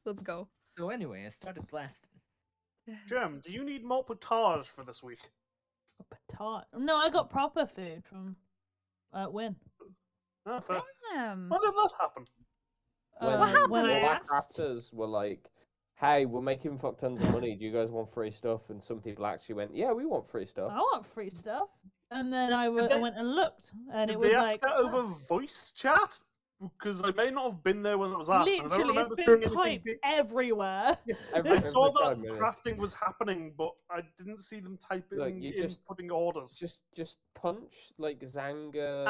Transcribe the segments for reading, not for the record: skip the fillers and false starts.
Let's go. So anyway, I started blasting. Gem, do you need more potage for this week? Potat. No, I got proper food from Win. Oh, fair. Damn. When did that happen? When, What happened? When I all our asked. crafters were like, hey, we're making fuck tons of money. Do you guys want free stuff? And some people actually went, yeah, we want free stuff. I want free stuff. And then I Did they- went and looked, and Did it was they ask like that over voice chat? Because I may not have been there when it was asked. and I don't literally remember it's seeing been anything typed big. everywhere. Every I saw that 5 minutes. crafting was happening, but I didn't see them typing Look, you in just- putting orders. Just punch like Zanga.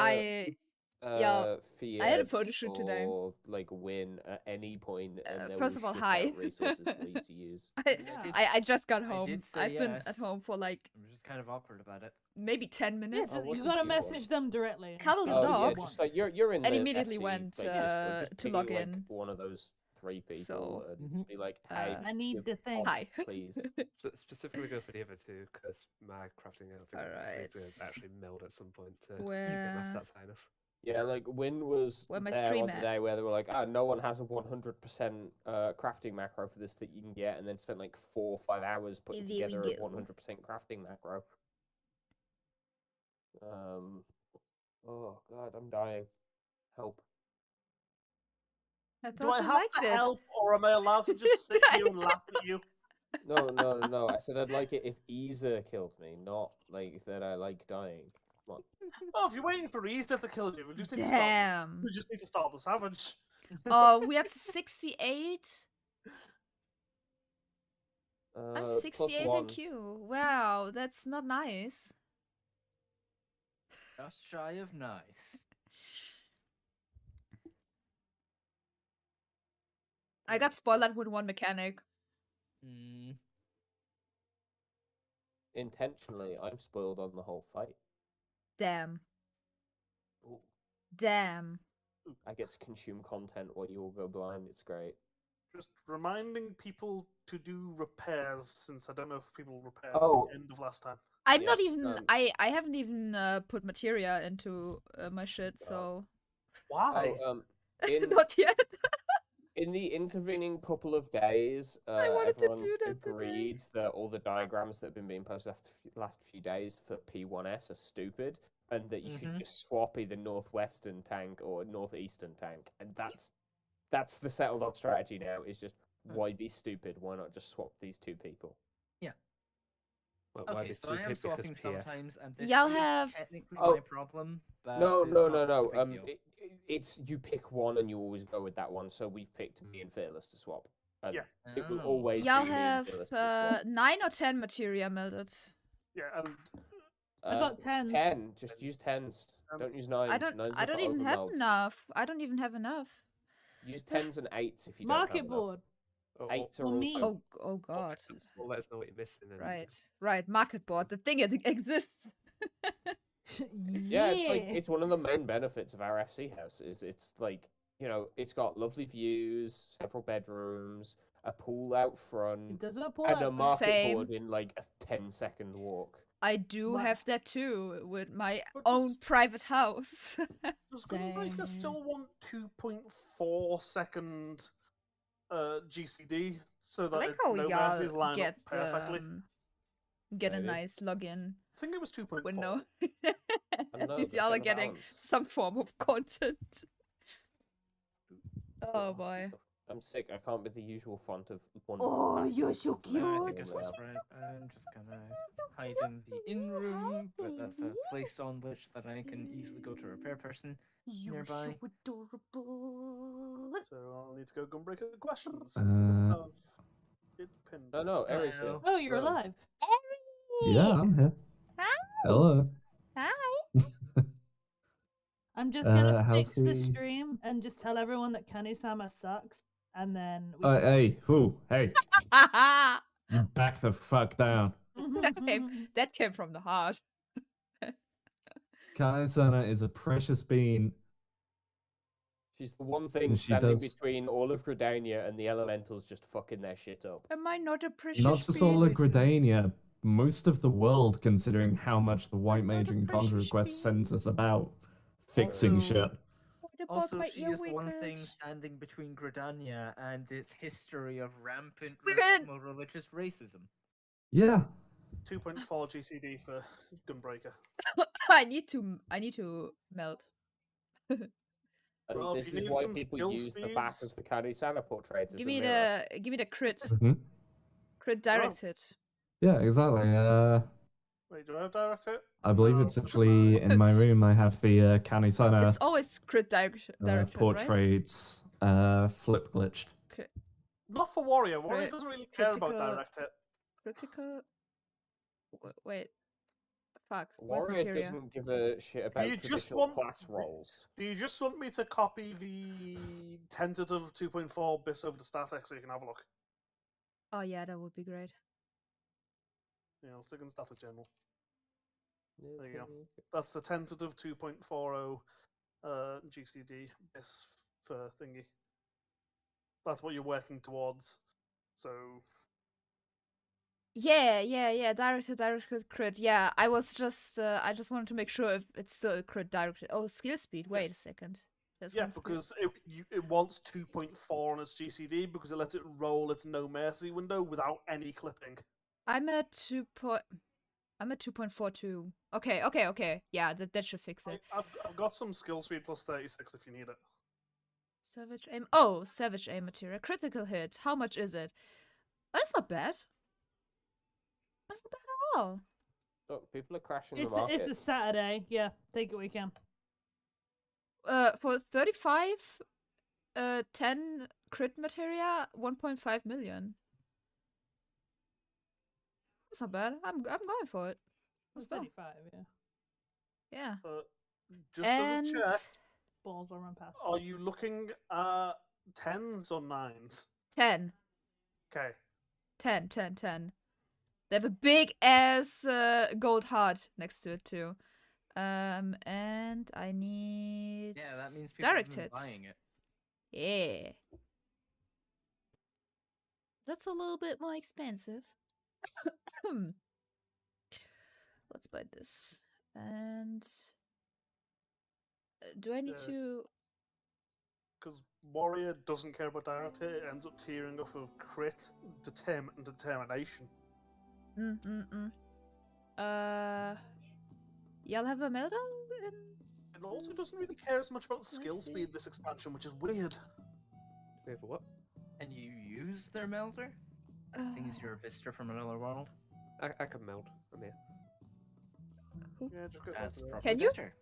yeah, Fiat I had a photo shoot today. or like Win at any point, and there first will of all, shit hi. out resources for you to use. I just got I home. did say I've been yes. at home for like I'm just kind of awkward about it. maybe 10 minutes. Yes, what you did gotta you message want? them directly. Cuddle the Oh dog. yeah, just like you're in. And the immediately FC, went, like, Discord, just to ping, log like, in. one of those 3 people So, and be like, hey, I need give the thing. Hi. please. Specifically go for the other two, because my crafting outfit Alright. is actually milled at some point to get my Where- stats high enough. Yeah, like Win was Where my there stream on the at? day where they were like, no one has a 100% crafting macro for this that you can get, and then spent like 4 or 5 hours putting There we together a go. 100% crafting macro. Oh god, I'm dying. Help. I Do thought I you have liked to it. help, or am I allowed to just sit here and laugh at you? No. I said I'd like it if Isa killed me, not like that I like dying. Come on. Oh, if you're waiting for Easter to kill you, we just need to Damn. start the savage. Oh, we had 68. I'm Plus 68 1. in Q. Wow, that's not nice. Just shy of nice. I got spoiled with one mechanic. Mm, Intentionally, I'm spoiled on the whole fight. Damn. Ooh. Damn. I get to consume content while you all go blind. It's great. Just reminding people to do repairs, since I don't know if people repaired Oh. at the end of last time. I'm Yeah, not even. um, I haven't even put materia into my shit, so Why? In not yet. in the intervening couple of days, I wanted to everyone's do that today. agreed that all the diagrams that have been being posted after the last few days for P1S are stupid, and that you should just swap either northwestern tank or northeastern tank, and that's the settled on strategy now. Is just why be stupid? Why not just swap these 2 people? Well, why okay, be so I am stupid? swapping Because PF. sometimes, and this Y'all is have- technically Oh. my problem. But No. it's not a big deal. It's you pick one and you always go with that one. So we've picked me and Fearless to swap. And Yeah. it will Oh. always Y'all be me and have Fearless to swap. 9 or 10 materia melted. Yeah, and I got 10. 10. Just use 10s. Don't use 9s. I don't. 9s I are don't for even have overmelds. enough. I don't even have enough. Use 10s and 8s if you don't Market have board. enough. Or, 8s are or me. also Oh god. or let us know what you're missing. And Right. Market board. The thing it exists. Yeah, it's one of the main benefits of our FC house. Is it's like, it's got lovely views, several bedrooms, a pool out front, It doesn't pull and a out. market Same. board in like a 10-second walk. I do Wow. have that too with my But own just- private house. does Gunbreaker Same. still want 2.4 second GCD so I that like its how nomads y'all line get up perfectly? get a Maybe. nice login I think it was 2.4. window. don't At know, least but y'all get are the getting balance. some form of content. Oh boy. I'm sick. I can't be the usual font of Oh, wonderful. you're so I think cute. it's right. I'm just gonna hide in the in room, but that's a place on which that I can easily go to a repair person. You're Nearby. so adorable. So I'll need to go Gunbreaker questions. Uh, instead of it pinned. No, Aries. Hello. Oh, you're Go. alive. Yeah, I'm here. Hi. Hello. Hi. I'm just gonna how's fix the the- stream and just tell everyone that Kenny-sama sucks, and then we Hey, hey, back the fuck down. that came from the heart. Kaisana is a precious being. She's the one thing And she standing does- between all of Gridania and the elementals just fucking their shit up. Am I not a precious Not just being? all of Gridania, most of the world, considering how much the White Not Mage a and Conjure precious Request being. sends us about fixing Oh. shit. What a Also, my she is the one thing earwigs. standing between Gridania and its history of rampant We're in- religious racism. Yeah. 2.4 GCD for Gunbreaker. I need to melt. And Well, if this you is need why some people skill use the back of speeds- the Caddy Santa portrait as Give a me mirror. the crit. Mhm. Crit directed. Yeah, exactly. Wait, do I direct it? I believe No, it's actually in my room. I have the Kanisana It's always crit directed, right? portraits flip glitched. Not for Warrior. Warrior Crit- doesn't really care about critical- direct it. Critical. Wait. Fuck. Where's Warrior materia? doesn't give a shit about you just traditional want- class roles. Do you just want me to copy the tentative 2.4 bits over to static so you can have a look? Oh yeah, that would be great. Yeah, I'll stick in static general. There you go. That's the tentative 2.40 GCD bits for thingy. That's what you're working towards. So Yeah. Directed crit. Yeah, I just wanted to make sure if it's still a crit directed. Oh, skill speed. Wait a second. There's yeah, one skill because it wants 2.4 on its GCD because it lets it roll its no mercy window without any clipping. I'm at 2.42. Okay. Yeah, that should fix it. I've got some skill speed plus 36 if you need it. Savage aim. Oh, savage aim material. Critical hit. How much is it? That's not bad. That's not bad at all. Look, people are crashing the It's market. a Saturday. Yeah, take it what you can. For 35, 10 crit materia, 1.5 million. That's not bad. I'm going for it. Let's go. 35, yeah. Yeah. Just And as a check, Balls will run past. are you looking at 10s or 9s? 10. Okay. 10. They have a big ass gold heart next to it too. And I need Yeah, that means people have been directed. buying it. Yeah. That's a little bit more expensive. Let's buy this. And do I need to? Because Warrior doesn't care about direct hit, it ends up tearing off of crit, and determination. Y'all have a meltdown? It also doesn't really care as much about skill see. speed this expansion, which is weird. Wait for what? And you use their melter? Seeing as you're a visitor from another world? I can meld. I'm here. Yeah, just go That's for it. probably Can you? better.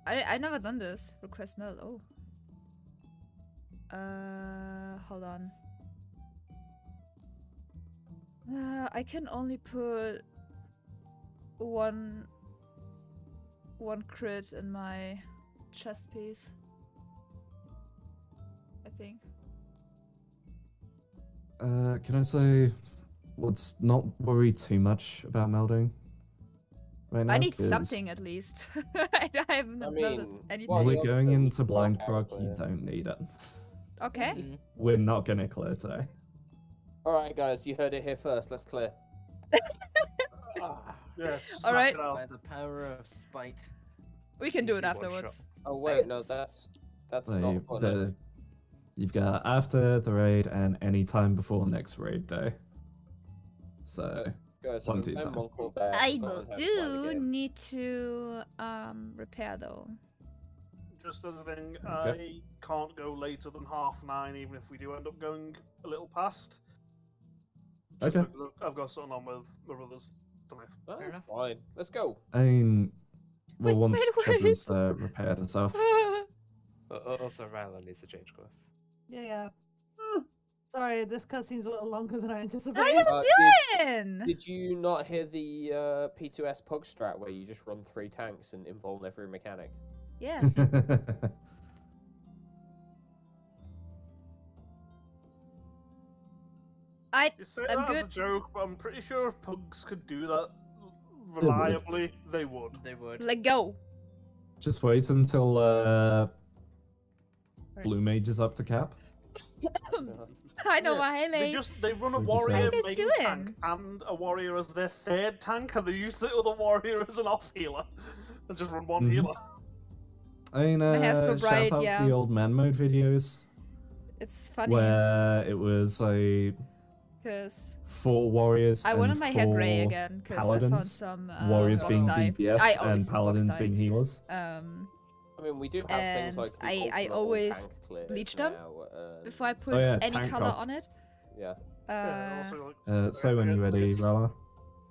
I never done this. Request meld. Oh. Hold on. I can only put one crit in my chest piece. I think. Can I say, let's not worry too much about melding right now? I need 'cause something at least. I have not mean, anything. well, When you we're also going don't into need to blind block prog, out you the- don't need it. Okay. Mhm. We're not gonna clear today. Alright, guys, you heard it here first. Let's clear. Yeah, All right. By the power of spite. We can do it Easy one afterwards. Oh wait, got no, this. that's Like, not one of you've got after the raid and any time before next raid day. So guys. plenty I'm time. Monk there. I Go on, have fun do again. need to repair though. Just as a thing, Okay. I can't go later than 9:30, even if we do end up going a little past. Just Okay. because I've got something on with my brothers tonight. Oh, Fair that's enough. fine. Let's go. I mean, well, Wait, once wait, Chess is repaired and stuff. Also, Rylan needs to change course. Yeah. Sorry, this cutscene's a little longer than I How are anticipated. you doing? Did you not hear the P2S Pug strat where you just run 3 tanks and involve every mechanic? Yeah. You say I'm that as a good. joke, but I'm pretty sure if pugs could do that reliably, they would. They would. Let go. Just wait until Blue Mage is up to cap. I know Yeah, my Haley. They run a We're just warrior How you guys main doing? tank and a warrior as their third tank, and they use the other warrior as an off healer, and just run one Mhm. healer. I mean, My hair's so bright, shout out yeah. to the old man mode videos It's funny where it was a because 4 warriors I and wanted my hair gray 4 again because I paladins. found some warriors box being dye. DPS I and always use box paladins dye. being healers. I mean, we do have things And like the I ultimate always tank clears bleach them now, before I and- put yeah, any tank color top. on it. Yeah. Yeah, also, like, Say when you're ready, Rala.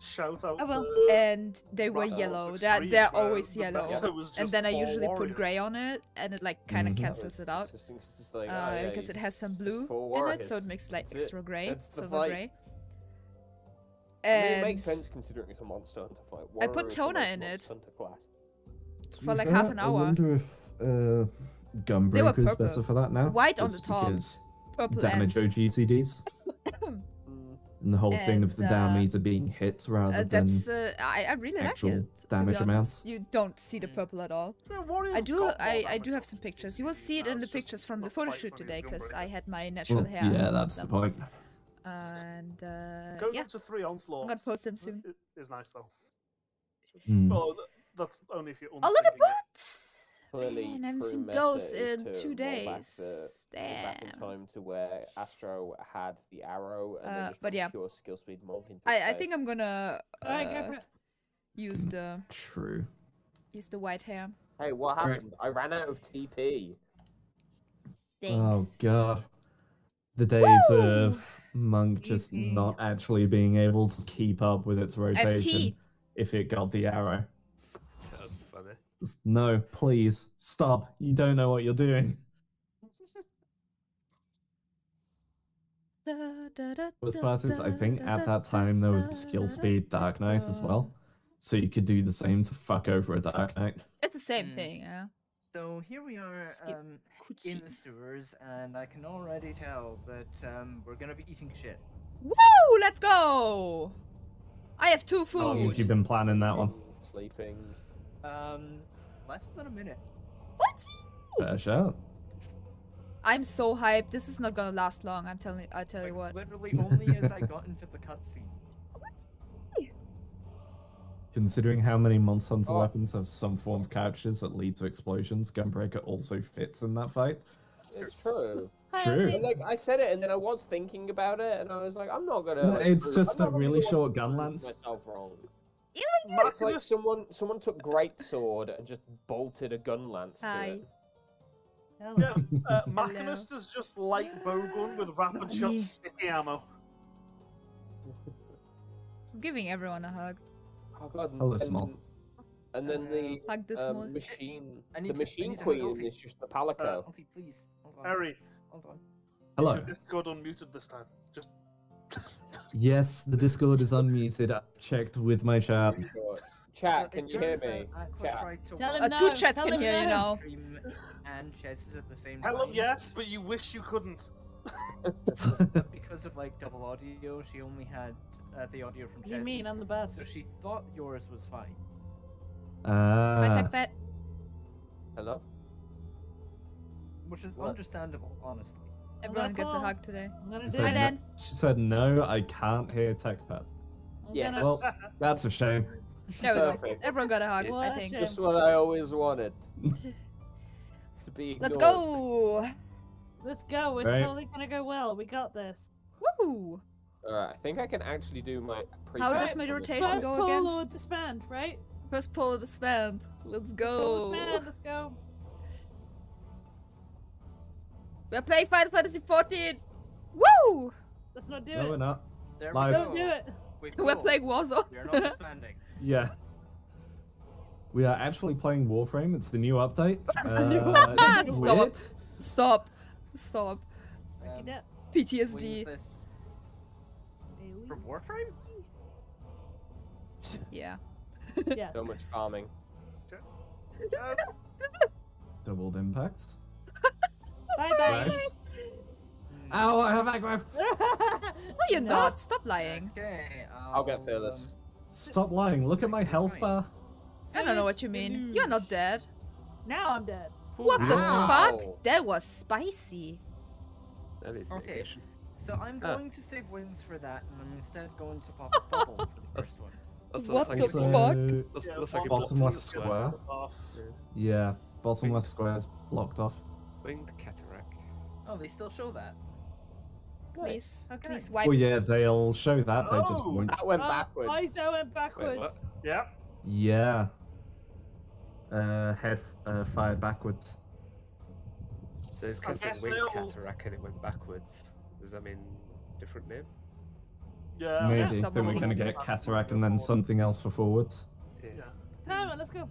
shout out I will. to And they were Ruffles yellow. Extreme, They're where always the yellow. meta was And just then I 4 usually put warriors. gray on it, and it like kind of Mhm. cancels it out. It's just like, oh, yeah, Because you it has some just blue four in it, so it warriors. makes like That's it. extra gray, That's the silver fight. gray. I mean, And it makes sense considering it's a monster hunter fight. I put Warrior is the toner most in it. monster hunter class. for like half an I hour. wonder if They were Gunbreaker's purple. better for that now. White on just the top, because purple damage ends. OGCDs. And the whole thing of the down And, meter being hit rather than That's I really like actual it. To be damage honest. amounts. You don't see the purple at all. Yeah, Warriors I do got more I damage do have on some the pictures. GCD You will see it now, in the it's just pictures from the not photo fights shoot when he's today because I Gunbreaker. had my natural Well, hair. yeah, on that's the them. point. And Going yeah, up to 3 onslaughts. I'm gonna post them soon. Is nice though. Hmm. Well, that's only if you're Oh look at unsyncing it. that! Clearly, Man, I haven't true seen meta those is in to 2 roll days. Back in Damn. time to where Astro had the arrow and then just but from yeah. pure skill speed monk into I think space. I'm gonna Alright, go for it. use the True. white hair. Hey, what Right. happened? I ran out of TP. Oh Thanks. god. The days Woo! of Monk just Easy. not actually being able to keep up with its rotation FT. if it got the arrow. That's funny. Just, no, please, stop. You don't know what you're doing. Was Spartans, I think at that time there was a skill speed Dark Knight as well. So you could do the same to fuck over a Dark Knight. It's the same Mm. thing, yeah. So here we are Skip in cutscene. the sewers, and I can already tell that we're gonna be eating shit. Woo! Let's go! I have 2 How long have you food. been planning that one? Sleeping. Less than a minute. What? Fair shout. I'm so hyped. This is not gonna last long. I tell you Like, what. literally only as I got into the cutscene. Considering how many Monster Hunter Oh. weapons have some form of couches that lead to explosions, Gunbreaker also fits in that fight. It's true. Hi, True. Archie. But, like, I said it and then I was thinking about it and I was like, I'm not gonna. No, like, it's prove- just I'm a not gonna really go on short to gun prove lance. myself wrong. Maximus, It's like someone took great sword and just bolted a gun lance to Hi. it. Hello. yeah, Machinist is just light bowgun with rapid shot Me. sticky ammo. I'm giving everyone a hug. Oh god. Hello, Small. And then the Hug this one. machine, I the need to- I machine need to hug queen Alfie. is just the palico. Alfie, please. Hold on. Harry, Hold on. Hello. is your Discord unmuted this time? Just Yes, the Discord is unmuted. I checked with my chat. Chat, So can it you hear turns me? out Aqua Chat. tried to Tell watch him Two no, chats tell can him hear you no. now. stream and chess at the same hello, time. yes, but you wish you couldn't. But because of like double audio, she only had the audio from What do you Chess's. mean? I'm the best. So she thought yours was fine. My Ah. tech pet. Hello? Which is What? understandable, honestly. Everyone gets a call. hug today. I'm gonna She do Hi, said, it. Dan. she said, no, I can't hear TechPad. I'm Yes. gonna- Well, that's a shame. There we go. Perfect. Everyone got a hug, What I a think. shame. Just what I always wanted. To be Let's ignored. go! Let's go. It's Right. totally gonna go well. We got this. Woo! Alright, I think I can actually do my pre How does bets my on this rotation one. First go pull again? or disband, right? First pull of the spand. Let's Pull go. disband. Let's go. We're playing Final Fantasy 14. Woo! Let's not do No, we're it. not. There Live. we Don't go. do it. We've We're go. playing Warzone. We're not expanding. Yeah. We are actually playing Warframe. It's the new update. Stop. weird. Stop. Stop. Um, Depth. we use PTSD. this for Warframe? Yeah. Yeah. So much farming. Doubled impact. Bye bye. Nice. Ow, I have aggro. No, you're not. Stop lying. Okay, I'll get fearless. Stop lying. Look at my health bar. I don't know what you mean. You're not dead. Now I'm dead. What the Ow. fuck? That was spicy. That is Okay. medication. So I'm Ah. going to save wins for that, and I'm instead going to pop a bubble for the first one. Also, What looks like the it's fuck? Looks like one a bottom bottle left is square. off. Yeah. Bottom left square is blocked off. Winged cataract. Oh, they still show that. Please, Okay. please wipe. Well, yeah, they'll show that. They just Oh. won't. That went backwards. I went backwards. what? Yeah. Yeah. Head fired backwards. So it's I because guess of winged they'll- cataract and it went backwards. Does that mean different name? Yeah. Maybe. guess Then we're gonna get cataract and then something else for forwards. Yeah. Yeah. Timer, let's go.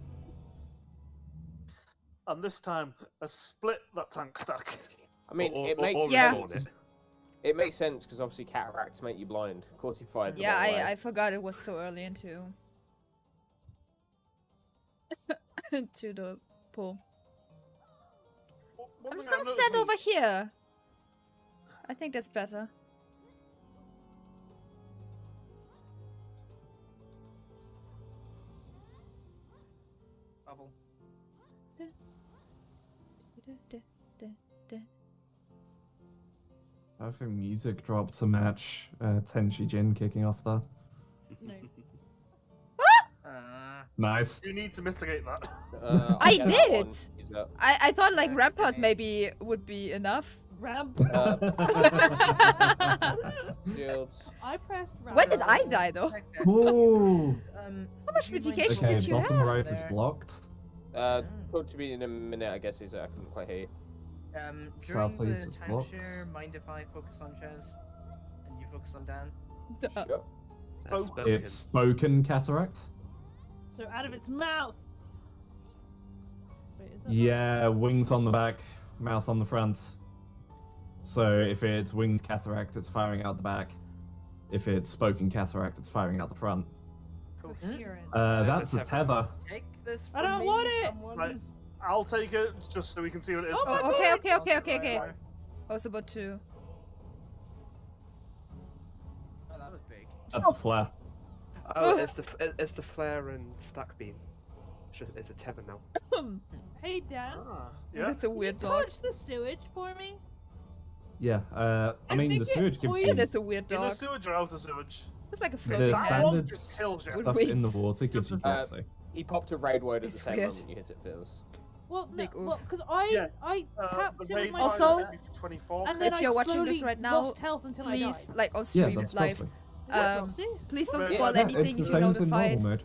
And this time, a split that tank stack. I mean, Or- it or- makes or Yeah. respawn sense. it. It makes sense because obviously cataracts make you blind. Of course, he fired the Yeah, wrong way. I forgot it was so early into to the pool. One I'm just thing gonna I'm stand noticing- over here. I think that's better. Bubble. I think music dropped to match Tenchi Jin kicking off there. No. Nice. You need to mitigate that. I get that one. did! He's up. I thought like Okay. Rampart maybe would be enough. Ramp. Shields. I pressed ramp. When did I die though? Ooh. How much mitigation Okay, did you bottom have? right is blocked. Talk to me in a minute, I guess. I couldn't quite hear you. During Southeast the is tank blocked. share, mind if I focus on Chaz? And you focus on Dan? Sure. That's Oh, spoken. It's spoken cataract. So out of its mouth. Wait, is that Yeah, wings on the back, mouth on the front. So if it's winged cataract, it's firing out the back. If it's spoken cataract, it's firing out the front. Cool. coherent? That's a That's tether. Take this I from don't me, want it! someone. Right. I'll take it just so we can see what it is. Oh my Oh, okay, okay, okay, okay, okay. Right. I was about to. Oh, that was big. That's a flare. Oh, it's the flare and stack beam. It's a tether now. Hey Dan, Ah, yeah. That's a weird dog. touch the sewage for me. Yeah, I mean, think the it sewage gives poisoned you That's a weird Inner dog. sewage or outer sewage? It's like a the floating That head. one standard just kills you. stuff in the wings. water gives you dropsy. He popped a raid word at the It's same weird. moment you hit it, Phils. Well, no, Big oof. well, because I Yeah. tapped The it with raid my Also- fire is 24. and then If I you're watching this slowly right now, lost health until Please, I like on Yeah, stream that's live. dropsy. died. Um, please don't Yeah, spoil Yeah, anything it's the you same as in normal notified. mode.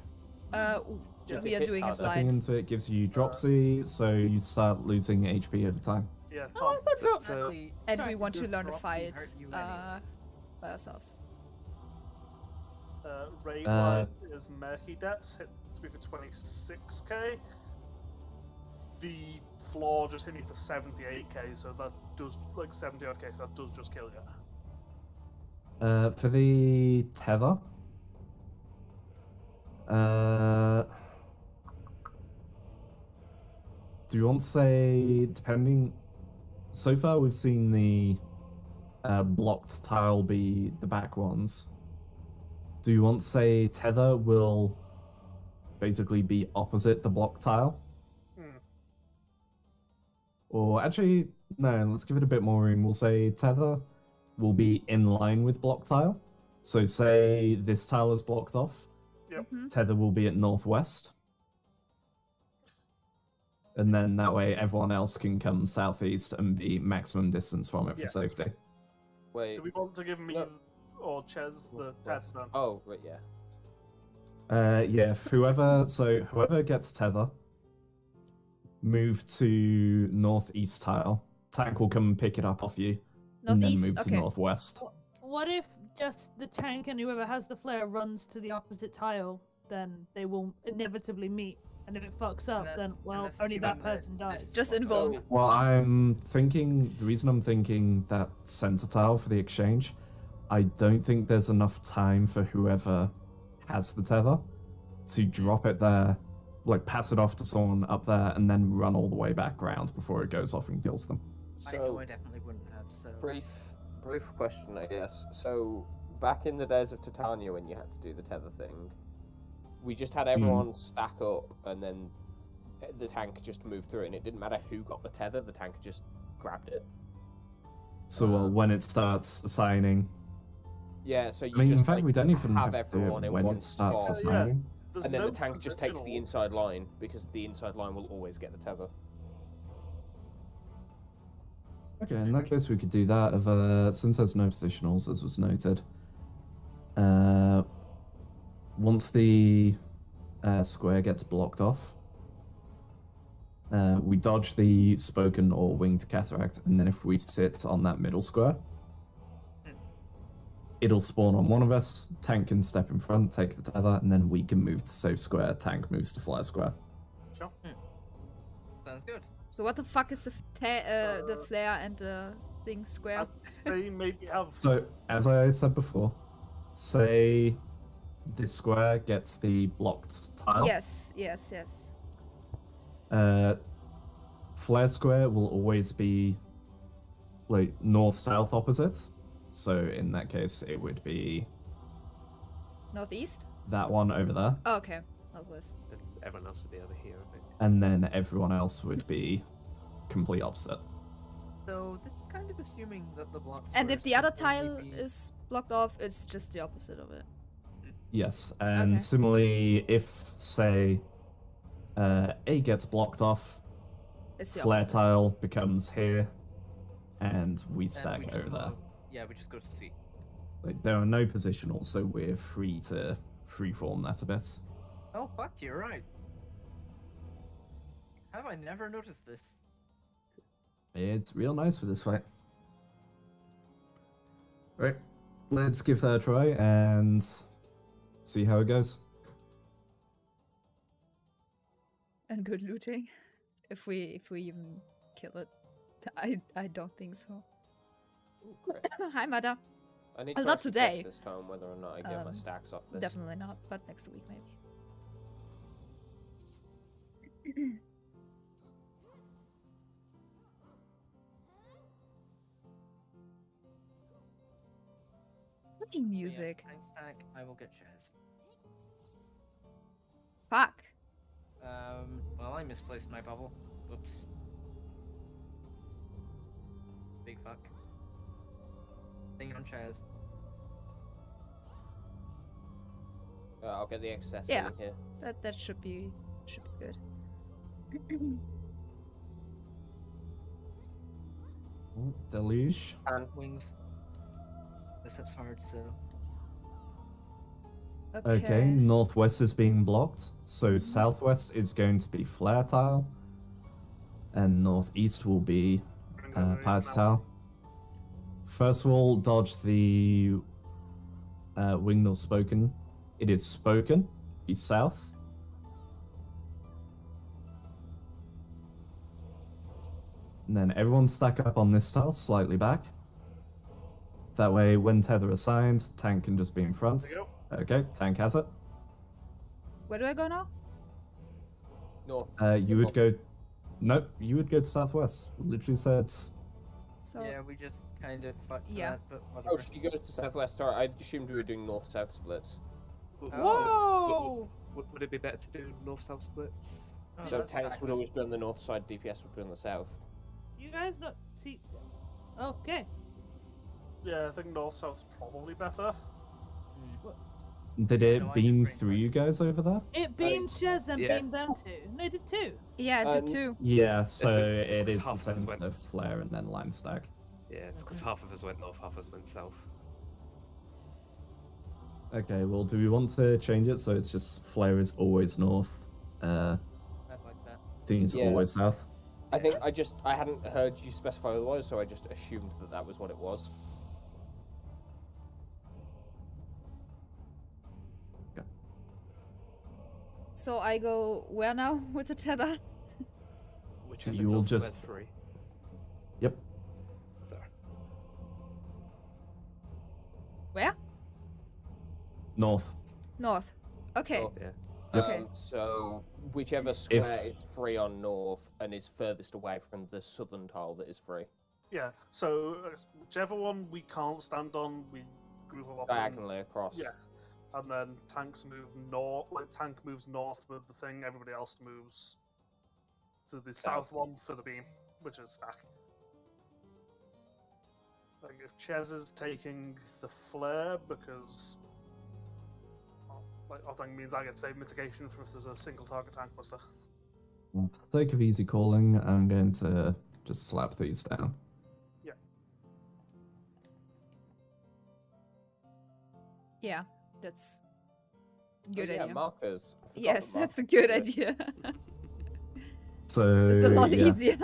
Yeah. We are Hits doing it harder. Stepping live. into it gives you dropsy, so you start losing HP over time. Yeah, Oh, I Tom. thought drop. Actually, And Sorry. we want to Does learn to dropsy fight hurt you anyway? by ourselves. Raid Uh, line is Murky Depths, hits me for 26k. The floor just hit me for 78k, so that does, like 70 odd k, so that does just kill you. For the tether, do you want to say, depending? So far, we've seen the blocked tile be the back ones. Do you want to say tether will basically be opposite the block tile? Hmm. Or actually, no, let's give it a bit more room. We'll say tether will be in line with block tile. So say this tile is blocked off, Yep. Mhm. tether will be at northwest. And then that way everyone else can come southeast and be maximum distance from it for Yeah. safety. Wait. Do we want to give me No. or Ches the Ted then? Oh, right, yeah. Yeah, if whoever gets tether, move to northeast tile. Tank will come and pick it up off you, and then Northeast? move to Okay. northwest. What if just the tank and whoever has the flare runs to the opposite tile? Then they will inevitably meet. And if it fucks up, Unless- then well, unless only that assuming person that dies. this- Just Oh, involve. Well, I'm thinking the reason I'm thinking that center tile for the exchange, I don't think there's enough time for whoever has the tether to drop it there, like pass it off to someone up there, and then run all the way back round before it goes off and kills them. I know So, I definitely wouldn't have, so... brief question, I guess. So, back in the days of Titania when you had to do the tether thing, we just had everyone stack up and then the tank just moved through it, and it didn't matter who got the tether, the tank just grabbed it. So when it starts assigning, Yeah, so you I mean, in just fact, like, we don't even have have to everyone in when one it starts spot, yeah. assigning. There's and then no the tank just takes the provisionals. inside line because the inside line will always get the tether. Okay, in that case we could do that. Since there's no positionals, as was noted. Once the square gets blocked off, we dodge the spoken or winged cataract, and then if we sit on that middle square, it'll spawn on one of us. Tank can step in front, take the tether, and then we can move to safe square. Tank moves to flare square. Sure. Sounds good. So what the fuck is the flare and the thing square? I'd say maybe have. So, as I said before, say this square gets the blocked tile. Yes, yes, yes. Flare square will always be like north-south opposite. So in that case, it would be Northeast? that one over there, Oh, okay. Northwest. Then everyone else would be over here, I think. and then everyone else would be complete opposite. So this is kind of assuming that the blocks. And if the other should only tile be- is blocked off, it's just the opposite of it. Yes, and Okay. similarly, if say A gets blocked off, It's the flare opposite. tile becomes here, and we and stack we just over there. go- Yeah, we just go to C. Like, there are no positionals, so we're free to freeform that a bit. Oh fuck, you're right. Have I never noticed this? It's real nice for this fight. Right, let's give that a try and see how it goes. And good looting. If we even kill it. I don't think so. Ooh, crit. Hi, Mada. I need Well, to not actually today. check this time whether or not I get my Um, stacks off this. Definitely not, but next week maybe. Fucking music. Yeah, tank stack, I will get chairs. Fuck. Well, I misplaced my bubble. Whoops. Big fuck. Thing on chairs. I'll get the excess Yeah. in here. That should be good. Oh, deluge. And Wings. This hits hard, so. Okay, northwest is being blocked, so southwest is going to be flare tile, and northeast will be pirates tile. First of all, dodge the winged or spoken. It is spoken. Be south. And then everyone stack up on this tile, slightly back. That way, when tether assigned, tank can just be in front. There you go. Okay, tank has it. Where do I go now? north. You would go. Nope, you would go to southwest. Literally said. So Yeah, we just kind of fucked Yeah. that, but Oh, whatever. she goes to southwest. Sorry, I assumed we were doing north-south splits. Whoa! Would it be better to do north-south splits? Oh, So that's tanks would backwards. always be on the north side, DPS would be on the south. You guys not see? Okay. Yeah, I think north-south's probably better. Did No, it I beam just through bring you guys over there? It beamed Shez and yeah. beamed them too. No, it did too. yeah, I did too. Yeah, so it's it is the half of us same went- to flare and then line stack. Yeah, it's because half of us went north, half of us went south. Okay, well, do we want to change it so it's just flare is always north, I like that. thing is Yeah. always south? I think I hadn't heard you specify otherwise, so I just assumed that that was what it was. So I go where now with the tether? Whichever you will north just- west free. Yep. Sorry. Where? North. North. Okay. North. Yeah. Okay. So whichever square is free on north and is furthest away from the southern tile that is free. Yeah, so whichever one we can't stand on, we group up. on- Diagonally across. Yeah, and then tanks move north. Like tank moves north with the thing. Everybody else moves to the south one for the beam, which is stack. Like if Ches is taking the flare because I think means I get save mitigation for if there's a single target tank buster. For the sake of easy calling, I'm going to just slap these down. Yeah, that's Oh, good yeah, idea. markers. I forgot Yes, that that's a markers good exist. idea. So It's a lot yeah. easier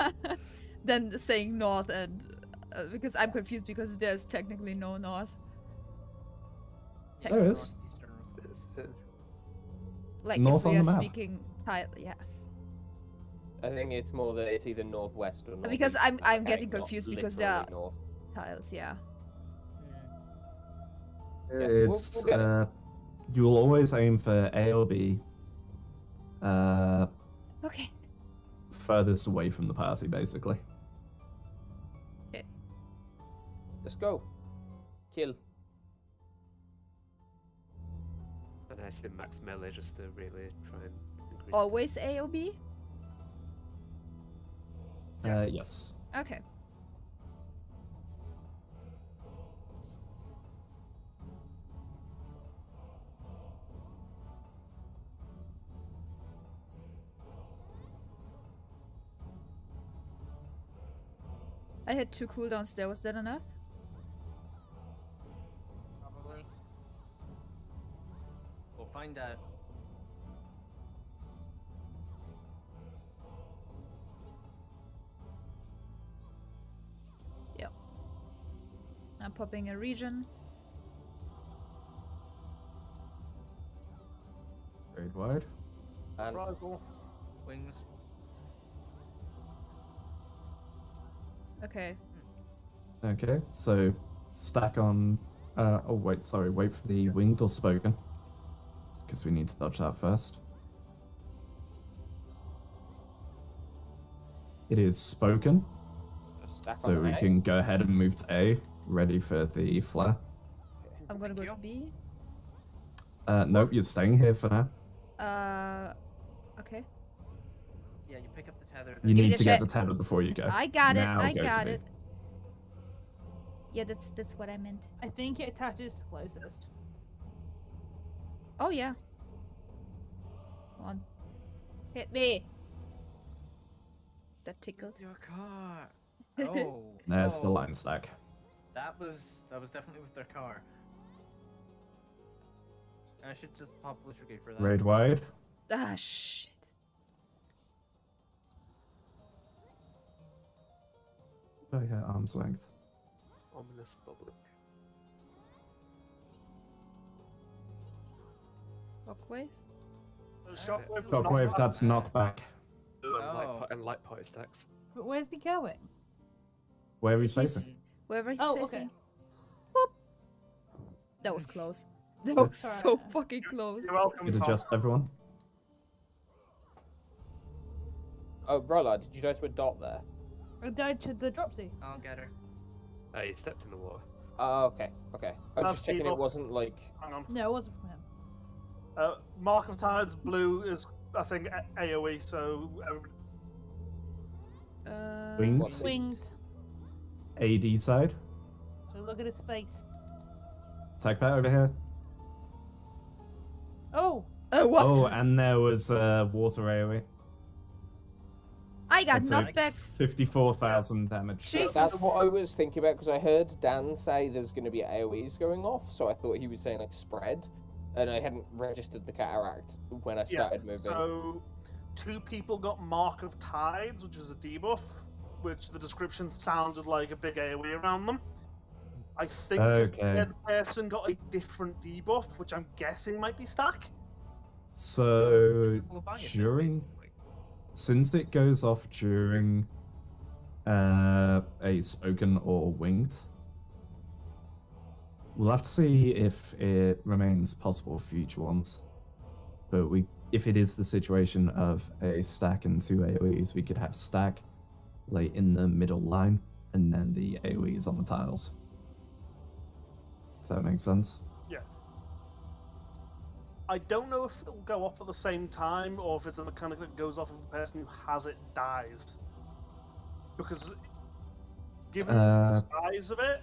than saying north and because I'm confused because there's technically no north. There is. Northeastern. Like North if we on are the map. speaking tile, yeah. I think it's more that it's either northwest or north. Because I'm getting confused because there are north. tiles, yeah. Yeah, we'll It's get it. you'll always aim for A or B. Okay. Furthest away from the party, basically. Let's go. Kill. And I say max melee just to really try and increase. Always A or B? Yes. Okay. I had 2 cooldowns there, was that enough? Probably. We'll find out. Yep. I'm popping a region. Grade wide. And Rival. Wings. Okay. Okay, so stack on. Oh wait, sorry. Wait for the winged or spoken, because we need to dodge that first. It is spoken, just stack so on we A. can go ahead and move to A, ready for the flare. I'm gonna go Thank to B. Nope, you're staying here for now. Okay. Yeah, you pick up the tether. You Give it need a to get shot. the tether before you go. I got it. Now I go to got B. it. Yeah, that's what I meant. I think it attaches to closest. Oh yeah. Come on. Hit me. That tickled. Your car. Oh. There's the oh, line stack. That was definitely with their car. I should just pop Litrigate for that. Raid wide. Ah shit. Oh yeah, arm's length. Ominous public. Shockwave. Shockwave. Shockwave, that's knockback. Ooh, Oh. and light party stacks. But where's he going? Where he's He's facing. wherever he's Oh, okay. facing. Boop. That was close. That was Sorry. so fucking close. You're welcome, Good Tom. adjust, everyone. Oh, Rolla, did you go to a dot there? I died to the dropsy. I'll get her. You stepped in the water. Oh, okay, okay. I was That's just checking people. it wasn't like. Hang on. No, it wasn't from him. Mark of Tides blue is, I think, AoE, so everybody... Winged. One. Winged. AD side. So look at his face. Attack that over here. Oh! Oh what? Oh, and there was water AoE. I got That's knocked back. 54,000 damage. Jesus. That's what I was thinking about because I heard Dan say there's going to be AoEs going off, so I thought he was saying like spread, and I hadn't registered the cataract when I started moving. So, 2 people got Mark of Tides, which is a debuff, which the description sounded like a big AoE around them. I think the Okay. dead person got a different debuff, which I'm guessing might be stack. So We'll buy it then, during, basically. since it goes off during a spoken or winged, we'll have to see if it remains possible for future ones. But if it is the situation of a stack and 2 AoEs, we could have stack like in the middle line and then the AoEs on the tiles. If that makes sense. I don't know if it'll go off at the same time or if it's a mechanic that goes off if the person who has it dies. Because given the size of it,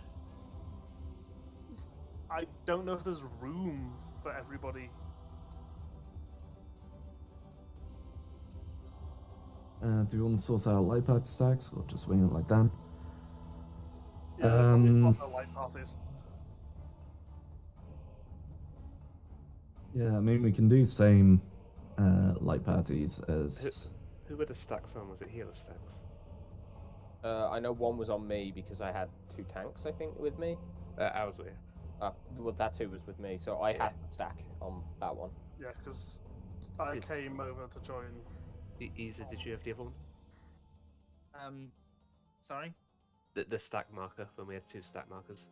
I don't know if there's room for everybody. Do we want to sort out light pack stacks or just wing it like that? Yeah, there's probably lots of light parties. Yeah, I mean, we can do same light parties as. Who were the stacks on? Was it healer stacks? I know one was on me because I had 2 tanks, I think, with me. I was with you. Well, that 2 was with me, so I had a stack on that one. Yeah, because I Did- came over to join. Isa, did you have the other one? Sorry. The stack marker, when we had 2 stack markers.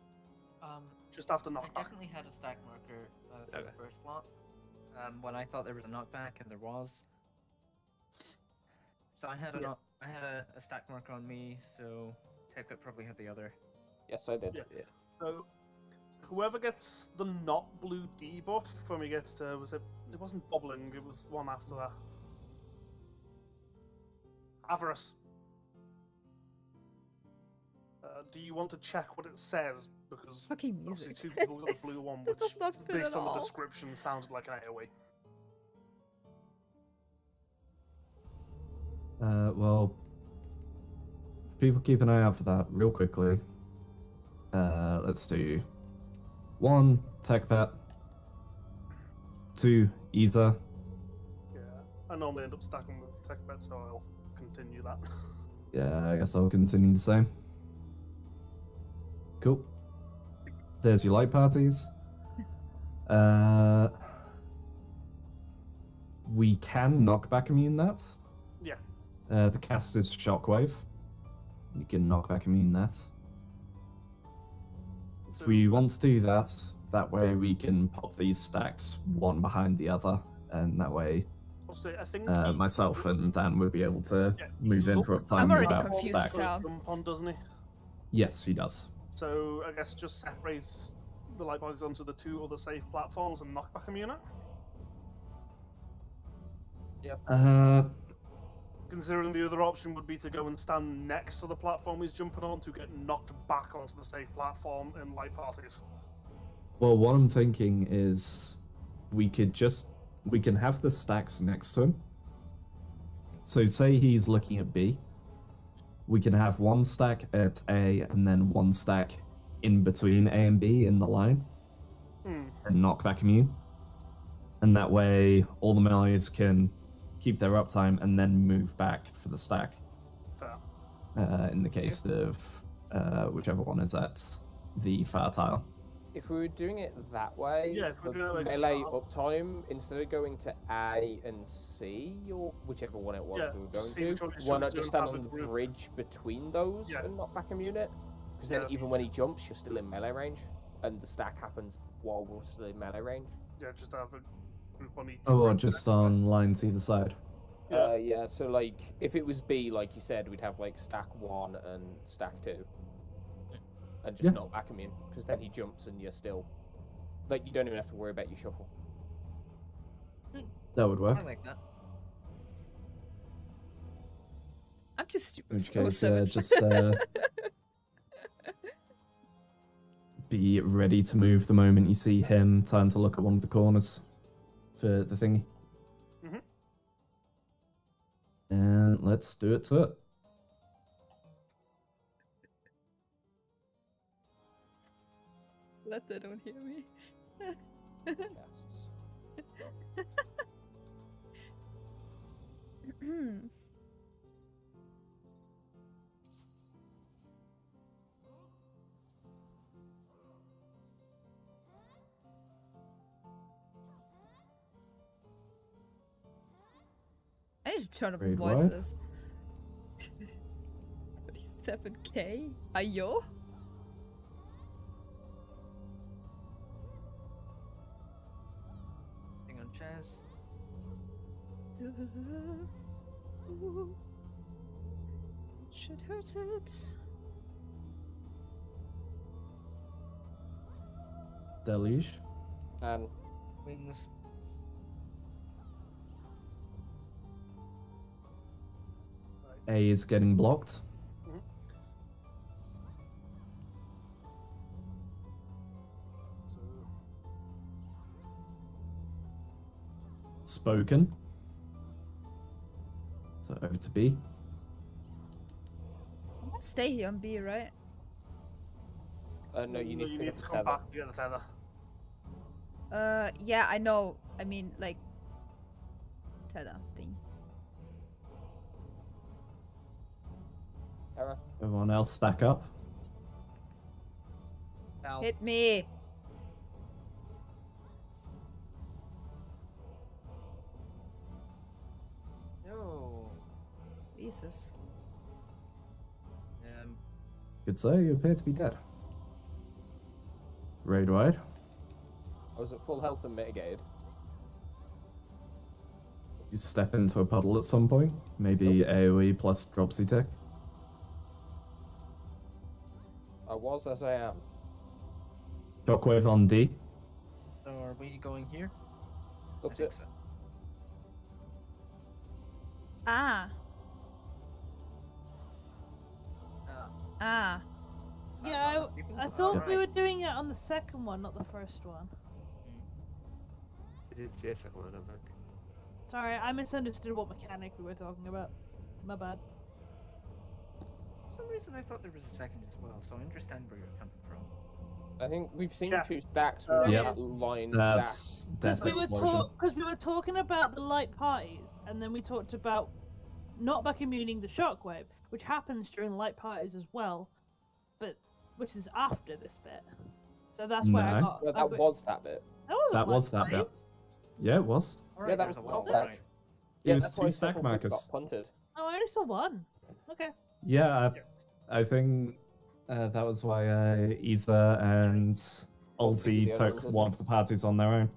Just after I knockback. definitely had a stack marker for Okay. the first lot. When I thought there was a knockback, and there was. So I had Yeah. a stack marker on me. So Tekut probably had the other. Yes, I did. Yeah. So, whoever gets the not blue debuff when we get to it wasn't bubbling, it was the one after that. Avarice. Do you want to check what it says? Because Fucking obviously music. 2 people got the blue one, That which does not fit based at on the all. description sounded like an AoE. Well, people keep an eye out for that real quickly. Let's do 1 tech pet, 2 Isa, Yeah. I normally end up stacking with tech bet, so I'll continue that. Yeah, I guess I'll continue the same. Cool. There's your light parties. We can knockback immune that. Yeah. The cast is Shockwave. We can knockback immune that. If we want to do that, that way we can pop these stacks one behind the other, and that way Obviously, I think myself and Dan would be able to Yeah, move he in for looks- uptime I'm already without confused stack. as hell. Jump on, doesn't he? Yes, he does. So I guess just separate the light bodies onto the 2 other safe platforms and knockback immune it. Considering the other option would be to go and stand next to the platform he's jumping on to get knocked back onto the safe platform in light parties. Well, what I'm thinking is we can have the stacks next to him. So say he's looking at B. We can have 1 stack at A and then 1 stack in between A and B in the line and knockback immune. And that way all the melees can keep their uptime and then move back for the stack. Fair. In the case of whichever one is at the far tile. If we were doing it that way, Yeah, if we're for doing it like melee that. uptime, instead of going to A and C, or whichever one it was Yeah, we were just going see which to, one he's why jumping not to just and stand have on a the group. bridge between those Yeah. and knock back immune it? Because then Yeah, even when he jumps, you're still in melee range, and the stack happens while we're still in melee range. Yeah, just have a group on each. Oh, or bridge just next to it. on lines either side. Yeah. Yeah, so like, if it was B, like you said, we'd have like stack 1 and stack 2. And just Yeah. knock back immune, because then he jumps and you're still... Like, you don't even have to worry about your shuffle. That would work. I like that. I'm just stupid. In which for case, 07. just be ready to move the moment you see him turn to look at one of the corners for the thingy. Mhm. And let's do it to it. Glad they don't hear me. Casts. I need to turn up the Wait, what? voices. 37k? Ayo? Hang on, Chaz. Shit hurts it. Deluge. And Wings. A is getting blocked. So, Spoken. So over to B. I'm gonna stay here on B, right? no, you need to pick up the come tether. back to get the tether. Yeah, I know. I mean, like, tether thing. Terra? Everyone else stack up. Ow. Hit me. No. Jesus. Good sir, you appear to be dead. Raid wide. I was at full health and mitigated. You step into a puddle at some point. Maybe AoE plus dropsy tech. I was as I am. Shockwave on D. So are we going here? Up I to think so. Ah. Ah. Is that not Yeah, enough people? I thought we Alright. were doing it on the second one, not the first one. I didn't see a second one, I don't think. Sorry, I misunderstood what mechanic we were talking about. My bad. For some reason I thought there was a second as well, so I understand where you're coming from. I think we've seen Yeah. 2 stacks with Yep. that line stack. That's death Because explosion. we were talking about the light parties, and then we talked about not vacuuming the shockwave, which happens during light parties as well, but which is after this bit. So that's why I No. got. Yeah, that was that bit. That was that bit. Yeah, it was. Alright, Yeah, that there's was a wall. one stack. Right. It Yeah, was that's 2 why stack several people markers. got punted. Oh, I only saw one. Okay. Yeah, I think that was why Isa and Ulti the other took ones, one of the parties on their own.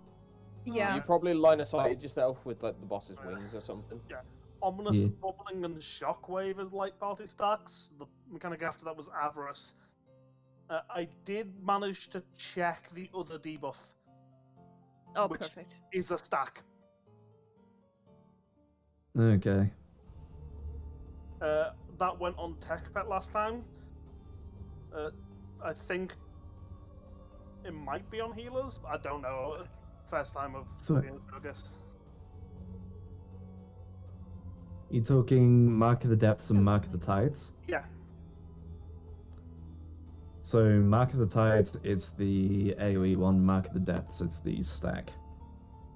Yeah. You probably line of sighted yourself with like the boss's wings or something. Ominous Yeah. bubbling and shockwave as light party stacks. The mechanic after that was avarice. I did manage to check the other debuff. Oh, Which- perfect. Is a stack. Okay. That went on tech pet last time. I think it might be on healers. I don't know. First time I've So- seen it, I guess. You talking Mark of the Depths and Mark of the Tides? Yeah. So Mark of the Tides is the AoE one, Mark of the Depths is the stack.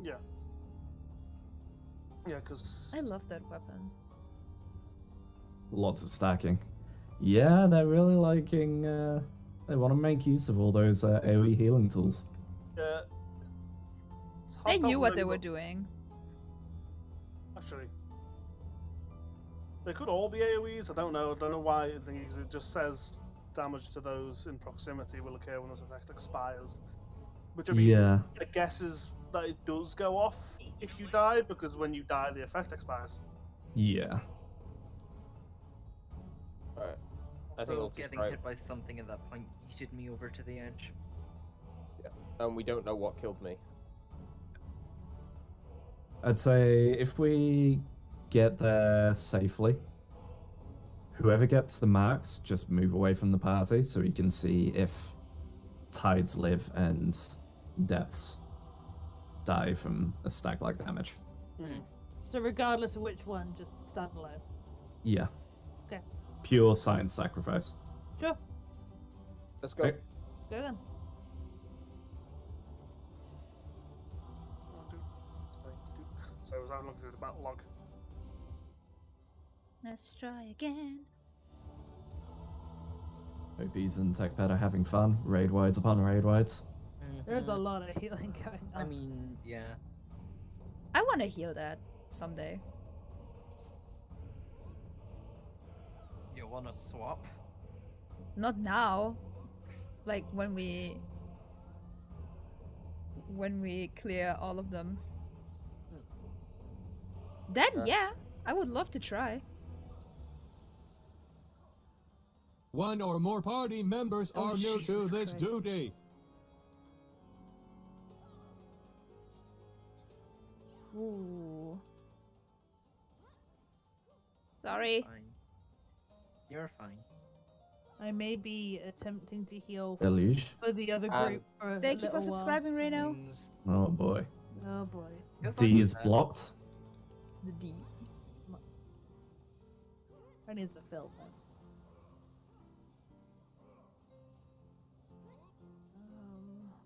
Yeah. Yeah, because I love that weapon. Lots of stacking. Yeah, they're really liking, they want to make use of all those AoE healing tools. They knew what they were doing. Actually, they could all be AoEs. I don't know. I don't know why. I think it just says damage to those in proximity will occur when this effect expires. Which I mean, Yeah. I guess is that it does go off if you die, because when you die, the effect expires. Yeah. Alright. I think Also, Ulti's getting right. hit by something at that point yeeted me over to the edge. And we don't know what killed me. I'd say if we get there safely, whoever gets the marks, just move away from the party so we can see if tides live and depths die from a stack-like damage. So regardless of which one, just stand alone. Yeah. Okay. Pure science sacrifice. Sure. Let's go. Okay. Go then. So I was looking through the battle log. Let's try again. OPs and TechPad are having fun. Raid wides upon raid wides. There's a lot of healing going on. I mean, yeah. I want to heal that someday. You wanna swap? Not now. Like when we clear all of them. Then Sure. yeah, I would love to try. One or more party members Oh, are new to Jesus this Christ. duty. Ooh. Sorry. Fine. You're fine. I may be attempting to heal Deluge. for the other group for a Thank you for little while. subscribing, Reno. Means Oh boy. Oh boy. you're fine D with is that. blocked. The D. I need to fill then.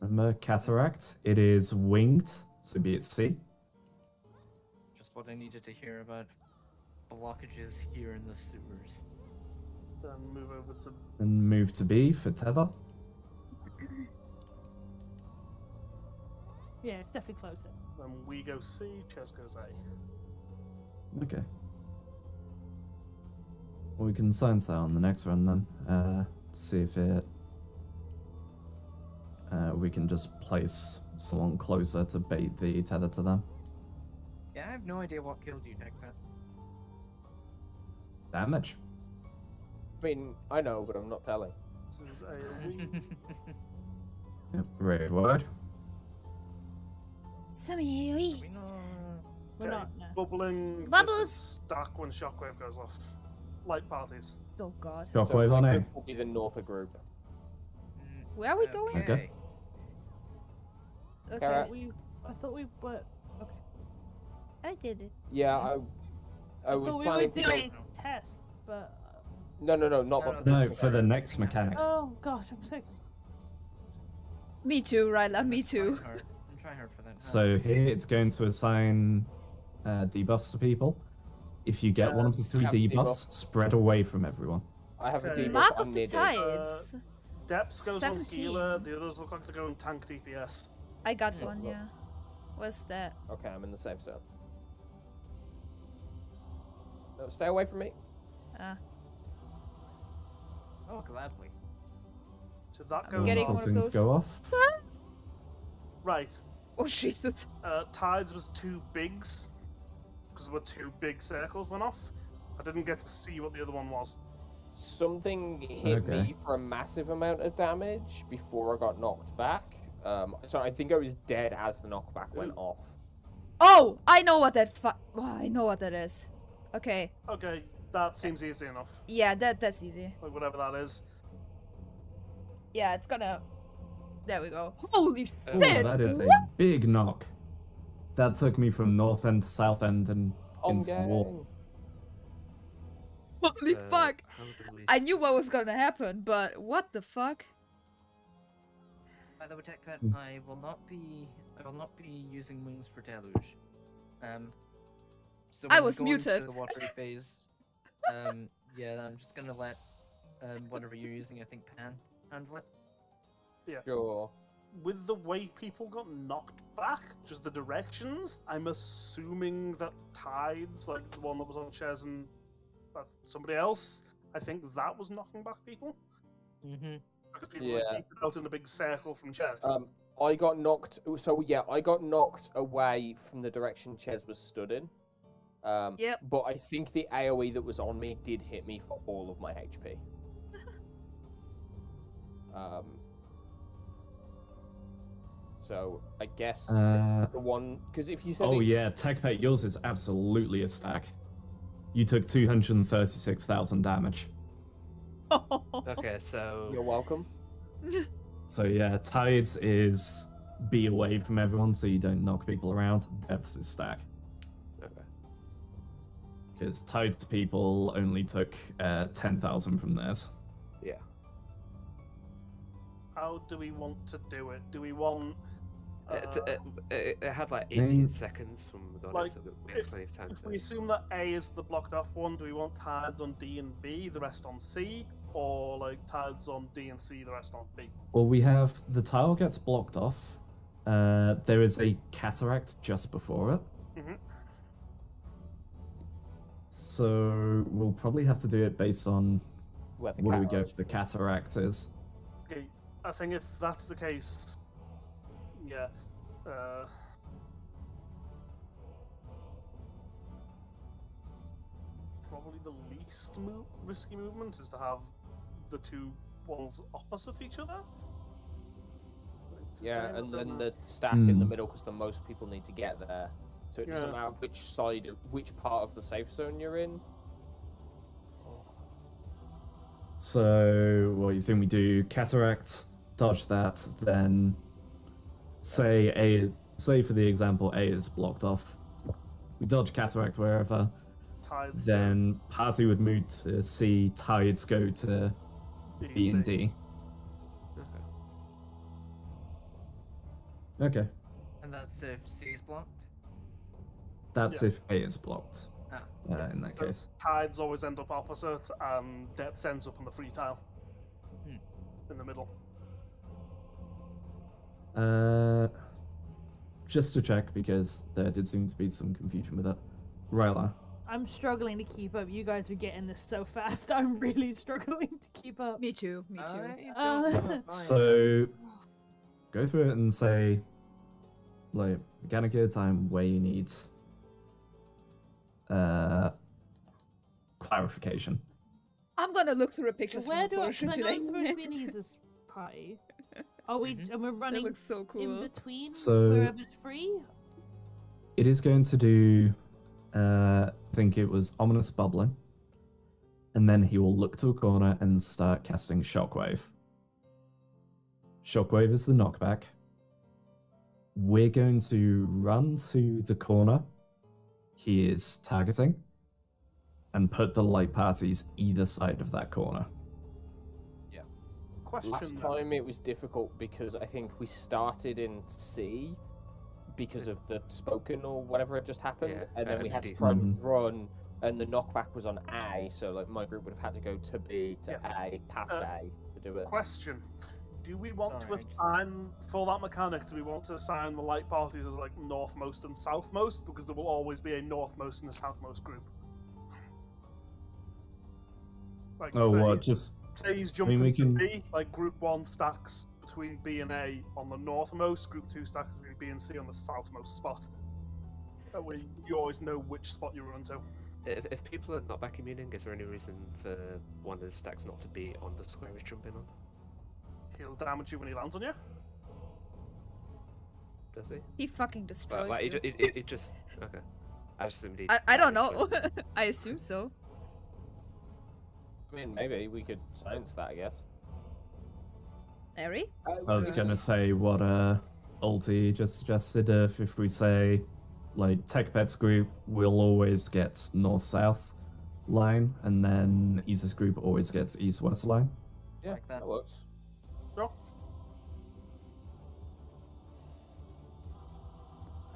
Remember, cataract. It is winged, so be it C. Just what I needed to hear about blockages here in the sewers. Then move over to And move to B for tether. Yeah, it's definitely closer. then we go C, Ches goes A. Okay. Well, we can science that on the next run then. See if it. We can just place someone closer to bait the tether to them. Yeah, I have no idea what killed you, Techpet. Damage. I mean, I know, but I'm not telling. This is AoE. Yep, raid word. So many We AoEs. know. We're not, no. Bubbling. This Bubbles! is stack when shockwave goes off. Light parties. Oh god. Shockwave on A. Will be the Norther group. Where are we going? Okay. Okay. Carrot. I thought we were. Okay. I did it. Yeah, I was thought we were planning to go. doing a test, but. No, not No, for No, this for the area. next mechanic. Oh gosh, I'm sick. Me too, Ryla, me I'm too. trying hard for that. So here it's going to assign debuffs to people. If you get one of the 3 have debuffs, debuff. spread away from everyone. I have a Okay. debuff. Map I'm of near the D. Tides. Depths goes 17. on healer, the others look like they're going tank DPS. I got Yeah, one, look. yeah. What's that? Okay, I'm in the safe zone. No, stay away from me. Oh, gladly. So that I'm goes getting on. one of Things those. go off. Right. Oh Jesus. Tides was 2 bigs. Because there were 2 big circles went off. I didn't get to see what the other one was. Something hit Okay. me for a massive amount of damage before I got knocked back. So I think I was dead as the knockback went off. Oh, I know what that I know what that is. Okay. Okay, that seems easy enough. Yeah, that's easy. Like whatever that is. Yeah, it's gonna. There we go. Holy Oh, shit! that is a What? big knock. That took me from north end to south end and On into the wall. Holy fuck! How do we... I knew what was gonna happen, but what the fuck? By the way, Techpet, Hmm. I will not be using wings for deluge. So I when we was go into muted. the watery phase, yeah, I'm just gonna let whatever you're using, I think Pan handle it. Sure. With the way people got knocked back, just the directions, I'm assuming that Tides, like the one that was on Ches and somebody else, I think that was knocking back people. Mm-hmm. Because people Yeah. like out in a big circle from Ches. I got knocked. So yeah, I got knocked away from the direction Ches was stood in. Yep. But I think the AOE that was on me did hit me for all of my HP. So I guess the one because if you said Oh it- yeah, TechPet, yours is absolutely a stack. You took 236,000 damage. Okay, so you're welcome. So yeah, Tides is be away from everyone so you don't knock people around. Depths is stack. okay. Because Tides people only took 10,000 from theirs. Yeah. How do we want to do it? Do we want... It had like Mm. 18 seconds from Madonna, Like, so that we have plenty of time If to. we assume that A is the blocked off one, do we want Tides on D and B, the rest on C? Or like Tides on D and C, the rest on B? Well, we have the tile gets blocked off. There is a cataract just before it. Mhm. So we'll probably have to do it based on Where the what do we go cataract for the cataract is. Okay, I think if that's the case, yeah. Probably the least risky movement is to have the 2 ones opposite each other. Yeah, and then the stack Hmm. in the middle because the most people need to get there. So it doesn't Yeah. matter which side, which part of the safe zone you're in. So, what you think we do? Cataract, dodge that, then say A. Say for the example, A is blocked off. We dodge cataract wherever. Tides Then Parsi would move to C. Tides go to B and D. Okay. Okay. And that's if C is blocked? That's Yeah. if A is blocked. Ah. In that So case. tides always end up opposite, and depth ends up on the free tile. In the middle. Just to check, because there did seem to be some confusion with it. Ryla. I'm struggling to keep up. You guys are getting this so fast. I'm really struggling to keep up. Me too. Me too. I Uh, don't know if I So, go through it and say, like, mechanical time where you need clarification. I'm gonna look through So pictures where from do I? the photo Because I know today. I'm supposed to be in Isa's party. Are we? Mhm. And we're That running looks so in cool. between So- wherever's free. It is going to do, I think it was ominous bubbling, and then he will look to a corner and start casting Shockwave. Shockwave is the knockback. We're going to run to the corner he is targeting and put the light parties either side of that corner. Question. Last though. time it was difficult because I think we started in C because of the spoken or whatever had just happened, Yeah, and then and we had to D. try and Mhm. run, and the knockback was on A, so like my group would have had to go to B to Yeah. A past A to do it. Question. Do we want to Alright. assign, for that mechanic, do we want to assign the light parties as like northmost and southmost? Because there will always be a northmost and a southmost group. Like, Oh, say, what? Just say he's I jumping mean, we to can- B, like group 1 stacks between B and A on the northmost, group 2 stacks between B and C on the southmost spot. That way you always know which spot you run to. If people are not vacuuming, is there any reason for one of the stacks not to be on the square he's jumping on? He'll damage you when he lands on you. Does he? He fucking destroys Like, you. it just okay. I just assumed he. I don't damaged know. you. I assume so. I mean, maybe we could science that, I guess. Eri? I was gonna say what Ulti just suggested. If we say like Tech Pets group will always get north-south line, and then Isa's group always gets east-west line. Yeah, Like that. that works. Sure.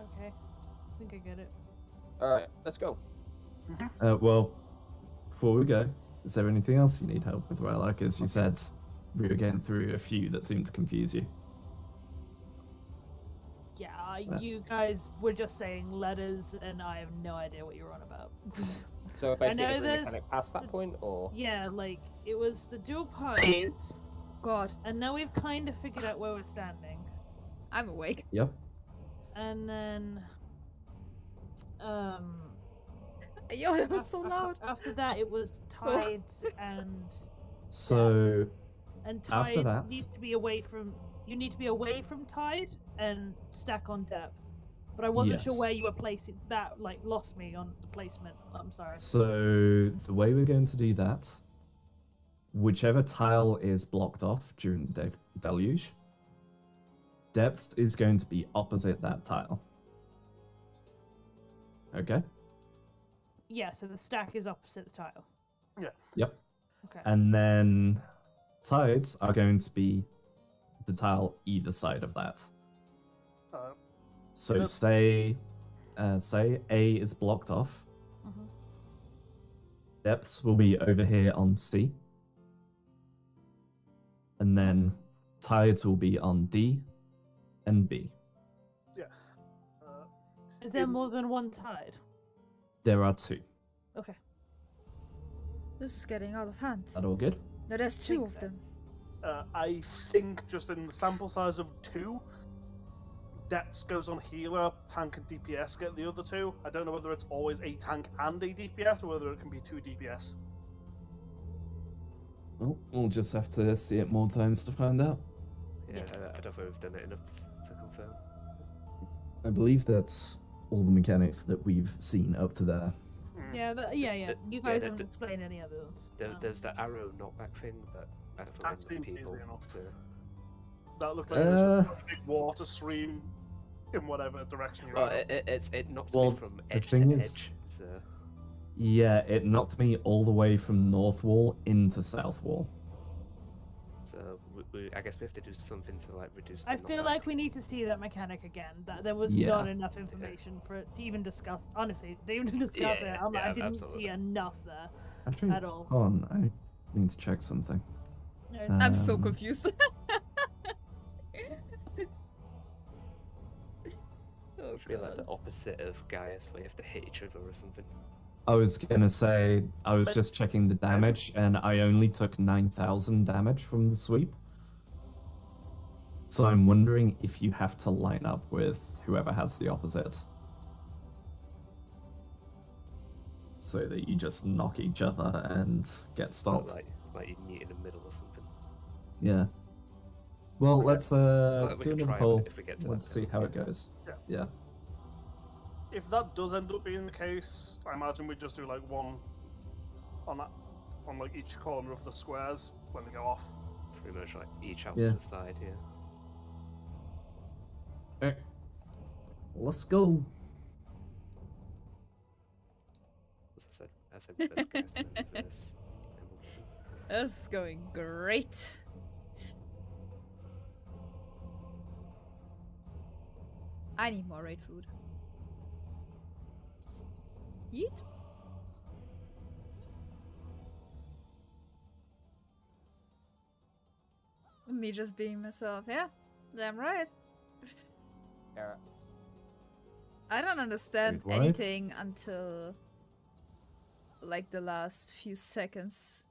Okay, I think I get it. Alright, let's go. Well, before we go, is there anything else you need help with, Ryla? Because you said we were getting through a few that seemed to confuse you. Yeah, Uh. you guys were just saying letters, and I have no idea what you're on about. So basically, know every there's- mechanic past that point, or Yeah, like it was the dual parties, God, and now we've kind of figured out where we're standing. I'm awake. Yep. And then, Yo, it was so af- loud. After that, it was tides and So tide After that- needs to be away from. You need to be away from tide and stack on depth. But I wasn't sure Yes. where you were placing that. Like lost me on the placement. I'm sorry. So the way we're going to do that, whichever tile is blocked off during the deluge, depth is going to be opposite that tile. Okay? Yeah, so the stack is opposite the tile. Yep. Okay. And then tides are going to be the tile either side of that. Uh, So Yep. say A is blocked off. Mhm. Depths will be over here on C. And then tides will be on D and B. uh, Is there in- more than one tide? There are two. Okay. This is getting out of hand. That all good? No, there's two think of so. them. I think just in the sample size of 2, Depths goes on healer, tank and DPS get the other 2. I don't know whether it's always a tank and a DPS or whether it can be 2 DPS. Well, we'll just have to see it more times to find out. Yeah, I don't know if we've done it enough to confirm. I believe that's all the mechanics that we've seen up to there. Yeah, yeah. Th- You yeah, guys the- haven't the- explained any others. There's the arrow knockback thing, but I don't That think seems people easy enough. to. That looked like it was just a big water stream in whatever direction you're Well, at. it knocked Well, me from the edge thing to is- edge. So Yeah, it knocked me all the way from north wall into south wall. I guess we have to do something to like reduce. I the feel knockback. like we need to see that mechanic again. That there was Yeah. not enough information for it to even discuss. Honestly, to even discuss it, I yeah, didn't absolutely. see enough there Actually, at all. hold on. I need to check something. No, I'm so Um, confused. Oh, I feel like the God. opposite of Gaius, where you have to hit each other or something. I was gonna say, I was But- just checking the damage, and I only took 9,000 damage from the sweep. So I'm wondering if you have to line up with whoever has the opposite. So that you just knock each other and get Or stopped. like you meet in the middle or something. Yeah. Well, Okay. let's we do can another try poll. if we get to Let's that see point, how yeah. it goes. Yeah. Yeah. If that does end up being the case, I imagine we just do like one on like each corner of the squares when they go off. Pretty much like each Yeah. opposite side here. Okay. Let's go. As I said reverse Gaius and then reverse Embleton. That's going great. I need more raid food. Yeet. Me just being myself. Yeah, damn right. Yeah. I don't understand Wait, what? anything until like the last few seconds.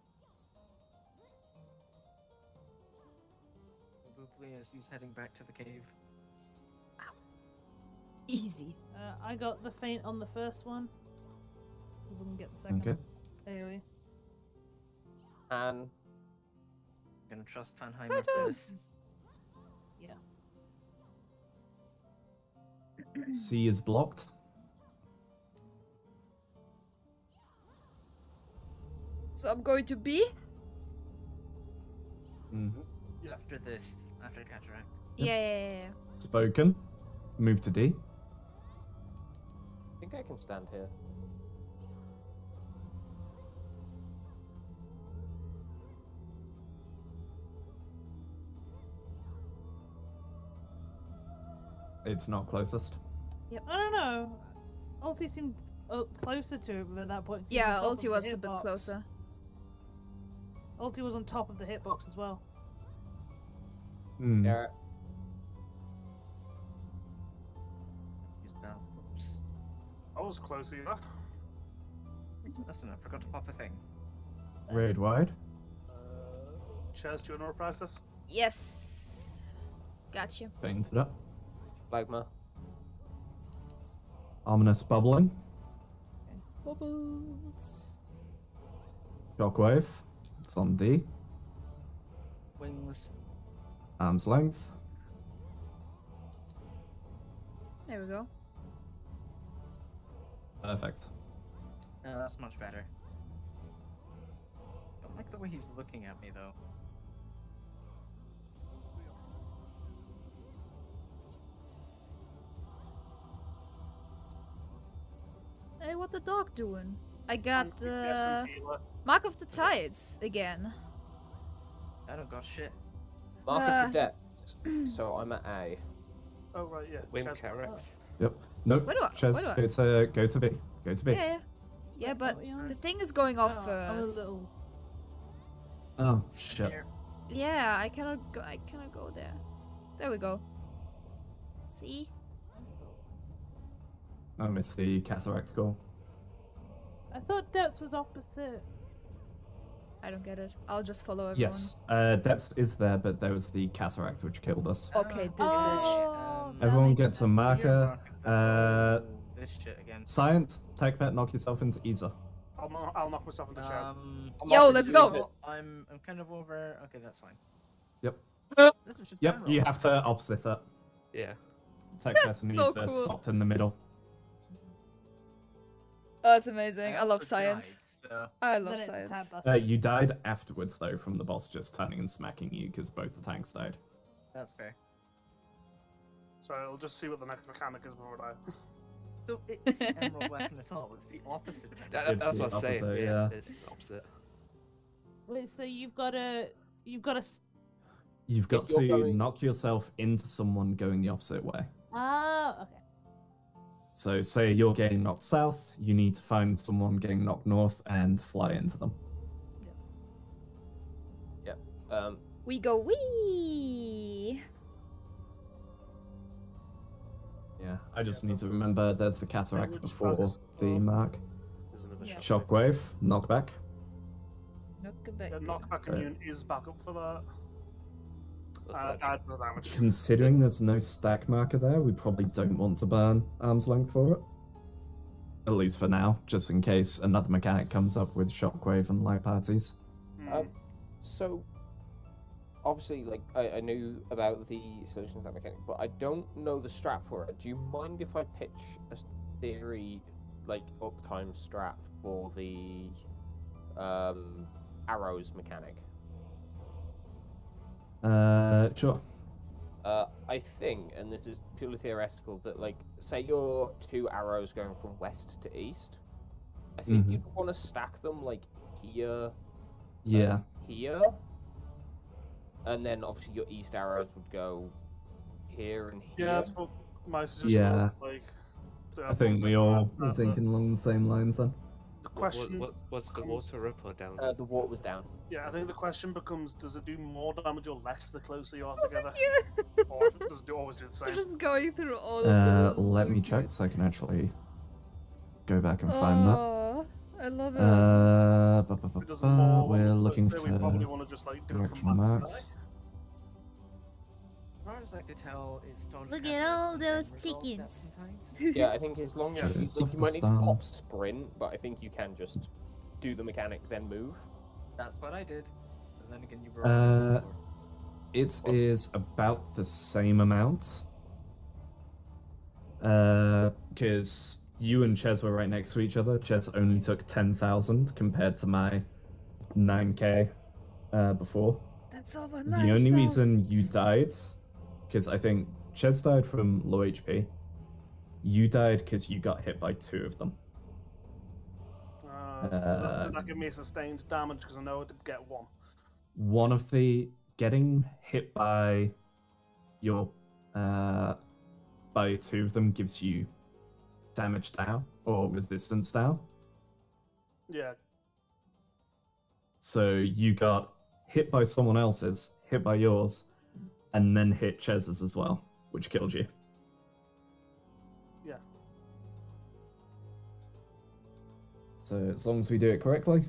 Probably as he's heading back to the cave. Easy. I got the feint on the first one. We can get the second Okay. AoE. And Gonna trust Panheimer Ta-ta! first. Yeah. C is blocked. So I'm going to B. Mm-hmm. After this, after cataract. Yeah. Spoken. Move to D. I think I can stand here. It's not closest. I don't know. Ulti seemed closer to him at that point. 'cause he Yeah, on top of ulti the was a bit hitbox. closer. Ulti was on top of the hitbox as well. Hmm. Yeah. Use that. Oops. I was close either. Listen, I forgot to pop a thing. Raid wide. Chairs, do you want to reprise this? Yes. Gotcha. Painted up. Flagma. Ominous bubbling. Bubbles. Shockwave. It's on D. Wings. Arm's length. There we go. Perfect. Oh, that's much better. Don't like the way he's looking at me though. Hey, what the dog doing? I got Yes, the and healer. Mark of the Tides again. I don't got shit. Mark Uh. of the Depths. So I'm at A. Oh right, yeah. Wing Chairs- cataract. Yep. Nope. Where do I- Chess, where do I- go to B. Go to B. Yeah. Yeah, but what are we on? the thing is going off Oh, I'm a first. little... Oh shit. Here. Yeah, I cannot go. I cannot go there. There we go. See? I missed the cataract goal. I thought depth was opposite. I don't get it. I'll just follow everyone. Yes. Depth is there, but there was the cataract which killed us. Okay, this Oh, bitch. that Everyone makes gets a sense. marker. This shit again. Science, tech bet, knock yourself into Isa. I'll knock myself into chair. Yo, let's go. well, I'm kind of over. Okay, that's fine. Yep. This is just Yep, general. you have to opposite it. Yeah. Tech bet and So Isa cool. stopped in the middle. Oh, it's amazing. I also love science. died, so- I Then love it's a science. tab button. You died afterwards though from the boss just turning and smacking you because both the tanks died. That's fair. So I'll just see what the next mechanic is before I die. So it isn't emerald weapon at all. It's the opposite of it. It's That's the what I'm saying. opposite, Yeah, yeah. it's the opposite. Wait, so you've got a You've got you're to going- knock yourself into someone going the opposite way. Ah, okay. So, say you're getting knocked south, you need to find someone getting knocked north and fly into them. We go wee. Yeah, I just need to remember there's the cataract which before bugs? the Oh. mark. There's another Yeah. Shockwave, knockback. Yeah, knockback immune is back up for that. That's Add the damage. Considering there's no stack marker there, we probably don't want to burn arm's length for it. At least for now, just in case another mechanic comes up with shockwave and light parties. So, obviously, like, I knew about the solution to that mechanic, but I don't know the strat for it. Do you mind if I pitch a theory, like, uptime strat for the arrows mechanic? Sure. I think, and this is purely theoretical, that, like, say you're 2 arrows going from west to east, I think you'd want to stack them, like, here, Yeah. here, and then obviously your east arrows would go here and here. Yeah, that's what my suggestion Yeah. was, like. to I have think one we like all that, are but thinking along the same lines then. The question. Was the water up or down? The water was down. Yeah, I think the question becomes: does it do more damage or less the closer you are together, Yeah. or if it does it always do the We're same? just going through all of this. Let so me good. check so I can actually go back and find that. Oh, I love it. If it does more, We're looking we probably for want to just like do it from directional that marks. side. As far as I could tell, it starts Look catching at all and then those resolves chickens. sometimes. Yeah, I think as long as It's you, off you the might need to start. pop sprint, but I think you can just do the mechanic then move. That's what I did. And then again, you were. It is about the same amount. Because you and Ches were right next to each other. Ches only took 10,000 compared to my 9k before. That's over The only reason you died, because I think Ches died from low HP. You died because you got hit by 2 of them. So did that give me sustained damage? Because I know I did get one. One of the getting hit by your by 2 of them gives you damage down or resistance down. Yeah. So you got hit by someone else's, hit by yours, and then hit Chez's as well, which killed you. Yeah. So as long as we do it correctly,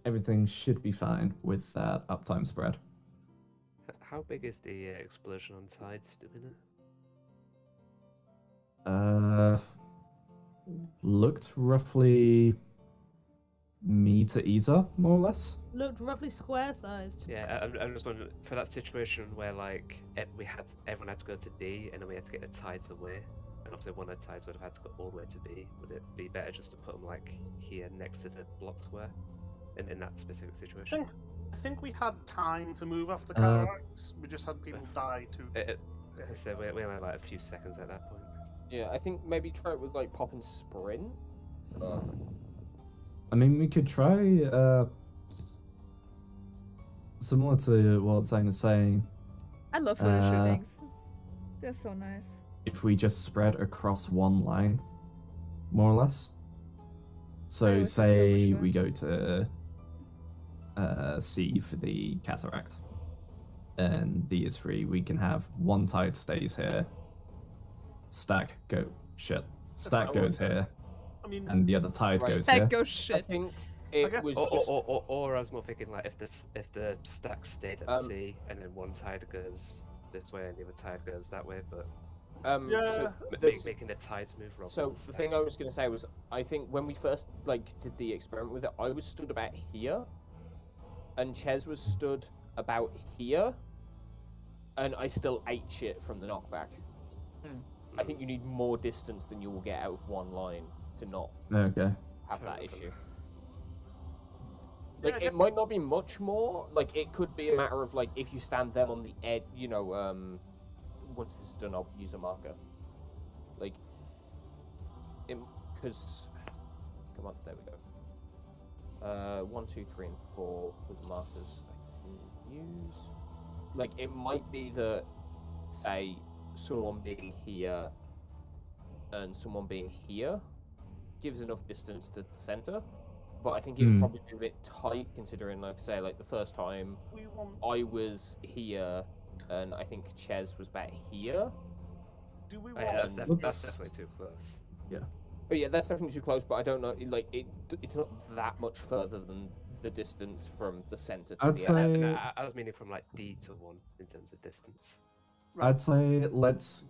everything should be fine with that uptime spread. How big is the explosion on tides doing it? Looked roughly me to Isa, more or less. Looked roughly square sized. Yeah, I'm just wondering, for that situation where like everyone had to go to D and then we had to get the tides away, and obviously one of the tides would have had to go all the way to B. Would it be better just to put them like here next to the block square, in that specific situation? I think we had time to move after cataracts. We just had people die too. So we only had like a few seconds at that point. Yeah, I think maybe try it with like pop and sprint. I mean, we could try similar to what Zane is saying. I love fluid shootings. They're so nice. If we just spread across one line, more or less. So always have so say much we go to C for the cataract, and D is free. We can have one tide stays here. Stack goes here, I mean, and the other tide Right. goes That here. goes I shit. think it guess- was Or, just... or I was more thinking like if the stack stayed at Um, C and then one tide goes this way and the other tide goes that way, but Yeah. so making the tides move. rather So than the thing I stacks. was going to say was, I think when we first did the experiment with it, I was stood about here, and Ches was stood about here, and I still ate shit from the knockback. I think you need more distance than you will get out of one line to not Okay. have that Okay. issue. Yeah, Like, it might not be much more. Like, it could be a matter of, like, if you stand them on the edge, you know, once this is done, I'll use a marker. Like, because, come on, there we go. 1, 2, 3, and 4 with markers I can use. like it might be that, say, someone being here and someone being here gives enough distance to the center, but I think it would probably be a bit tight considering, like, say, like the first time We want. I was here and I think Ches was back here. Do we Oh, want? yeah, that's, Um, that's definitely too close. But yeah, that's definitely too close. But I don't know, like it's not that much further than the distance from the center to I'd the say- edge. I was meaning from like D to 1 in terms of distance. I'd say let's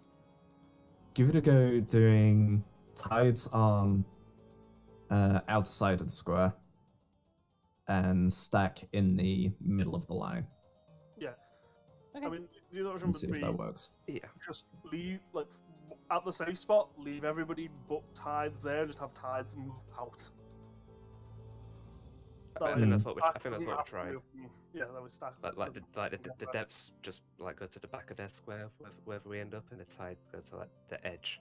give it a go doing tides on outer side of the square and stack in the middle of the line Yeah. Okay. I mean, the other option and would see if be that works. Yeah. just leave, like, at the safe spot, leave everybody but tides there, just have tides move out. I think that's what we're trying. Yeah, that was stack. Like the depths just like go to the back of their square wherever we end up, and the tides go to like the edge.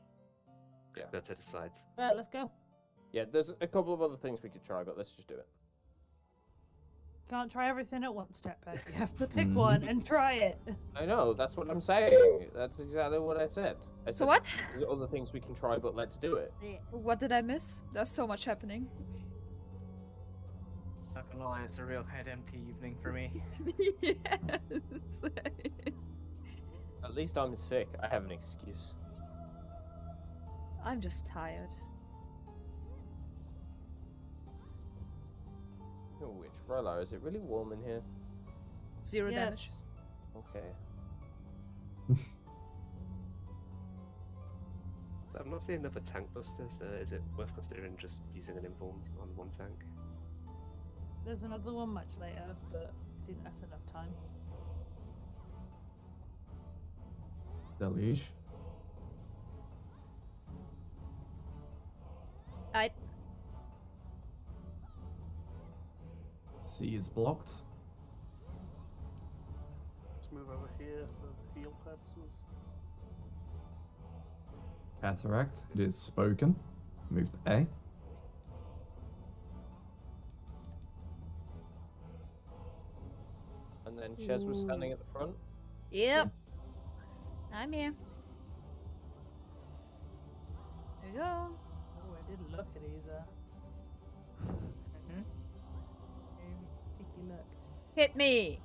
Yeah. Go to the sides. Right, let's go. Yeah, there's a couple of other things we could try, but let's just do it. Can't try everything at once, Jetpack. You have to pick one and try it. I know, that's what I'm saying. That's exactly what I said. I said So what? There's other things we can try, but let's do it. What did I miss? There's so much happening. Not gonna lie, it's a real head empty evening for me. Yes. At least I'm sick. I have an excuse. I'm just tired. Which, Rolo, is it really warm in here? 0 damage. Okay. So I'm not seeing another tank buster, so is it worth considering just using an inform on one tank? There's another one much later, but that's enough time. Deluge. C is blocked. Let's move over here for heal purposes. Cataract. It is spoken. Move to A. And then Ches was standing at the front. Yep. I'm here. There we go. Oh, I did look at these. Take a look. Hit me!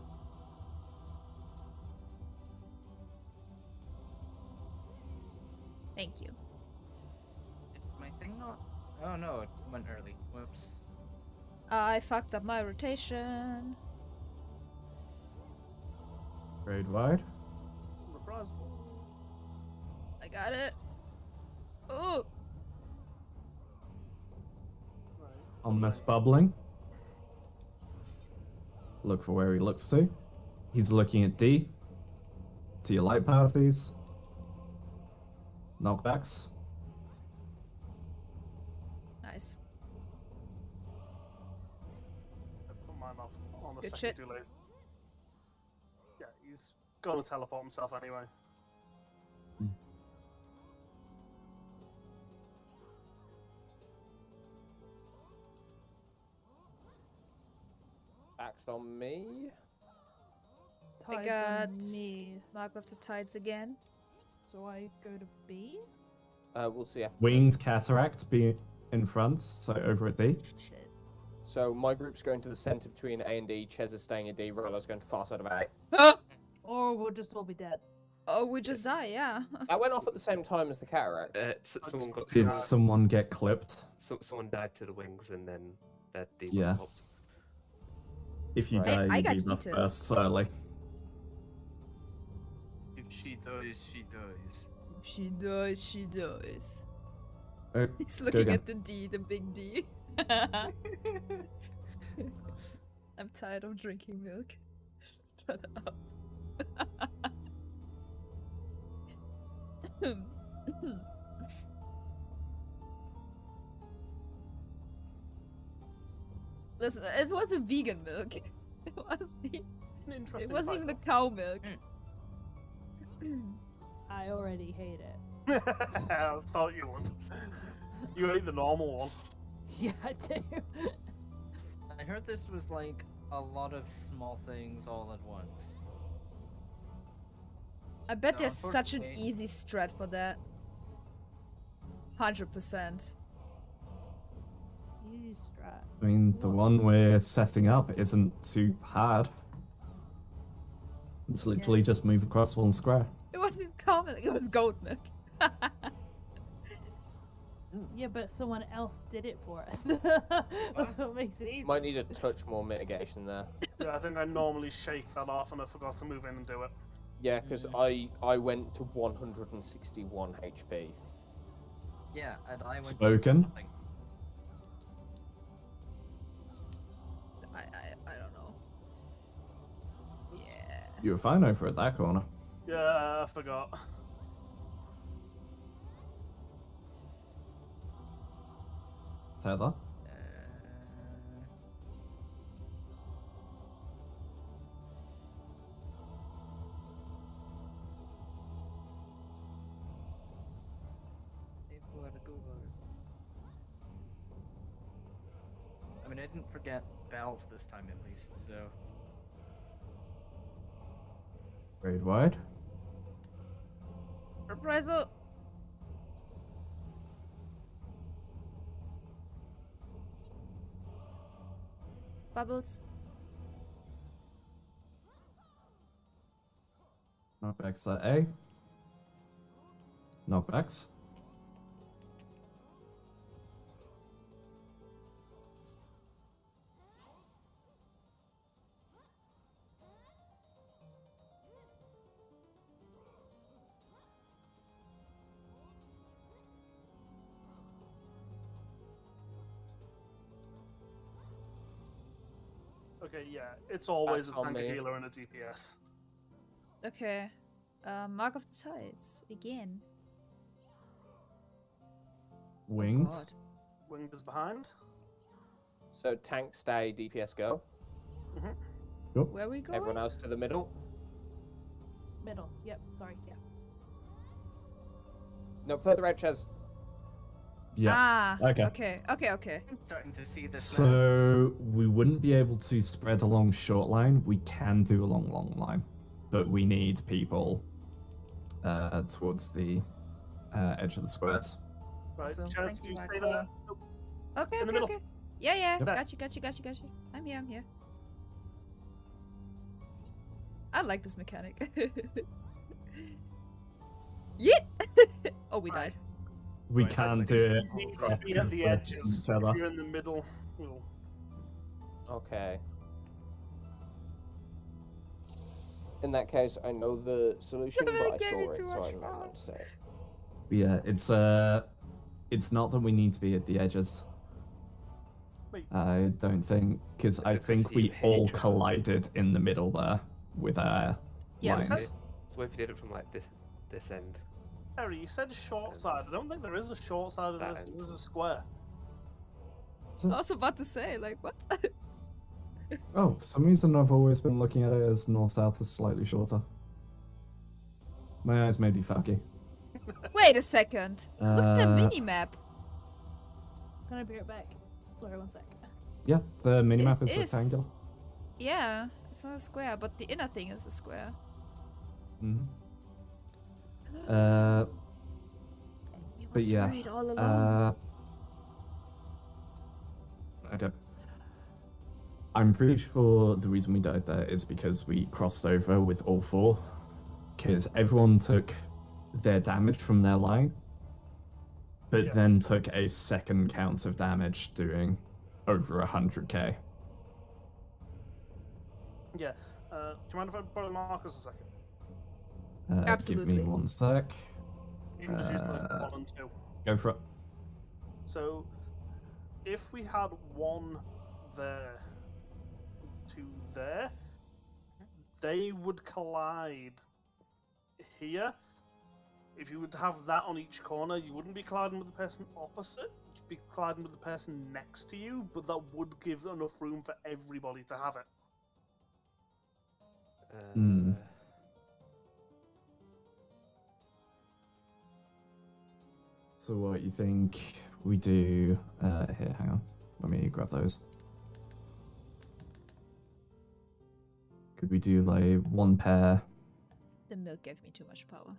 Thank you. Is my thing not? Oh no, it went early. Whoops. I fucked up my rotation. Grade wide. Reprise. I got it. Oh! Right. Ominous bubbling. Look for where he looks to. He's looking at D. To your light parties. Knockbacks. Nice. I put mine off on the Good second shit. too late. Yeah, he's gonna teleport himself anyway. Axe on me. Tides got- on me. Mark of the tides again. So I go to B? We'll see after. Winged Cataract be in front, so over at D. Shit. So my group's going to the center between A and D. Ches is staying at D. Rolo's going to far side of A. Or we'll just all be dead. Oh, we just die, yeah. That went off at the same time as the cataract. Someone got Did someone get clipped? someone died to the wings, and then their D Yeah. popped. If you I- die, I you got debuff heated. bursts early. If she dies, she dies. She dies, she dies. Oh, He's let's go looking again. at the D, the big D. I'm tired of drinking milk. Shut up. Listen, it wasn't vegan milk. It wasn't. An interesting It wasn't fight, even the cow milk. I already hate it. though. I thought you would. You ate the normal one. Yeah, I do. I heard this was like a lot of small things all at once. I bet No, there's such an unfortunately- easy strat for that. 100%. Easy strat. I mean, the one we're setting up isn't too hard. It's literally just move across one square. It wasn't common, it was goat milk. Yeah, but someone else did it for us. That's what makes it easy. Might need a touch more mitigation there. Yeah, I think I normally shake that off and I forgot to move in and do it. Yeah, because I went to 161 HP. Yeah, and I went to Spoken. nothing. I don't know. Yeah. You were fine over at that corner. Yeah, I forgot. Tether. I mean, I didn't forget bells this time at least, so. Raid wide. Reprisal! Bubbles. Knockbacks at A. Knockbacks. Okay, yeah, it's always That's a on tank, a me. healer, and a DPS. Okay. Mark of the Tides. Again. Winged. Oh God. Winged is behind. So tank stay, DPS go. Where are we going? Everyone else to the middle. Middle. Yep. Sorry. Yeah. No, further out, Chaz. Yeah. Ah, Okay. okay. I'm starting to see this now. So we wouldn't be able to spread along short line. We can do along long line, but we need people towards the edge of the squares. Right, Awesome. Chaz, Thank do you, you Aqua. stay there? Nope. Okay, In the okay, middle. okay. Yeah, yeah. Yep. Gotcha. I'm here. I like this mechanic. Yeet! Oh, we died. We Right, can that's do it. You need to across be at the squares edges. from each other. If you're in the middle, you'll... Okay. In that case, I know the solution, but I Gave me saw too it, so much I'm not power. going to say it. Yeah, it's not that we need to be at the edges. Wait. I don't think, because Is I it 'cause think you we hit all each other? collided in the middle there with our Yeah. lines. So what if you did it from like this end? Harry, you said short side. I don't think there is a short side of That this. end. This is a square. I was about to say, like, what? Oh, for some reason I've always been looking at it as north-south is slightly shorter. My eyes may be foggy. Wait a second. Look at the Uh, mini-map. Gonna be right back. Sorry, one sec. Yeah, the minimap It is is. rectangular. Yeah, it's not a square, but the inner thing is a square. Mm-hmm. He But was yeah, right all along. Okay. I'm pretty sure the reason we died there is because we crossed over with all four. Because everyone took their damage from their line, but Yeah. then took a second count of damage doing over 100k. Yeah. Do you mind if I borrow Marcus a second? Give Absolutely. me one sec. You can just use my Uh, 1 and 2. Go for it. So, if we had 1 there, 2 there, they would collide here. If you would have that on each corner, you wouldn't be colliding with the person opposite. You'd be colliding with the person next to you, but that would give enough room for everybody to have it. Hmm. So what you think we do? Here, hang on. Let me grab those. Could we do like one pair The milk gave me too much power.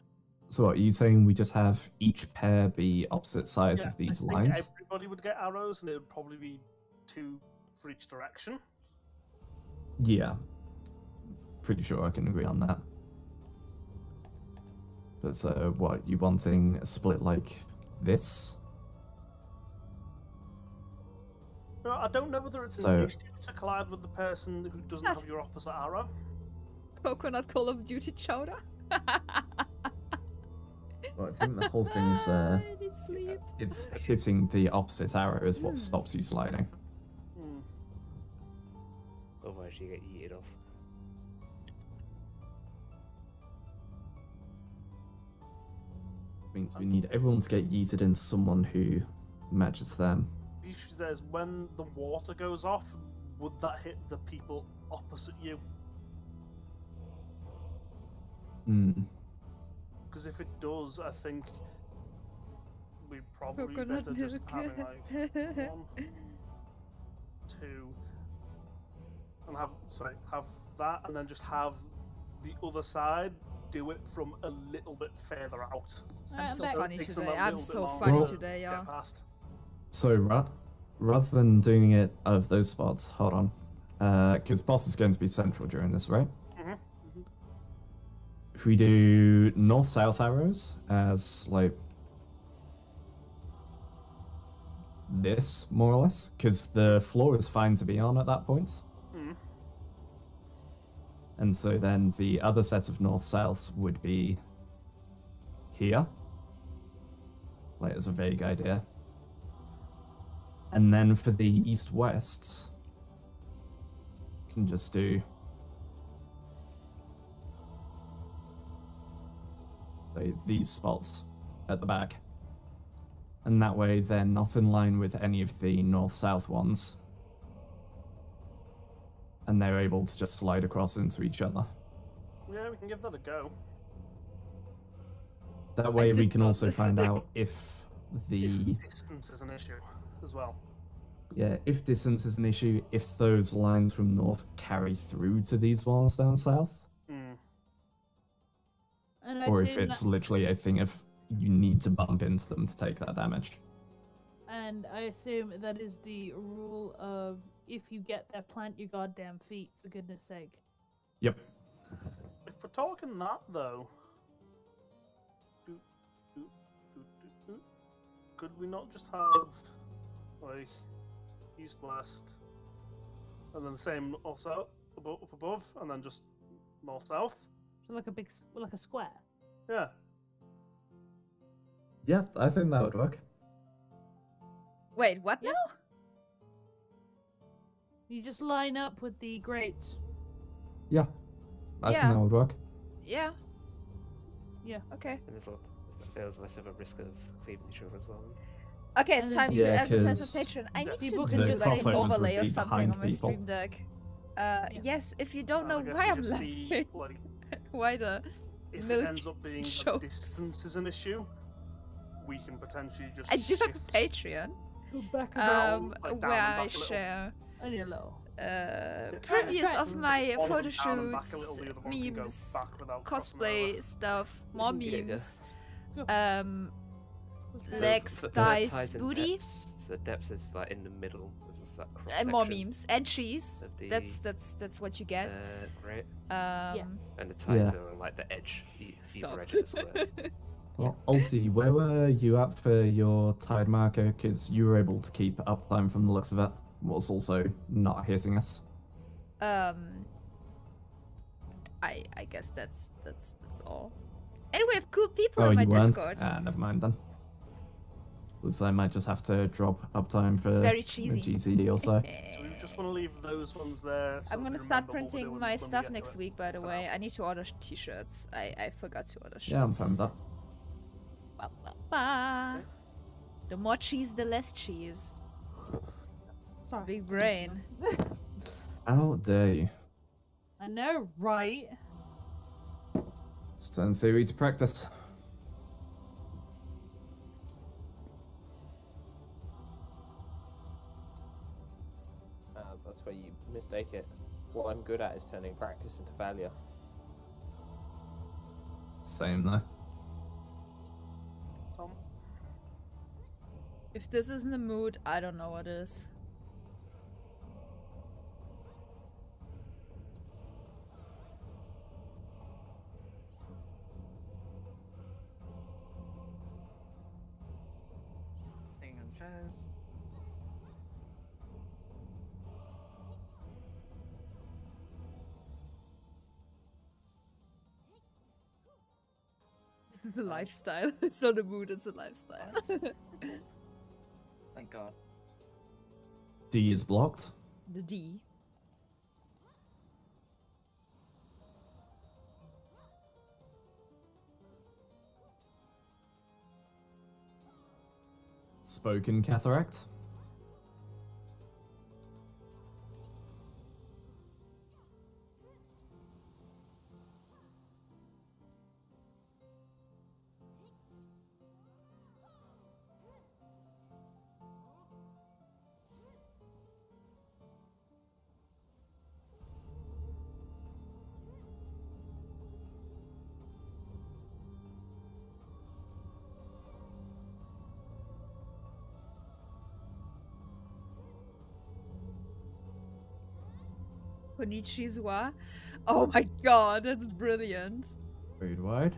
So what, are you saying we just have each pair be opposite sides Yeah, of these I think lines? everybody would get arrows, and it would probably be 2 for each direction. Yeah. Pretty sure I can agree on that. But so, what, you wanting a split like this? No, I don't know whether it's So- an issue to collide with the person who doesn't have your opposite arrow. Coconut Call of Duty chowder? Well, I think the whole thing's I need sleep. It's hitting the opposite arrow is what Hmm. stops you sliding. Hmm. Otherwise, you get yeeted off. Means we need everyone to get yeeted into someone who matches them. The issue there is when the water goes off, would that hit the people opposite you? Hmm. Because if it does, I think we probably Coconut better just milk. having like 1, 2, and have that, and then just have the other side do it from a little bit further out. I'm so back. funny Takes them today. a I'm little bit so longer funny Well- today, get yeah. past. So rather than doing it out of those spots, hold on. Because boss is going to be central during this, right? Mhm. If we do north-south arrows as like this, more or less, because the floor is fine to be on at that point. Mhm. And so then the other set of north-souths would be here, like as a vague idea. And then for the east-west, you can just do like these spots at the back. And that way they're not in line with any of the north-south ones. And they're able to just slide across into each other. Yeah, we can give that a go. That way we did can not also listen. find out if the If distance is an issue as well. if distance is an issue, if those lines from north carry through to these ones down south, Hmm. And I or if assume it's that- literally a thing of you need to bump into them to take that damage. And I assume that is the rule of if you get there, plant your goddamn feet, for goodness sake. Yep. If we're talking that though, could we not just have like east west, and then the same north south above, up above, and then just north south? So like a like a square. Yeah. Yeah, I think that would work. Wait, what now? You just line up with the grates. Yeah. I think Yeah. that would work. Yeah. Yeah. Okay. And there's less of a risk of cleaving each other as well. Okay, it's And time then- to Yeah, advertise 'cause on Patreon. I need people to can do just like an crossovers would overlay or be something behind on my people. stream deck. Yes, if you don't And know I guess why we I'm just see, laughing, like, why the if milk it ends up being that jokes. distance is an issue, we can potentially just I do have a shift Patreon, Go back like, down where and I back a little. share and you're low. previews of my One photo down and back a little, shoots, the other one can go memes, back without crossing over. cosplay stuff, more Yeah. memes, Go. So legs, for the thighs, ties and booty, depths, the depths is like in the middle. It's that cross and more section memes and cheese. of the, That's what you get. Great. Um, And the ties Yeah. are on like the edge, the Stop. either edge of the squares. Well, Ulti, where were you at for your tide marker? Because you were able to keep uptime from the looks of it, whilst also not hitting us. I guess that's all. And we have cool people Oh, in my you weren't? Discord. Never mind then. Looks like I might just have to drop uptime for It's very the cheesy. GCD also. So we just want to leave those ones there. So I'm gonna we start remember what we're printing doing my when we stuff get to next it. week, by the for way. now. I need to order t-shirts. I forgot to order shirts. Yeah, I'm fine with that. Ba. The more cheese, the less cheese. Sorry. Big brain. How dare you? I know, right? Let's turn theory to practice. That's where you mistake it. What I'm good at is turning practice into failure. same though. Tom? If this isn't the mood, I don't know what is. Hang on, Chaz. This is the lifestyle. It's not a mood, it's a lifestyle. Thank God. D is blocked. The D. Spoken cataract. Konnichiwa. Oh my god, that's brilliant. Read wide.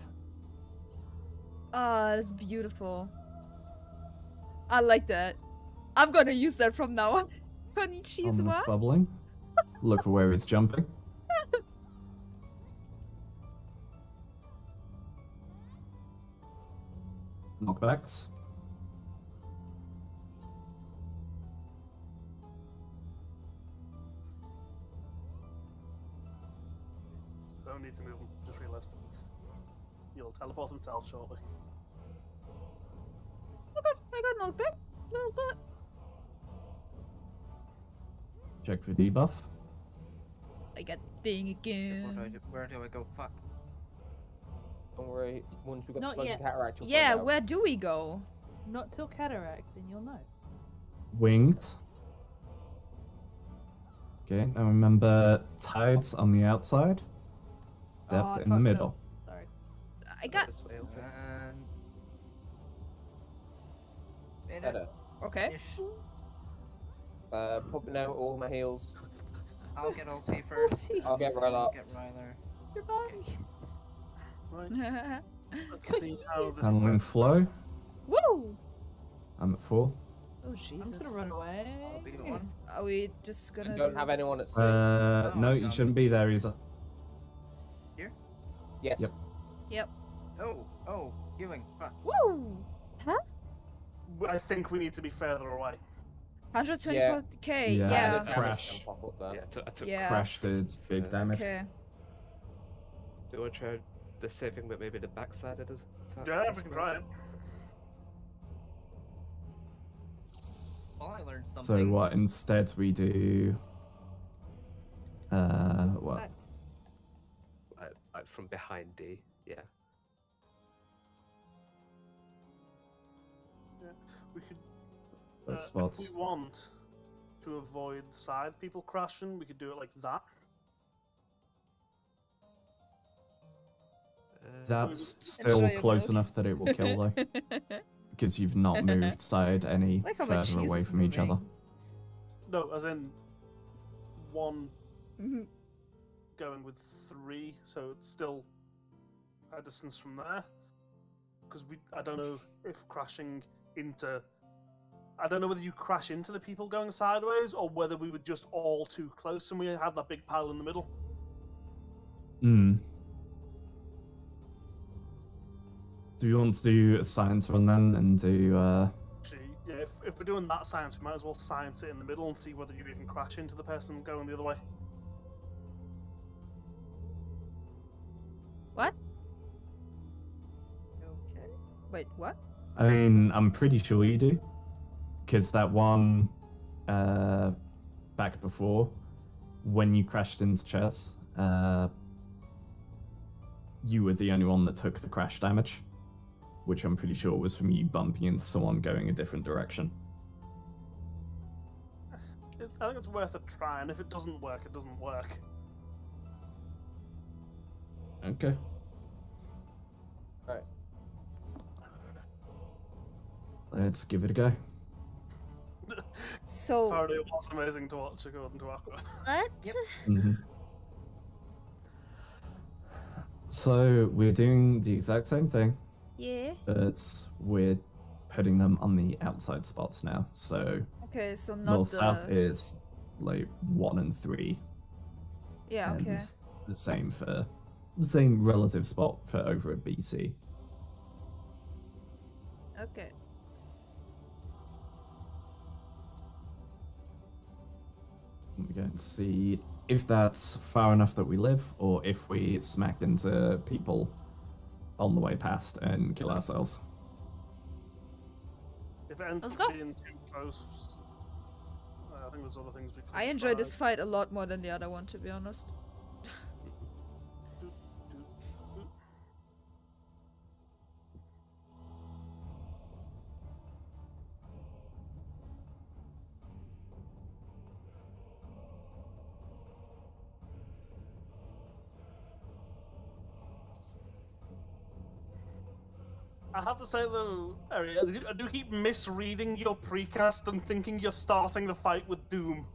Ah, that's beautiful. I like that. I'm gonna use that from now on. Ominous Konnichiwa. bubbling. Look for where he's jumping. Knockbacks. Don't need to move him, just realised. You'll teleport himself shortly. I got no back. Little bit. Check for debuff. I got thing again. Where do I go? Fuck. Don't worry, once we've got Not spoken yet. cataract, you'll Yeah, find out. where do we go? Not till cataract, then you'll know. Winged. Okay, now remember tides on the outside. Oh, Depth I in the fucked middle. up. Sorry. I got. This way, Alton. And... Better. Okay. Ish. Popping out all my heals. I'll get ulti first. I'll get Rylar. Get Ryler. Goodbye. Right, let's see how this Handling works. flow. Woo! I'm at 4. Oh I'm Jesus. just gonna run away. I'll be the one. Are we just gonna? And don't do- have anyone at sea. Oh, No, you no. shouldn't be there either. Yes. Yep. Yep. Oh, healing. Fuck. Woo! I think we need to be further away. 124k. Yeah. Yeah. And the Crash. damage can pop up there. Yeah, I took Yeah. Crash did big damage. Okay. Do you want to try the same thing, but maybe the backside of the attack? Yeah, I we can try suppose? it. Well, I learned So something. what? Instead we do. What? Like from behind D, yeah. We could, Those if spots. we want to avoid side people crashing, we could do it like that. That's still Enjoyable. close enough that it will kill though, because you've not moved side any Like how much further cheese away is from each other. moving. No, as in one Mhm. going with 3, so it's still a distance from there. Because I don't know if crashing into. I don't know whether you crash into the people going sideways or whether we were just all too close and we had that big pile in the middle. Hmm. Do you want to do a science run then and do Actually, yeah, if we're doing that science, we might as well science it in the middle and see whether you even crash into the person going the other way. What? Okay. Wait, what? I mean, I'm pretty sure you do. Because that one back before, when you crashed into chess, you were the only one that took the crash damage. Which I'm pretty sure was from you bumping into someone going a different direction. I think it's worth a try, and if it doesn't work, it doesn't work. Okay. Right. Let's give it a go. So Apparently it was amazing to watch according to Aqua. what? Yep. Mhm. So we're doing the exact same thing, Yeah. but we're putting them on the outside spots now. So Okay, so not north south the. is like 1 and 3, Yeah. and Okay. the same relative spot for over at BC. Okay. We're going to see if that's far enough that we live, or if we smack into people on the way past and kill ourselves. If it ends Let's up go. being too close, I think there's other things we could I try. enjoyed this fight a lot more than the other one, to be honest. Doot, doot, doot. I have to say though, Ari, I do keep misreading your precast and thinking you're starting the fight with Doom.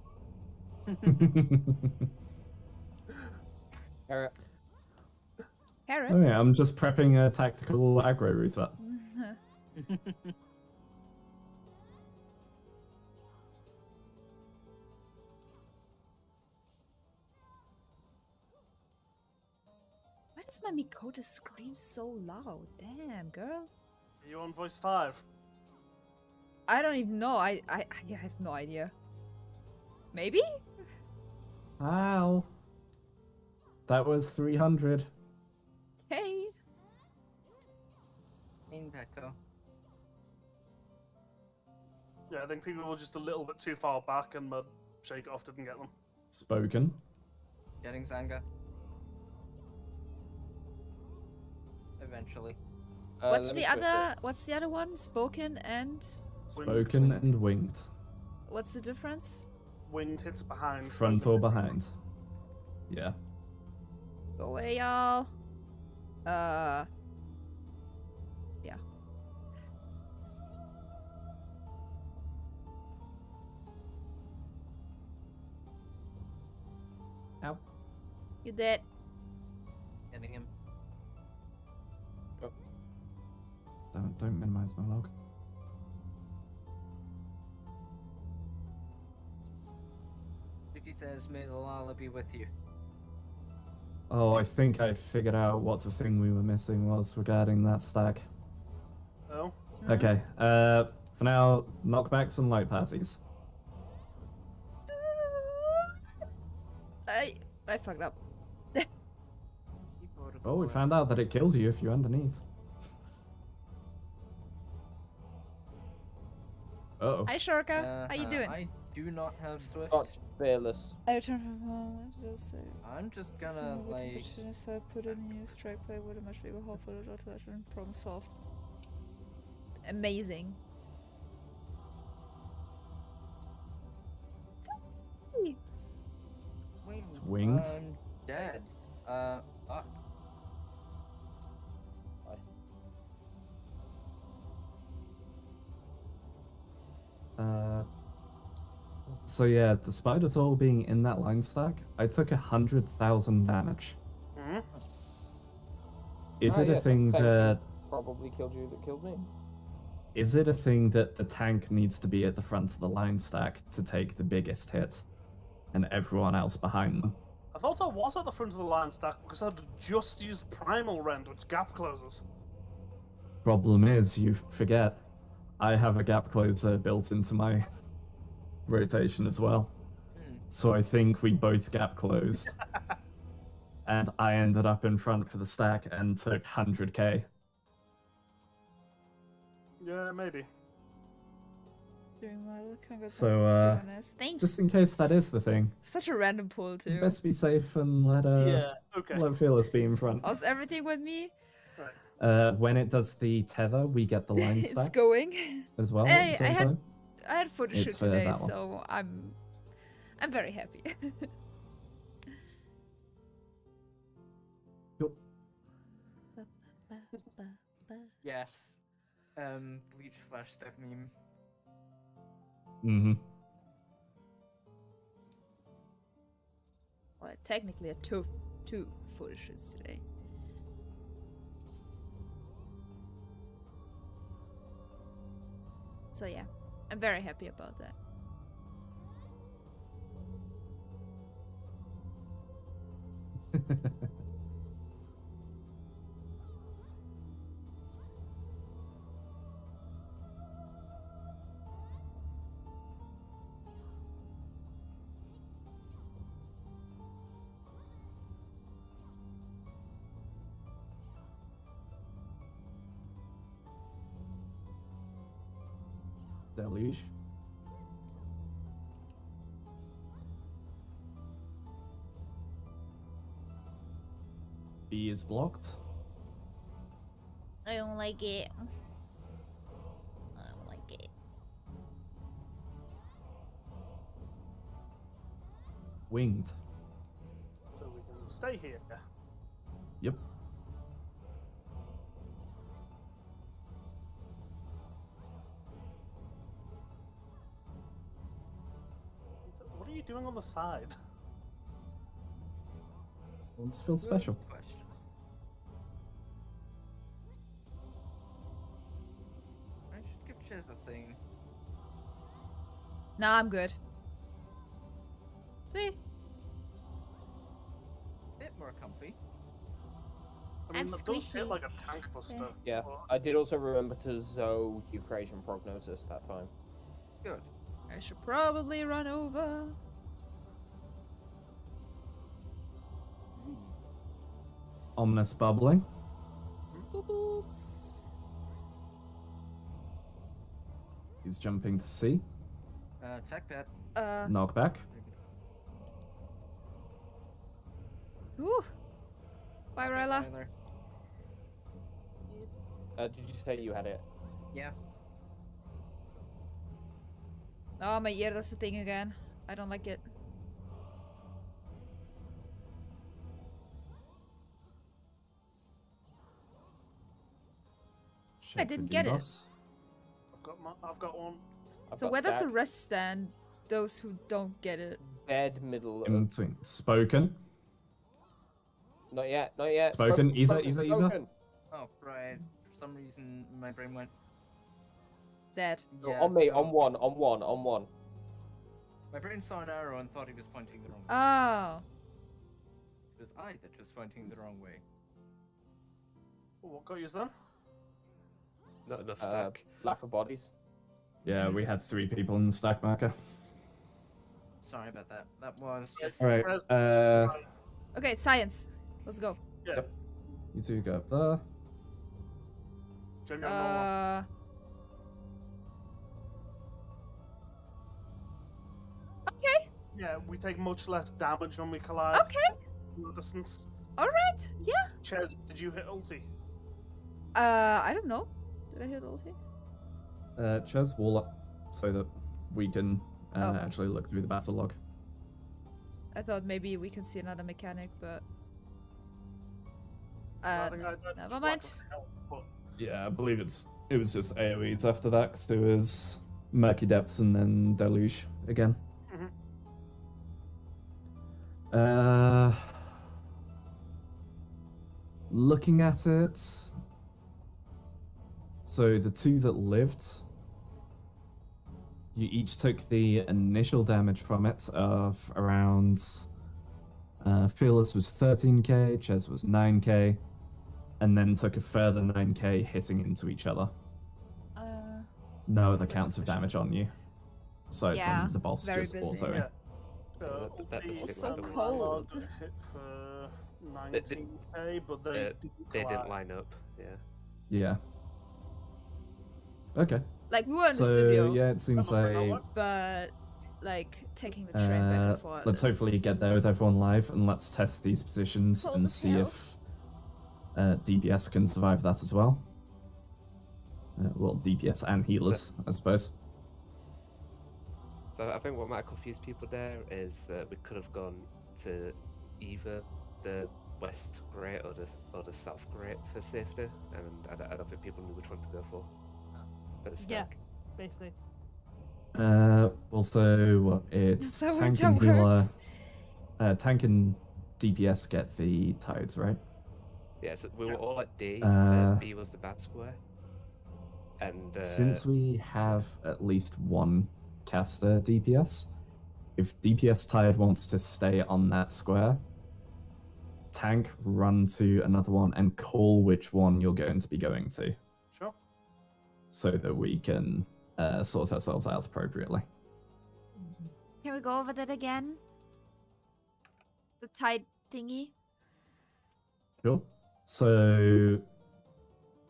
Alright. Carrot. Oh yeah, I'm just prepping a tactical aggro reset. Why does my Mikoto scream so loud? Damn, girl. Are you on voice 5? I don't even know. I have no idea. Maybe? Wow. That was 300. Hey. In Petco. Yeah, I think people were just a little bit too far back and my Shake It Off didn't get them. Spoken. Getting Zanga. Eventually. What's let the me switch other? What's the other one? Spoken and Spoken and winged. what's the difference? Wind hits behind. Front spoken or hits behind. Yeah. Go away, y'all. Yeah. Ow. You dead. Getting him. Don't minimize my log. Vicky says, may the Lala be with you. Oh, I think I figured out what the thing we were missing was regarding that stack. Oh, Okay, for now, knockbacks and light parties. I fucked up. Oh, we found out that it kills you if you're underneath. Uh-oh. Hi, Shorka. How you doing? I do not have Swift. Got fearless. I returned from home. What did I say? I'm just gonna, like... So I put a new strike play with a much bigger hole for the daughter and problem solved. Amazing. It's winged. I'm dead. Fuck. So yeah, despite us all being in that line stack, I took 100,000 damage. hmm? Is Oh, it yeah, a thing same that... Probably killed you that killed me. Is it a thing that the tank needs to be at the front of the line stack to take the biggest hit, and everyone else behind them? I thought I was at the front of the line stack because I'd just used Primal Rend, which gap closes. Problem is, you forget, I have a gap closer built into my rotation as well. So I think we both gap closed. And I ended up in front for the stack and took 100k. Yeah, maybe. Doing well. Congrats So, on P2S. Thanks. Just in case that is the thing, Such a random pull too. best be safe and let Okay. Fearless be in front. How's everything with me? When it does the tether, we get the line It's stack going. as well Hey, at the same time. I had photo It's shoot for today, that one. so I'm very happy. Cool. Yes. Bleach flash step meme. Mm-hmm. Well, technically, I took 2 photo shoots today. So yeah, I'm very happy about that. Deluge. B is blocked. I don't like it. I don't like it. Winged. So we can stay here. Yep. What are you doing on the side? One's feels special. Question. I should give Ches a thing. Nah, I'm good. See? Bit more comfy. I mean, I'm that does squishy. hit like a tank buster. Yeah, but I did also remember to Zoe Eucrasian Prognosis that time. Good. I should probably run over. Ominous bubbling. Bubbles. He's jumping to C. Tech pet. Knockback. Ooh. Bye, Ryla. Tyler. Did you say you had it? Yeah. Oh, my ear does the thing again. I don't like it. I Check for didn't get it. debuffs. I've got one. I've So got where does the stack. rest stand? Those who don't get it. Dead middle In of... between. Spoken. Not yet, not yet. Spoken, Isa. Spoken. Oh, right. For some reason, my brain went. Dead. No, Yeah, on me, so on one. My brain saw an arrow and thought he was pointing the wrong way. Oh. It was I that was pointing the wrong way. What got you then? Not enough stack. Lack of bodies. Yeah, we had 3 people in the stack marker. Sorry about that. That was just. Alright, Okay, science. Let's go. Yeah. you two go up there. Genuine normal. Okay. Yeah, we take much less damage when we collide. Okay. From the distance. Alright. Yeah. Ches, did you hit ulti? I don't know. Did I hit ulti? Ches, wall up so that we can Oh. actually look through the battle log. I thought maybe we can see another mechanic, but I think I did never just mind. lack of help, but Yeah, I believe it was just AoEs after that, because it was Murky Depths and then Deluge again. Looking at it, so the 2 that lived, you each took the initial damage from it of around. Fearless was 13k, Ches was 9k, and then took a further 9k hitting into each other. No That's other not counts of damage suspicious. on you. So Yeah, from the boss, very just busy. auto. yeah. That Ulti was so and cold. Dialogue hit for They did- 19k, but they didn't They didn't collide. line up. Yeah. Yeah. Okay. Like we were in the So studio, yeah, it seems That must have like worked. but like taking the train back and forth. let's is- hopefully get there with everyone live, and let's test these positions Cold and as see hell. if DPS can survive that as well. Well, DPS and healers, I suppose. So I think what might confuse people there is we could have gone to either the west grate or the south grate for safety, and I don't think people knew which one to go for. For the Yeah. stack. Basically. Also, what it's So tank winter and healer. works. Tank and DPS get the tides, right? Yeah, so we were all at D. B was the bad square. And Since we have at least one caster DPS, if DPS tired wants to stay on that square, tank run to another one and call which one you're going to be going to, Sure. so that we can sort ourselves out appropriately. Can we go over that again? The tide thingy? Sure. So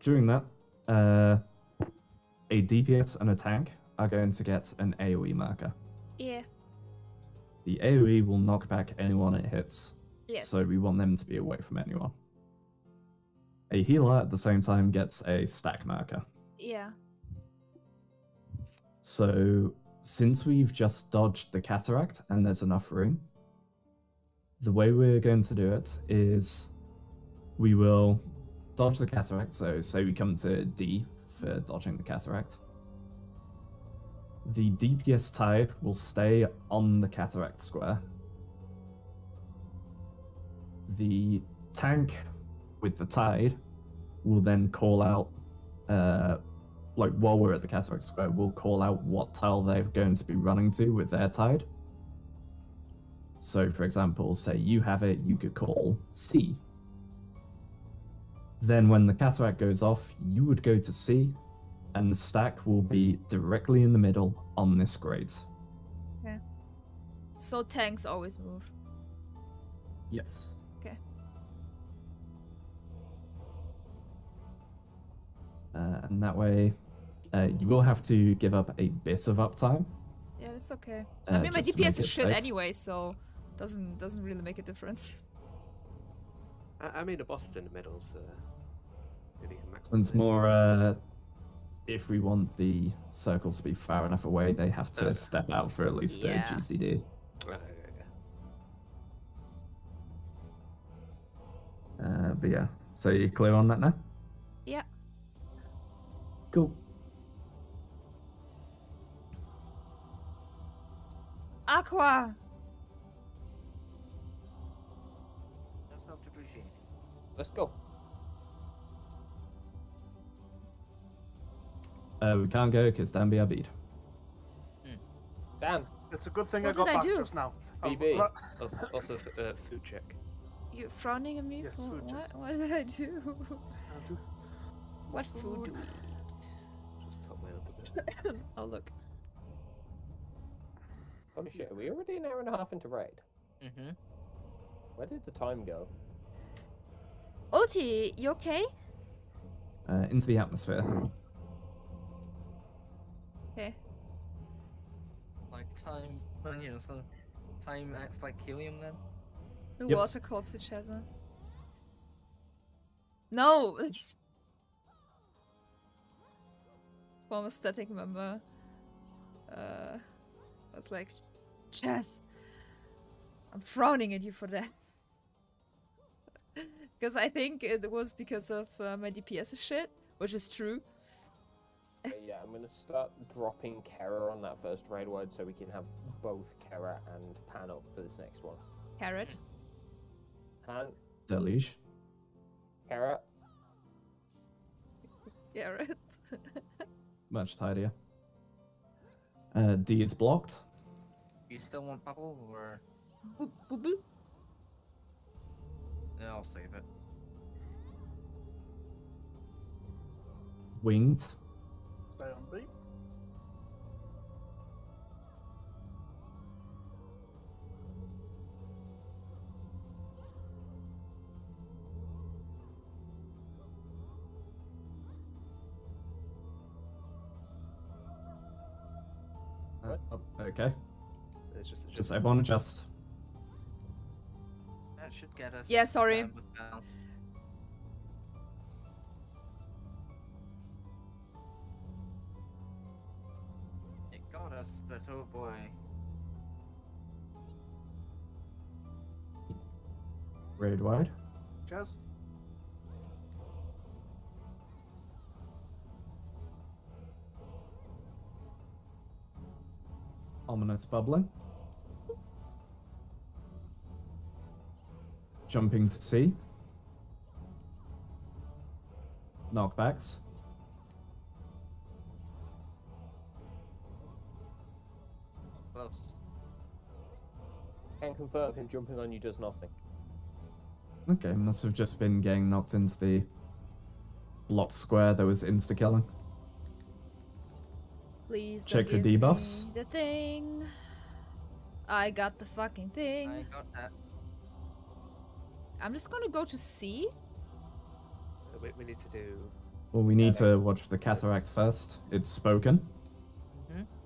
during that, a DPS and a tank are going to get an AoE marker. Yeah. The AoE will knock back anyone it hits. Yes. So we want them to be away from anyone. A healer at the same time gets a stack marker. Yeah. So since we've just dodged the cataract and there's enough room, the way we're going to do it is we will dodge the cataract. So say we come to D for dodging the cataract. The DPS type will stay on the cataract square. The tank with the tide will then call out, like while we're at the cataract square, we'll call out what tile they're going to be running to with their tide. So, for example, say you have it, you could call C. Then when the cataract goes off, you would go to C, and the stack will be directly in the middle on this grate. Okay. So tanks always move. Yes. Okay. And that way, you will have to give up a bit of uptime. Yeah, that's okay. I mean, my just to make DPS is it shit safe. anyway, so doesn't really make a difference. I mean, the boss is in the middle, so maybe you can max. It's more, if we want the circles to be far enough away, they have to step out for at least Yeah. a GCD. But yeah, so you clear on that now? Yeah. Cool. Aqua! No self-depreciating. Let's go. We can't go because Dan be our beat. Dan. It's a good thing What I got did I back do? just now. BB. Also, food check. You're frowning at me? Yes, For food check. what? What did I do? do- What food do we Just top mine up a bit. eat? Oh, look. Holy shit, are we already an hour and a half into raid? Mm-hmm. Where did the time go? Ulti, you okay? Into the atmosphere. Okay. Like time, so time acts like helium then? The Yep. water calls to Cheza. No! Former static member was like, Chess, I'm frowning at you for that. Because I think it was because of my DPS shit, which is true. Yeah, I'm gonna start dropping Kara on that first raid word so we can have both Kara and Pan up for this next one. Carrot. Pan, Deluge. Kara, Carrot. Much tidier. D is blocked. You still want bubble or? Boop, boop, boop. Yeah, I'll save it. Winged. Stay on B. Okay. It's Just everyone adjust. That should get us. Yeah, sorry. With Val. It got us, but oh boy. Raid wide. Jazz? Ominous bubbling. Jumping to C. Knockbacks. Close. Can confirm him jumping on you does nothing. Okay, must have just been getting knocked into the blocked square that was insta-killing. Please don't Check for give debuffs. me the thing. I got the fucking thing. I got that. I'm just gonna go to C. We need to do. Well, we need to watch the cataract first. It's spoken.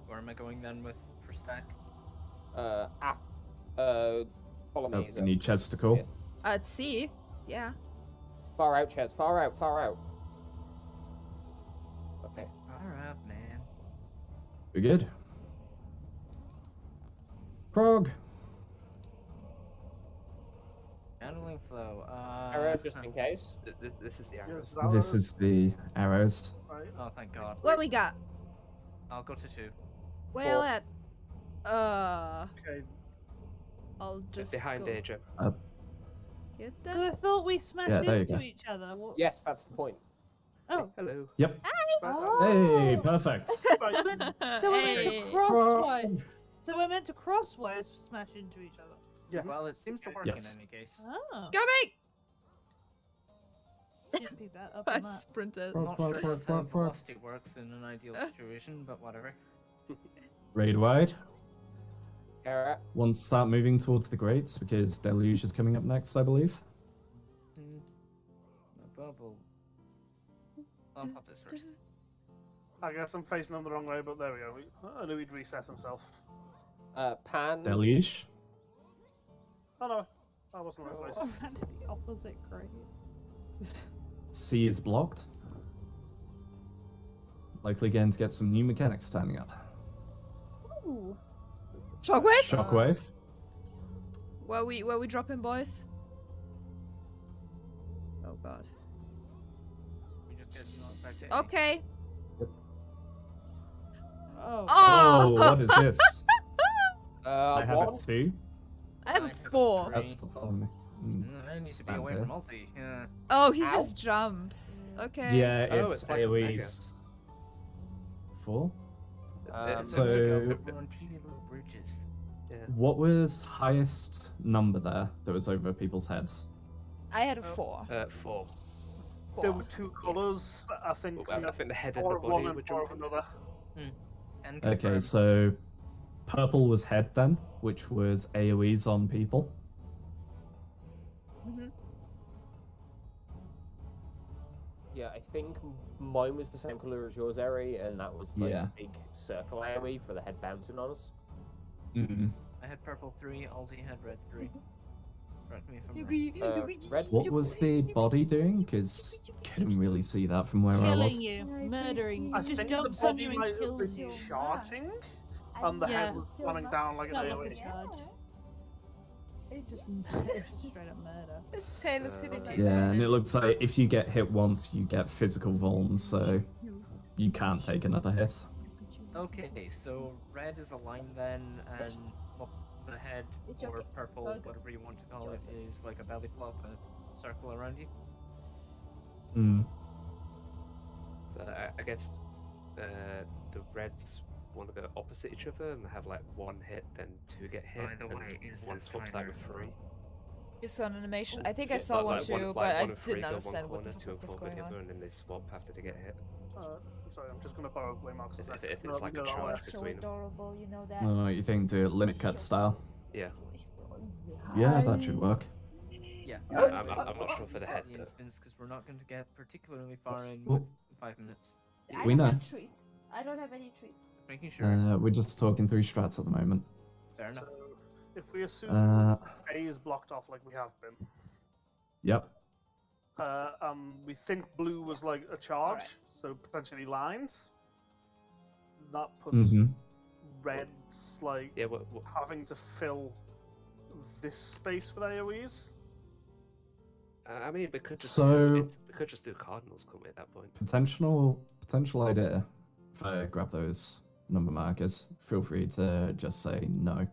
Where am I going then with for stack? Follow me. Oh, Is we it? need Ches to call. Yeah. At C. Yeah. Far out, Ches. Far out. Far out. Okay. Alright, man. We're good. Prog. Channeling flow. Arrow, just in case. This is the Yes, arrows. that This was- is the arrows. Right. Oh, thank God. What we got? I'll go to 2. Well, Four. at Okay. I'll just Behind go Asia. get Because that. I thought we smashed Yeah, there you into go. each other. What? Yes, that's the point. Oh. Hello. Yep. Oh. Hey, perfect. So we're meant to Hey. crosswise. So we're meant to crosswise smash into each other. Yeah. Well, it seems to work Yes. in any case. Oh. Go me! Didn't pick that up I on that. sprinted. Prog, Not prog, sure prog, that's how prog, prog. velocity works in an ideal situation, but whatever. Raid wide. Arrow. Want to start moving towards the grates because Deluge is coming up next, I believe. My bubble. I'll pop this first. I guess I'm facing them the wrong way, but there we go. I knew he'd reset himself. Pan. Deluge. Oh no, that wasn't the right Oh, place. that's the opposite grade. C is blocked. Likely going to get some new mechanics standing up. Ooh. Shockwave? Shockwave. Where we dropping, boys? Oh God. We just get knocked back to A. Okay. Oh. Oh, what is this? I have One. a 2. I have a I have a 4. three. That's the following. I need to be Stand away here. from multi. Yeah. Oh, he Ow. just jumps. Okay. Yeah, Oh, it's it's like a AoE's 4. So. We're on teeny little bridges. Yeah. What was highest number there that was over people's heads? I had a 4. 4. There were two colours. I think. Well, we I had think the head and 4 the of body one were and 4 of jumping. another. And Okay, confirmed. so purple was head then, which was AoE's on people. Mm-hmm. Yeah, I think mine was the same color as yours, Eri, and that was like Yeah. a big circle AoE for the head bouncing on us. Mm-hmm. I had purple 3, Aldi had red 3. Correct me if I'm wrong. Red. What was the body doing? Because couldn't really see that from where I was. Killing you, murdering you. I Just think the jumps on body you and might have kills been you. charging, and the Yeah. head was slamming down like an Felt like a AoE. charge. It's just straight up murder. This tail is hitting me. Yeah, and it looks like if you get hit once, you get physical vuln, so you can't take another hit. Okay, so red is a line then, and what the head or purple, whatever you want to call it, is like a belly flop, a circle around you. Mm. So I guess the reds want to go opposite each other and have like 1 hit, then 2 get hit, By the and way, is 1 this swaps out timer with 3. You saw an animation. Oh, I think I shit, saw one like too, like but I one and 3 didn't go one understand what corner, the 2 and fuck was 4 go going the other, on. and then they swap after they get hit. Sorry, I'm just gonna borrow Waymark's a If second. it's No, like we a go that way. charge between them. adorable, you know that. Oh, you think do it limit cut style? Yeah. Yeah, that should work. Yeah. I'm not sure for the head, the but- instance, because we're not going to get particularly far in Oh. with 5 minutes. I We don't know. have treats. I don't have any treats. Just making sure. We're just talking through strats at the moment. Fair enough. So, if we assume Uh, A is blocked off like we have been, yep. we think blue was like a charge, so potentially lines. That puts Mm-hmm. red's like Yeah, having to fill this space with AoEs. I mean, So- we could just do cardinals, couldn't we, at that point? Potential idea if I grab those number markers. Feel free to just say no.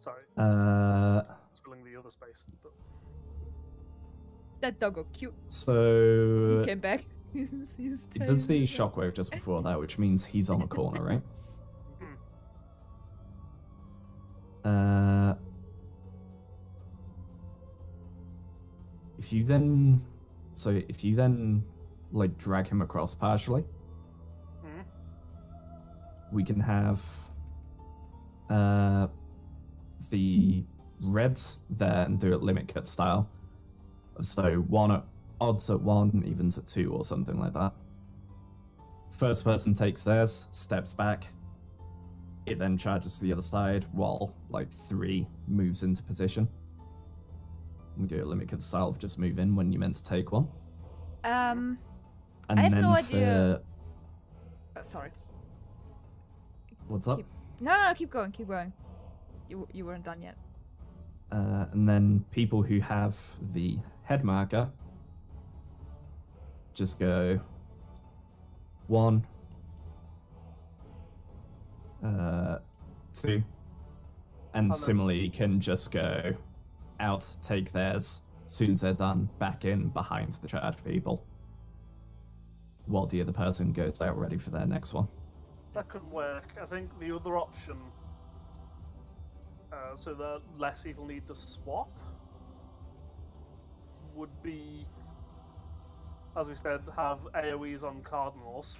Sorry, it's filling the other space. But... That doggo cute. So He came back. He's it does the staying. shockwave just before that, which means he's on the corner, right? If you then like drag him across partially, we can have the reds there and do it limit cut style. So odds at 1, evens at 2, or something like that. First person takes theirs, steps back. It then charges to the other side while like 3 moves into position. We do a limit cut style of just move in when you're meant to take one. And I have then no idea. for- Sorry. What's up? No, keep going, keep going. You weren't done yet. And then people who have the head marker just go 1, 2, and similarly can just go out, take theirs, as soon as they're done, back in behind the charged people, while the other person goes out ready for their next one. That could work. I think the other option, so that less people need to swap, would be, as we said, have AoEs on cardinals.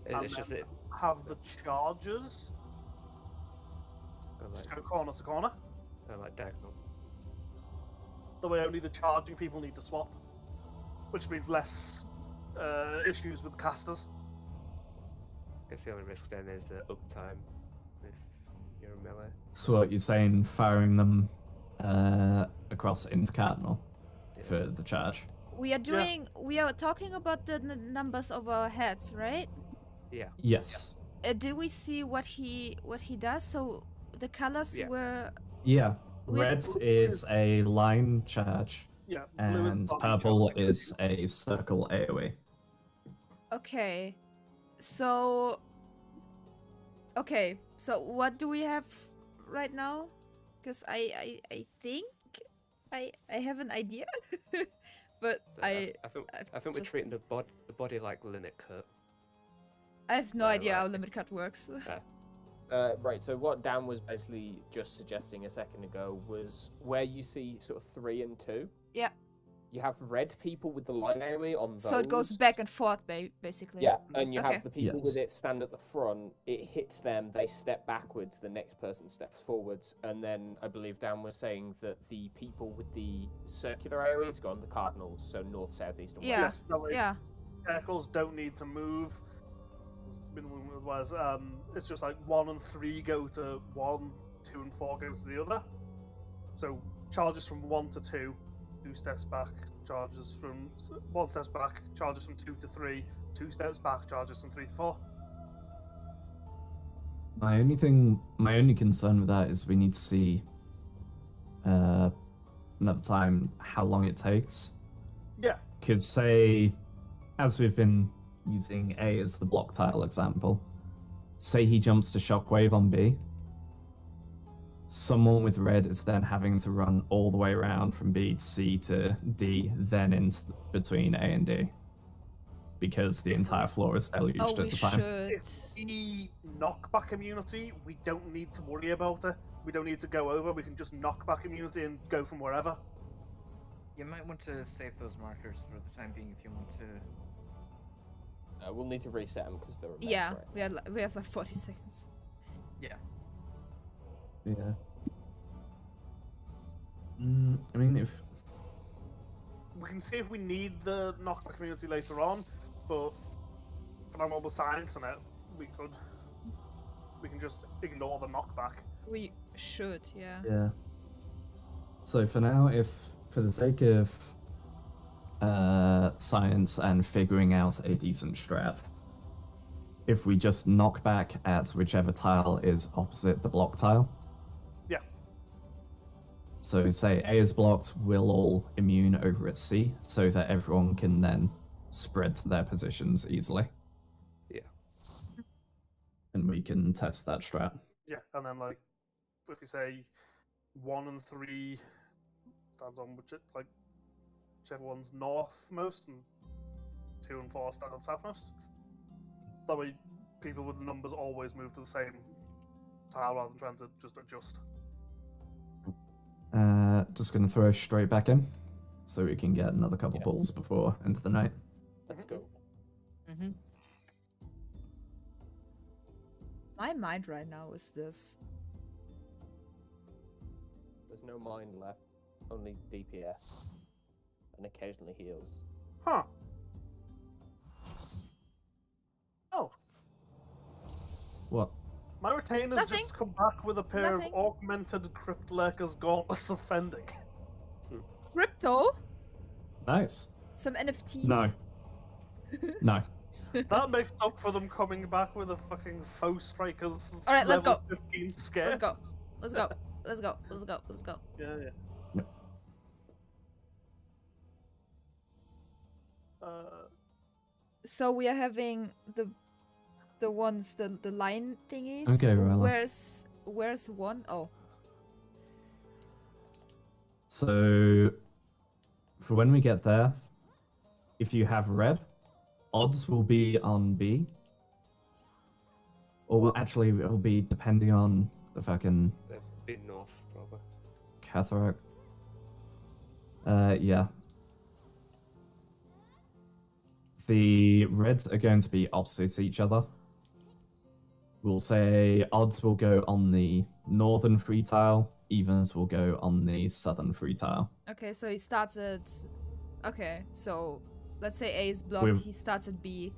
It's just it. Have the charges just go corner to corner. Like diagonal. The way only the charging people need to swap, which means less issues with casters. I guess the only risk then is the uptime if you're a melee. So what you're saying, firing them across into cardinal for the charge? We are talking about the numbers of our heads, right? Yeah. Yes. Did we see what he does? So the colors were. Yeah. Red is a line charge. Yeah. And purple is a circle AoE. Okay. So what do we have right now? Because I think I have an idea, but I think we're treating the body like limit cut. I have no idea how limit cut works. Right, so what Dan was basically just suggesting a second ago was where you see sort of 3 and 2. Yeah. You have red people with the line AoE on those. So it goes back and forth, basically. Yeah, and you have the people with it stand at the front. It hits them, they step backwards, the next person steps forwards, and then I believe Dan was saying that the people with the circular AoEs go on the cardinals, so north, south, east, and west. Yeah. Circles don't need to move. Otherwise, it's just like 1 and 3 go to 1, 2 and 4 go to the other. So charges from 1 to 2, 2 steps back, charges from 1 steps back, charges from 2 to 3, 2 steps back, charges from 3 to 4. My only concern with that is we need to see another time how long it takes. Yeah. Because say, as we've been using A as the block tile example, say he jumps to shockwave on B, someone with red is then having to run all the way around from B to C to D, then into between A and D, because the entire floor is deluged at the time. If we knockback immunity, we don't need to worry about it. We don't need to go over, we can just knockback immunity and go from wherever. You might want to save those markers for the time being if you want to. We'll need to reset them because they're a mess, Yeah, right? we have like 40 seconds. Yeah. Yeah. I mean, if we can see if we need the knockback community later on, but for our mobile science on it, we can just ignore the knockback. We should, yeah. Yeah. So for now, if for the sake of science and figuring out a decent strat, if we just knock back at whichever tile is opposite the block tile. Yeah. So say A is blocked, we'll all immune over at C, so that everyone can then spread to their positions easily. Yeah. And we can test that strat. Yeah, and then like if you say 1 and 3 stand on whichever one's northmost, and 2 and 4 stand on southmost. That way, people with numbers always move to the same tile rather than trying to just adjust. Just gonna throw straight back in, so we can get another couple pulls before end of the night. Let's go. Mm-hmm. My mind right now is this. There's no mind left, only DPS, and occasionally heals. Huh. Oh, What? my retainers Nothing. just come back with a pair Nothing. of augmented Crypt Lurker's Gauntlets of Fending. Crypto? Nice. Some NFTs? No. No. That makes up for them coming back with a fucking faux strikers. Alright, let's level go. 15 scare. Let's go. Let's go. Let's go. Let's go. Let's go. Yeah, yeah. Yep. So we are having the line thingies. Okay, Rella. Where's one? Oh. So, for when we get there, if you have red, odds will be on B. Or will actually, it'll be depending on the fucking They've been north, probably. cataract. Yeah. The reds are going to be opposite each other. We'll say odds will go on the northern free tile, evens will go on the southern free tile. Okay, so he starts at. Okay, so let's say A is blocked. We've- He starts at B,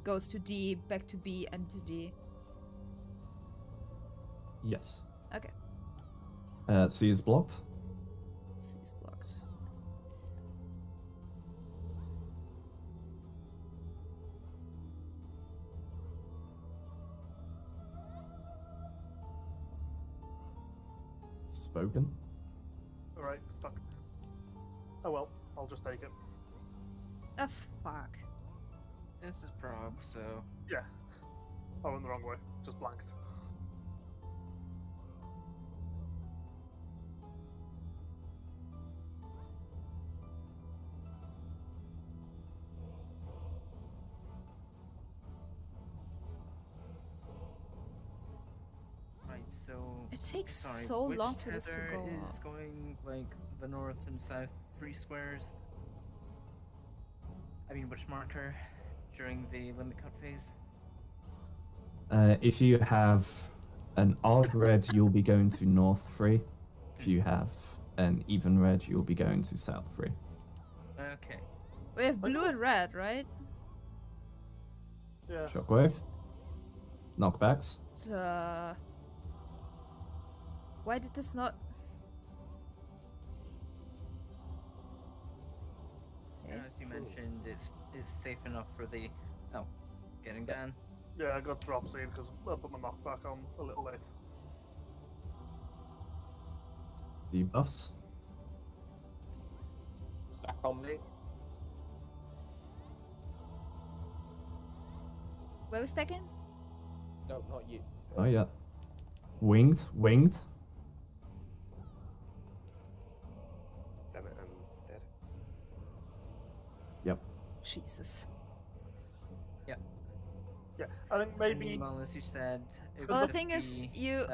goes to D, back to B, and to D. Yes. Okay. C is blocked. C is blocked. Spoken. Alright, fuck. Oh well, I'll just take it. Ah, fuck. This is Prog, so Yeah. I went the wrong way. Just blanked. right. So It takes sorry, so which long for this to tether go is up. going like the north and south 3 squares? I mean, which marker during the limit cut phase? If you have an odd red, you'll be going to north 3. If you have an even red, you'll be going to south 3. Okay. We have blue and red, right? Yeah. Shockwave. Knockbacks. Why did this not? Okay. As you mentioned, it's safe enough for the getting down. Yeah, I got drop seed because I put my knockback on a little late. Debuffs. Stack on me. Where was stacking? No, not you. Oh yeah. Winged. Winged. Damn it, I'm dead. Yep. Jesus. Yeah, I think maybe. Well, as you said, it Well, would the just thing is, be, you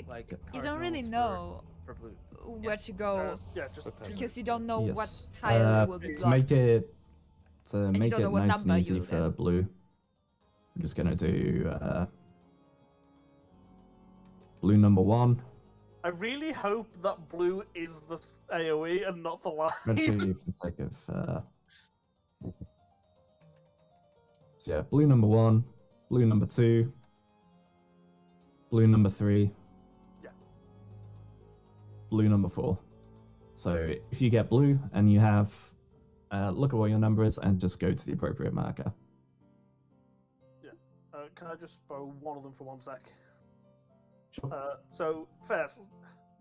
like you don't really cardinals know for blue. where to go Yeah, just Okay. because you don't know what Yes. tile will be To blocked. make it you make don't it know what nice and number easy you'll for get. blue, I'm just gonna do blue number 1. I really hope that blue is the AoE and not the line. Actually, for the sake of so yeah, blue number 1, blue number 2, blue number 3, Yeah. blue number 4. So if you get blue and you have look at what your number is and just go to the appropriate marker. Can I just borrow one of them for 1 sec? Sure. So first,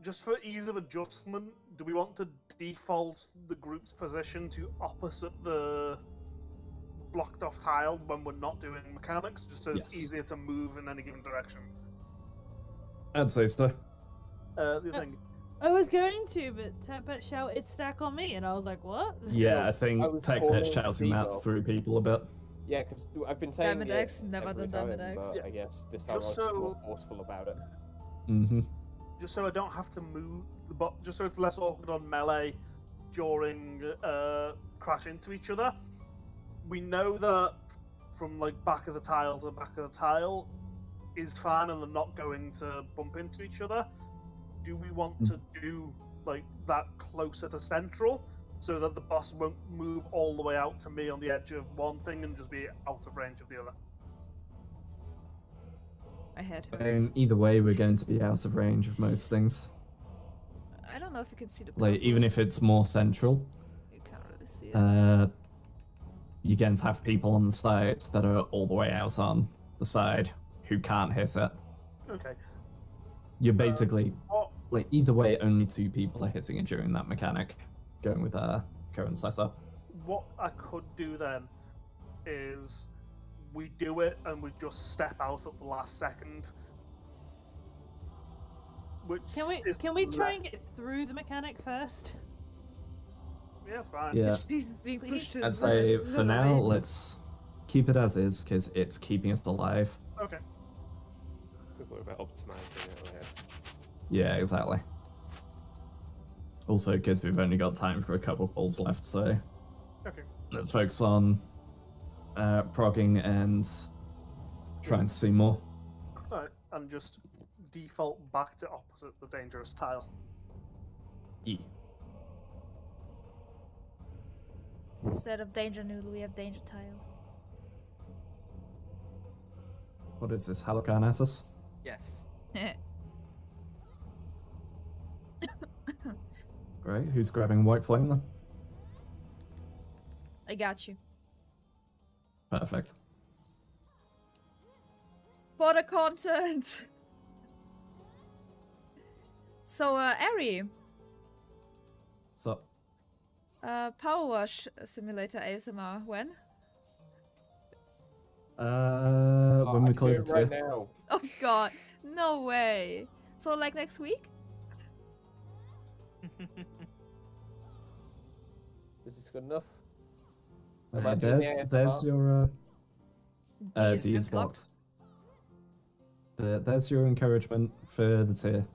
just for ease of adjustment, do we want to default the group's position to opposite the blocked off tile when we're not doing mechanics, just so it's Yes. easier to move in any given direction? I'd say so. The thing, I was going to, but shouted stack on me, and I was like, what? Yeah, I think I was Tech calling Pitch shouting that debuff. through people a bit. Yeah, because I've been saying Diamond it X, never every done Diamond time, X. but Yeah. I guess this time I Just was more so- forceful about it. Mm-hmm. just so I don't have to move the bot, just so it's less awkward on melee during crash into each other. We know that from like back of the tile to back of the tile is fine, and they're not going to bump into each other. Do we want to do like that closer to central, so that the boss won't move all the way out to me on the edge of one thing and just be out of range of the other? My head And hurts. either way, we're going to be out of range of most things. I don't know if you can see the Like, purple. even if it's more central, You can't really see it. you're going to have people on the side that are all the way out on the side who can't hit it. Okay. You're basically, What like, either way, only 2 people are hitting it during that mechanic, going with current setup. what I could do then is we do it and we just step out at the last second. Which Can we try less- and get through the mechanic first? Yeah, it's fine. Yeah, Jesus, being pushed to I'd his say left. for now, let's keep it as is, because it's keeping us alive. Okay. We've got about optimizing it later. Yeah, exactly. Also, because we've only got time for a couple balls left, so Okay. let's focus on progging and trying to see more. Alright, and just default back to opposite the dangerous tile. E. Instead of danger noodle, we have danger tile. What is this, Halocarnassus? Yes. Great, who's grabbing White Flame then? I got you. Perfect. For the content! So, Ari, So, Power Wash Simulator ASMR, when? when we I clear do the it right tier. now. Oh god, no way! So, like next week? Is this good enough? Am I doing the There's ASMR? your DS D is blocked. blocked. There's your encouragement for the tier.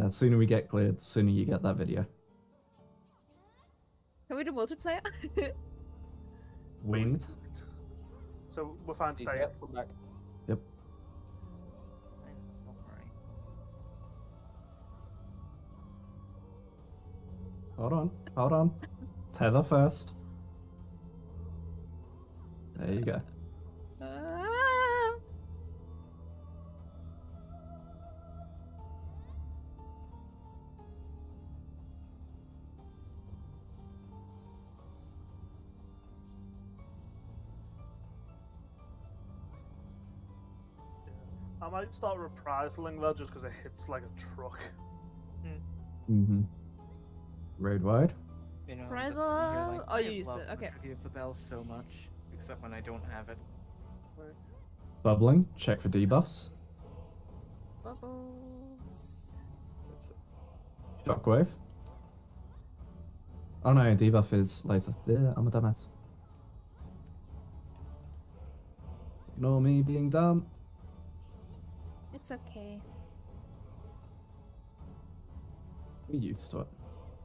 Sooner we get cleared, sooner you get that video. Can we do multiplayer? Winged. So we're fine to He's say here, it. come back. Yep. Don't worry. Hold on. Tether first. There you go. Ah! I might start reprisaling though, just because it hits like a truck. Mm-hmm. Road wide. You know, I'm Prize just sitting here like, oh, I you used love it, the okay. trivia of the bells so much, except when I don't have it. Bubbling. Check for debuffs. Bubbles. That's it. Shockwave. Oh no, debuff is later. Yeah, I'm a dumbass. Ignore me being dumb. It's okay. We're used to it.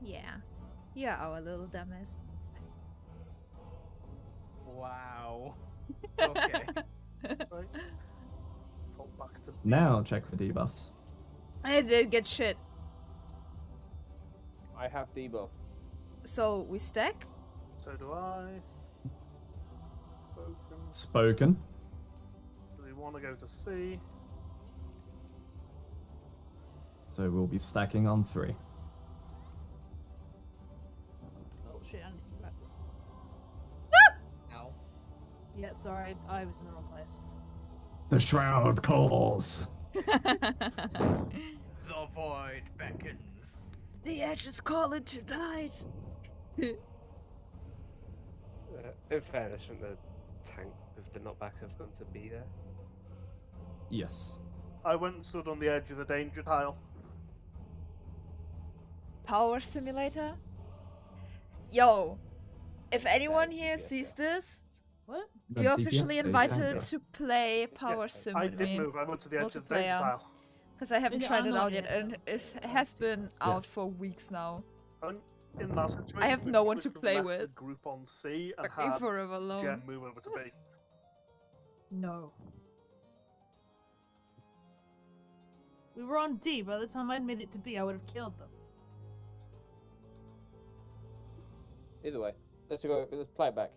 Yeah. You're our little dumbass. Wow. Okay. Right. Fall back to Now check for debuffs. I did get shit. I have debuff. So, we stack? So do I. Spoken. Spoken. So we want to go to C. So we'll be stacking on 3. Oh shit, I need to go back. Ow. Yeah, sorry, I was in the wrong place. The shroud calls. The The void beckons. The edge is calling tonight. In fairness, shouldn't the tank with the knockback have gone to B there? Yes. I went and stood on the edge of the danger tile. Power simulator? Yo, if anyone Thank here you, sees yeah. this, What? you're DPS officially stage, invited yeah. to play Power Yeah, Sim I with did me. move. I went to the edge of the danger Multiplayer. tile. Because I haven't Yeah, tried I'm it not out yet, yet, and though. it has been out for weeks now. And in that situation, I have we no one probably to should have play left with. the group on C and Fucking had forever alone. Jen move over to B. No. We were on D. By the time I'd made it to B, I would have killed them. Either way, let's play it back.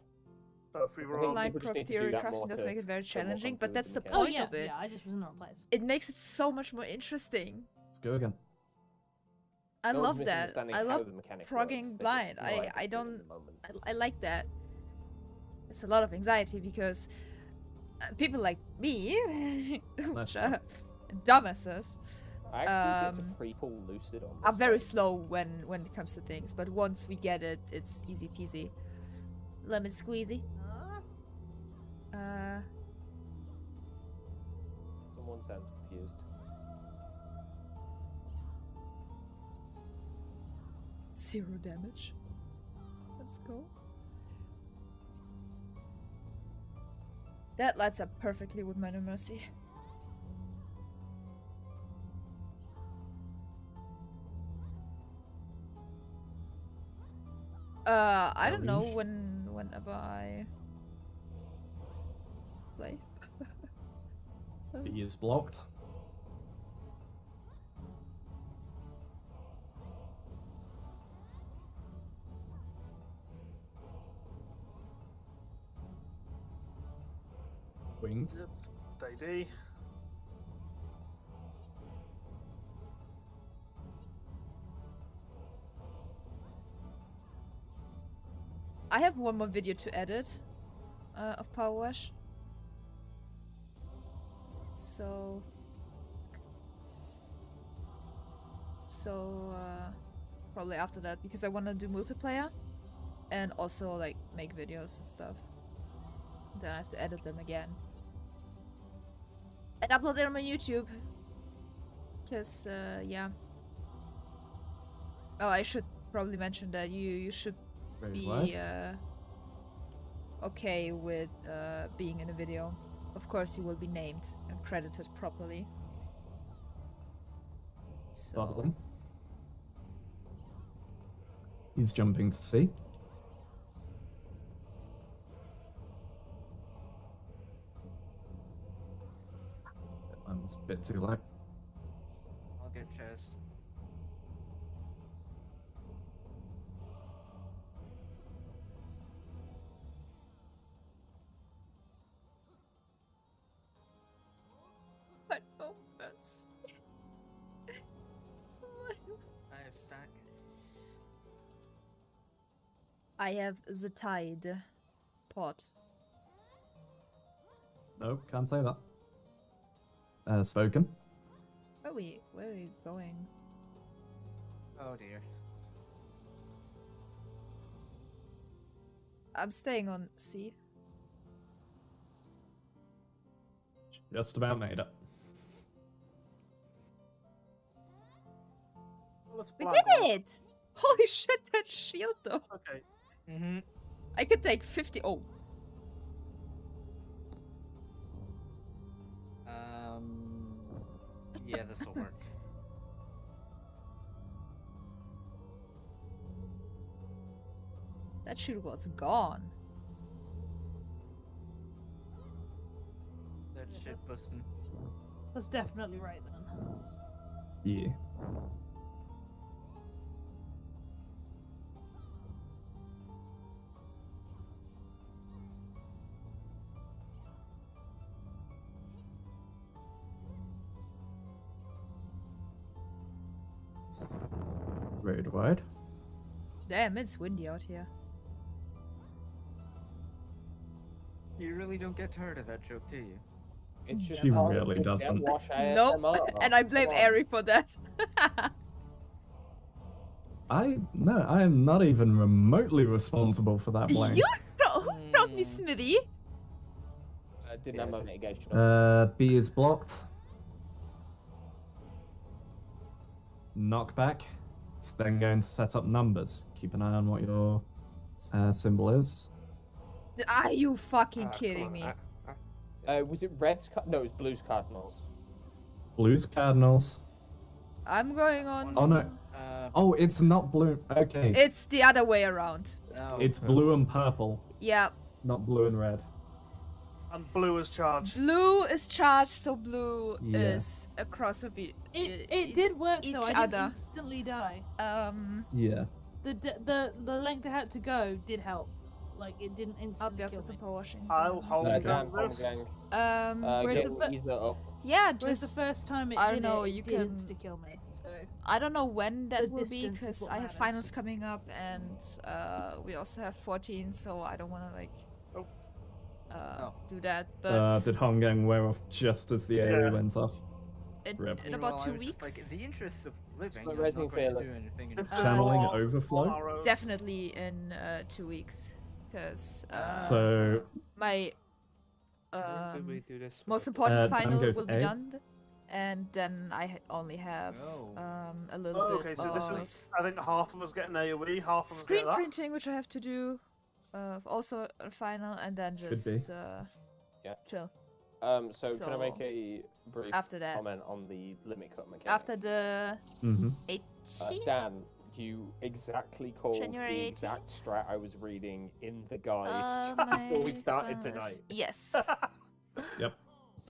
If we were I think on, Blind people just Prog need to do theory that crafting more does to make it very feel more challenging, but confident that's in the the Oh point yeah, of it. yeah. I just was in the wrong place. It makes it so much more interesting. Let's go again. I No one's love that. misunderstanding I how love the mechanic progging works, they're blind. just not able I to do it in don't. the moment. I like that. It's a lot of anxiety because people like me, which Nice are one. dumbasses, I actually get to pre-pull lucid on this. are very game. slow when it comes to things. But once we get it, it's easy peasy. Lemon squeezy. Someone sounds confused. Zero damage. Let's go. That lights up perfectly with my No Mercy. I don't know whenever I play. B is blocked. Winged. stay D. I have one more video to edit of Power Wash. So probably after that, because I want to do multiplayer and also like make videos and stuff. Then I have to edit them again and upload it on my YouTube. Because yeah. Oh, I should probably mention that you should Very be well. okay with being in a video. Of course, you will be named and credited properly. So Lovely. He's jumping to C. That was a bit too low. I'll get chest. I know this. I have stack. I have the tide pot. No, can't say that. Spoken. Where are we going? Oh dear. I'm staying on C. Just about made it. Well, let's We blind did one. it! Holy shit, that shield though. Okay. Mm-hmm. I could take 50. Oh, Yeah, this will work. that shield was gone. That shit busting. That's definitely right then. Yeah. Road wide. Damn, it's windy out here. You really don't get tired of that joke, do you? It's just She part of really the doesn't. Gen Wash Nope. ASMR. And I blame Come on. Ari for that. I am not even remotely responsible for that blame. You wrote me, Smithy. Didn't have my mitigation. B is blocked. Knockback. It's then going to set up numbers. Keep an eye on what your symbol is. Are you fucking Come kidding on, me? Was it Red's? No, it was Blue's Cardinals. Blue's Cardinals. I'm going on. Oh no. Oh, it's not blue. Okay. It's the other way around. No. It's blue and purple, Yeah. not blue and red. And blue is charged. Blue is charged, so blue Yeah. is across of It did work each though. I didn't other. instantly die. Yeah. The length I had to go did help. Like it didn't I'll instantly be up kill for some me. power washing. I'll hold Dan, down Palm this. Gang. Where's Get the fir- Louisa up. Yeah, Whereas just the first time it I did don't know, it, you it did can- insta kill me. So I don't know when that The will be distance is because what I have matters. finals coming up and we also have 14, so I don't want to like do that. But Did Hongang wear off just as the AoE went off? Rip. in about 2 I was just weeks, like, in the interest of living, like I'm not Resident going to Fear, do anything. In Channeling More overflow? arrows. definitely in 2 weeks because So my Did we do this? most important Dan final goes will be A. done, and then I only have a little Oh, bit okay, so this of is, I think half of us get an AoE, half of us screen get that. printing, which I have to do, also a final, and then Could just Yeah. chill. So can I make a brief after that. comment on the limit cut mechanic? After the Mhm. 18th? Dan, you exactly called January the 18th? exact strat I was reading in the guide just my before we started finals. tonight. Yes. Yep.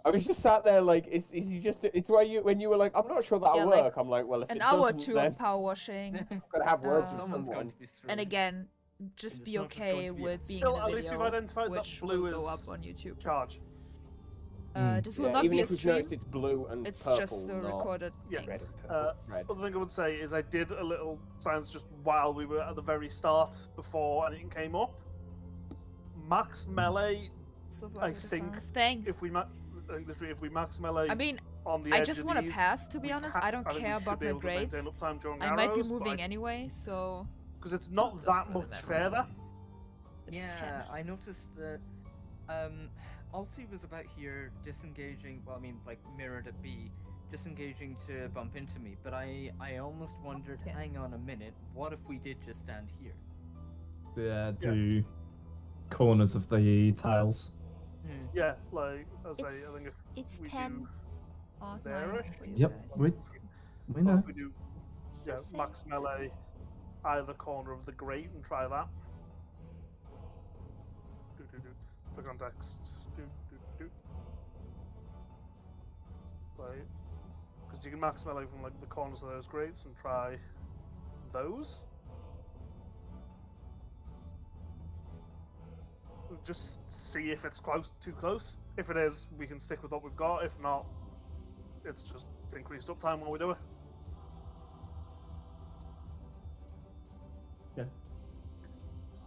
I was just sat there like, is he just? It's why you when you were like, I'm not sure that'll Yeah, like, work. I'm like, well, if An it hour or doesn't, two then of power washing. I'm gonna have words with Someone's going someone. to be screwed. And again, just And be it's not just going okay to be with us. being Still, in a at least we've video, identified that which blue will go is up on YouTube. Charge. This will Yeah, not even be a if you've stream. noticed it's blue and It's purple, just a not recorded Yeah. thing. red and purple. Red. Other thing I would say is I did a little science just while we were at the very start before anything came up. Max melee, So I think Thanks. if we max melee I mean, on the I edge just of want to these, pass, to be we honest. ha- I don't think we care should about be my able to maintain grades. uptime during I might be arrows, but moving anyway, so because it's not Doesn't that really much matter. further. it's Yeah, 10. I noticed that Alti was about here disengaging, well, I mean, like, mirrored at B, disengaging to bump into me, but I almost wondered, Yeah. hang on a minute, what if we did just stand here? The two corners of the tiles. Yeah, like I say, I think if It's we 10 do or 9 there-ish. for you Yep, guys. we well, know. if we do So same. max melee either corner of the grate and try that. For context. Right. Because you can max melee from like the corners of those grates and try those. Just see if it's too close. If it is, we can stick with what we've got. If not, it's just increased uptime while we do it.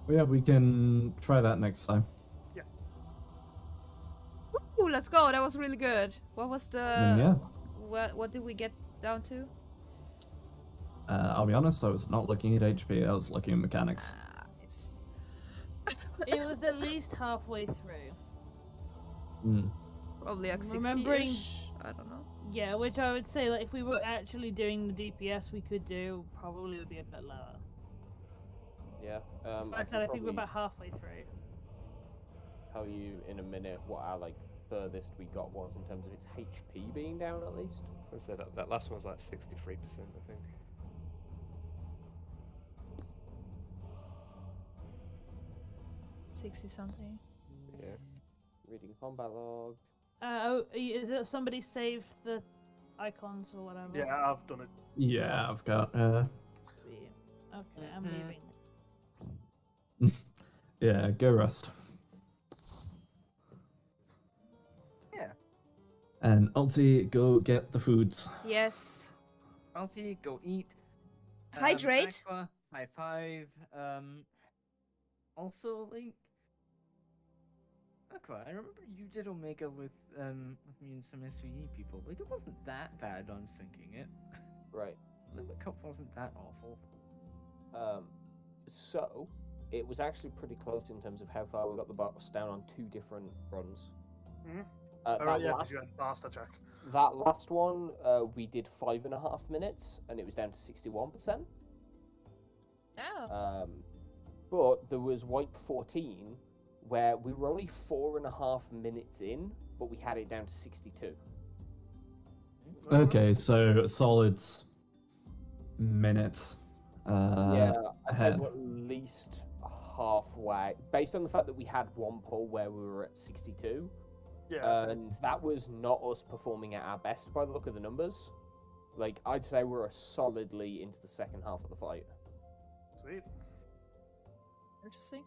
Yeah, we can try that next time. Ooh, let's go. That was really good. What was the? Yeah. What did we get down to? I'll be honest, I was not looking at HP, I was looking at mechanics. Nice. it was at least halfway through. Probably like 60 Remembering- I don't know. Yeah, which I would say, like, if we were actually doing the DPS, we could do probably would be a bit lower. Yeah. So I I said I think we're probably about halfway through. tell you in a minute what our like furthest we got was in terms of its HP being down at least. I said that last one was like 63%, I think. 60 something. Yeah. Reading combat log. Is it somebody saved the icons or whatever? Yeah, I've done it. Yeah, I've got Sweet. Okay, I'm leaving. yeah, go rest. Yeah. And Ulti, go get the foods. Yes. Alti, go eat. Hydrate. Aqua, high five. Also, Link. Aqua, I remember you did Omega with me and some SVE people. Like, it wasn't that bad on syncing it. Right. Limit Cup wasn't that awful. So it was actually pretty close in terms of how far we got the box down on 2 different runs. Mm-hmm. That, yeah, last, because you had Master Jack. that last one, we did 5.5 minutes, and it was down to 61%. Oh. But there was Wipe 14, where we were only 4.5 minutes in, but we had it down to 62. Okay, so a solid minute. Yeah, I'd say ahead. we're at least halfway, based on the fact that we had one pull where we were at 62. Yeah. And that was not us performing at our best by the look of the numbers. Like, I'd say we're solidly into the second half of the fight. Sweet. Interesting.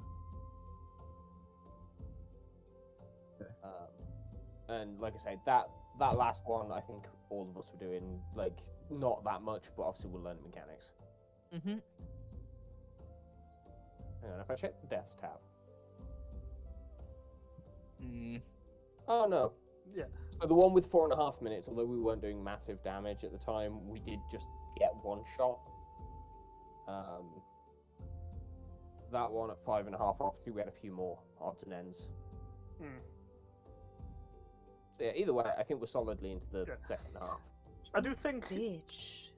And like I say, that last one, I think all of us were doing, like, not that much, but obviously we're learning mechanics. Mm-hmm. Hang on, if I check the deaths tab. Mm. Oh, no. Yeah. So the one with 4.5 minutes, although we weren't doing massive damage at the time, we did just get one shot. That one at 5.5, obviously we had a few more odds and ends. Hmm. So yeah, either way, I think we're solidly into the Yeah. second half. I do think, Bitch.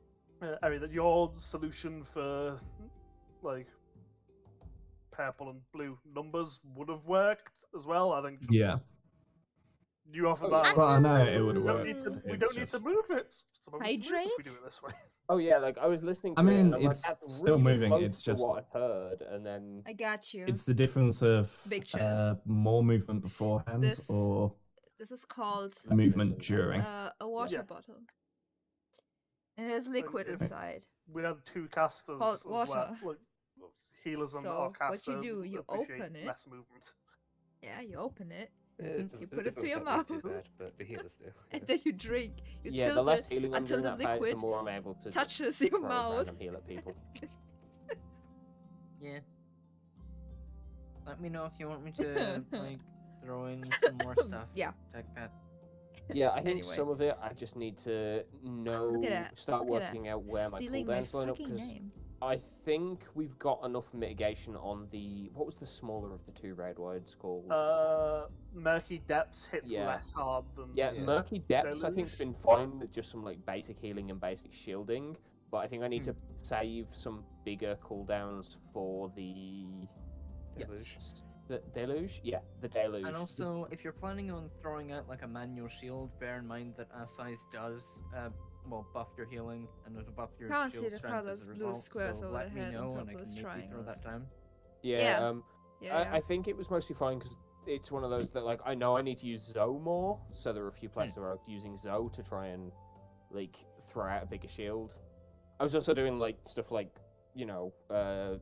Ari, that your solution for, like, purple and blue numbers would have worked as well. I think Yeah. you offered Oh, that. yeah. one. Well, I know it would We have don't worked. need to. We It's don't need to just- move it. It's supposed to move if we Hydrate? do it this way. Oh yeah, like I was listening to it, mean, and I'm like, it's that's still really moving, close it's to just- what I've heard, and then I got you. It's the difference of Big chess. more movement beforehand This- or This is called movement during. a water Yeah. bottle. It has liquid if- inside. We had 2 casters Hot as well, water. like healers and So, our what caster. you do, you appreciate open it. less movement. Yeah, you open it, It You put it to your doesn't sound too mouth. bad, but the healers do. and then you drink. You yeah, the tilt less it healing I'm until doing the that phase, liquid the more I'm able to just touches your throw mouth. random heal at people. Yeah. Let me know if you want me to like throw in some more stuff. Yeah. Tech Pat. Yeah, I think Anyway. some of it I just need to know, Look at that. start Look at working that. out where my Stealing my cooldowns line up, fucking because name. I think we've got enough mitigation on the, what was the smaller of the 2 red words called? Murky Depths hits Yeah. less hard than. Yeah, Yeah. Murky Depths I think's Deluge. been fine with just some like basic healing and basic shielding, but I think I need to save some bigger cooldowns for the Deluge. The deluge? Yeah, the deluge. And also, if you're planning on throwing out like a manual shield, bear in mind that size does buff your healing and it'll buff your Can't see shield the strength as colors, a blue result. squares So over let the me head and know and I purple can make you throw triangles. that down. Yeah, Yeah. Yeah. I think it was mostly fine because it's one of those that like I know I need to use Zoe more, so there are a few places where I'm using Zoe to try and like throw out a bigger shield. I was also doing like stuff like, you know,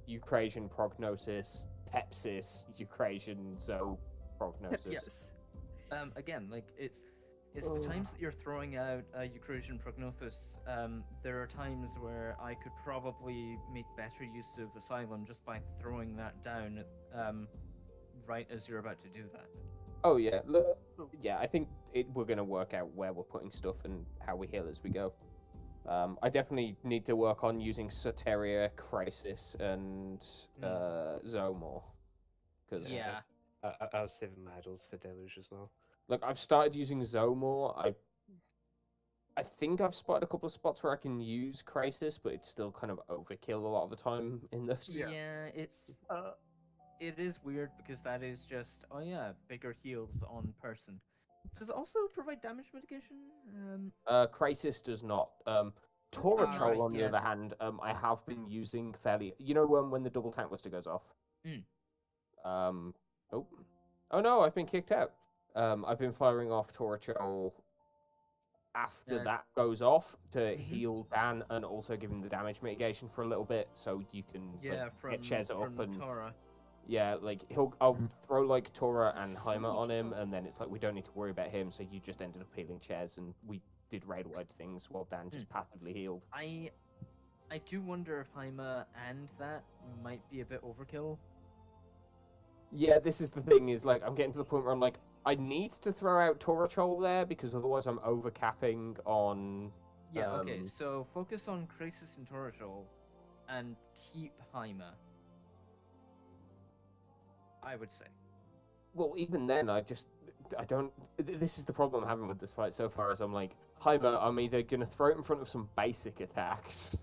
Eucrasian prognosis, Pepsis, Eucrasian Zoe prognosis. Yes. Again, like it's the times that you're throwing out Eucrasian prognosis. There are times where I could probably make better use of Asylum just by throwing that down right as you're about to do that. Oh yeah, yeah. I think we're gonna work out where we're putting stuff and how we heal as we go. I definitely need to work on using Soteria, Crisis, and Zoe more. Because Yeah. I was saving my idols for Deluge as well. look, I've started using Zoe more. I think I've spotted a couple of spots where I can use Crisis, but it's still kind of overkill a lot of the time in this. Yeah. It's it is weird because that is just bigger heals on person. Does it also provide damage mitigation? Crisis does not. Tora Ah, Troll, right, on the yeah. other hand, I have been using fairly. You know when the double tank lister goes off. Oh no, I've been kicked out. I've been firing off Tora Troll after that goes off to heal Dan and also give him the damage mitigation for a little bit, so you can get Chez up and Tora. yeah, like I'll throw like Tora and So Heimer many on him, people. and then it's like we don't need to worry about him. So you just ended up healing Chez, and we did raid-wide things while Dan just passively healed. I do wonder if Heimer and that might be a bit overkill. Yeah, this is the thing, is like I'm getting to the point where I'm like, I need to throw out Torachol there because otherwise I'm overcapping on. Yeah, okay, so focus on Krasis and Torachol and keep Haima. I would say. Well, even then, I don't. This is the problem I'm having with this fight so far. Is I'm like, Haima, I'm either gonna throw it in front of some basic attacks,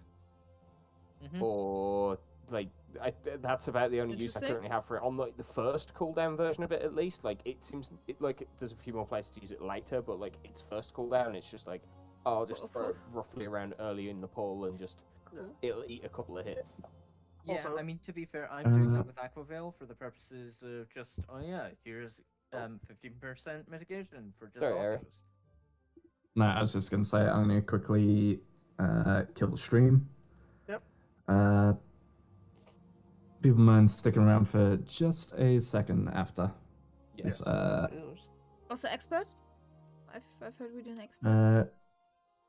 or like that's about the only use I Interesting. currently have for it. On like the first cooldown version of it, at least, like it seems like there's a few more places to use it later, but like its first cooldown, it's just like, oh, I'll just throw it roughly around early in the pull and just it'll eat a couple of hits. Yeah, Also- I mean, to be fair, I'm doing that with Aquavale for the purposes of just, oh yeah, here's 15% mitigation for just Sorry, Eric. autos. No, I was just gonna say I'm gonna quickly kill the stream. Yep. People mind sticking around for just a second after. Yes. Also expert? I've heard we do an expert.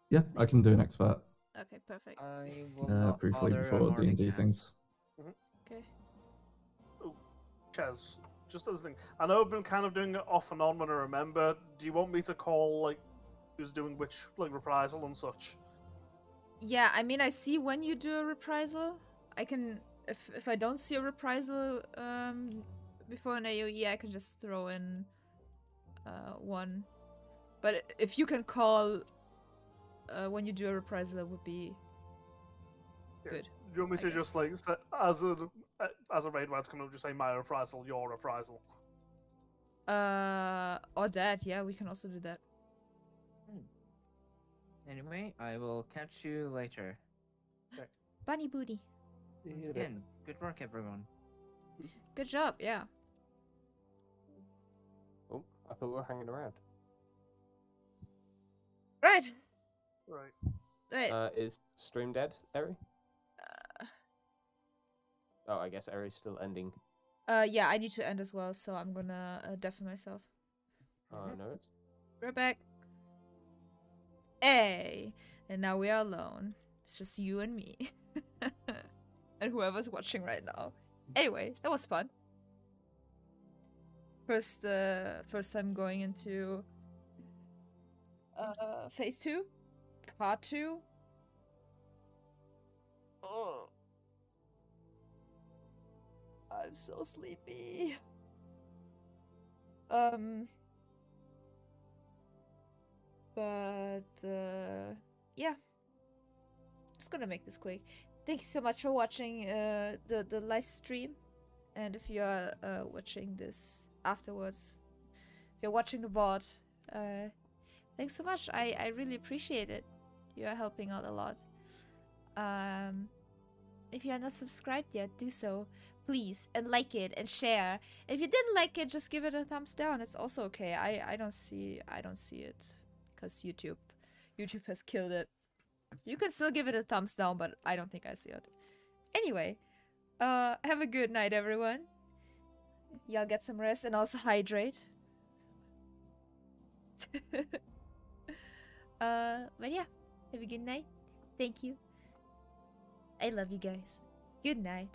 Yeah, I can do an expert Okay, perfect. I will not briefly bother, before I'm already D&D capped. things. Okay. Chaz, just as a thing, I know I've been kind of doing it off and on when I remember. Do you want me to call like who's doing which like reprisal and such? Yeah, I mean, I see when you do a reprisal. I can, if I don't see a reprisal before an AoE, I can just throw in one. But if you can call when you do a reprisal, it would be good. Do you want me I to guess. just like as a raid wild's coming up, just say my reprisal, your reprisal? Or that, yeah, we can also do that. Anyway, I will catch you later. Bunny booty. Once again, good work, everyone. Good job, yeah. Oh, I thought we were hanging around. Right. Right. Right. Is stream dead, Eri? Oh, I guess Eri's still ending. Yeah, I need to end as well, so I'm gonna deafen myself. No. Right back. Hey! And now we are alone. It's just you and me. And whoever's watching right now. Anyway, that was fun. First time going into phase 2, part 2. Oh, I'm so sleepy. But yeah, just gonna make this quick. Thank you so much for watching the live stream, and if you are watching this afterwards, if you're watching the VOD, thanks so much. I really appreciate it. You are helping out a lot. If you are not subscribed yet, do so, please, and like it and share. If you didn't like it, just give it a thumbs down. It's also okay. I don't see it because YouTube has killed it. You can still give it a thumbs down, but I don't think I see it. Anyway, have a good night, everyone. Y'all get some rest and also hydrate. But yeah, have a good night. Thank you. I love you guys. Good night.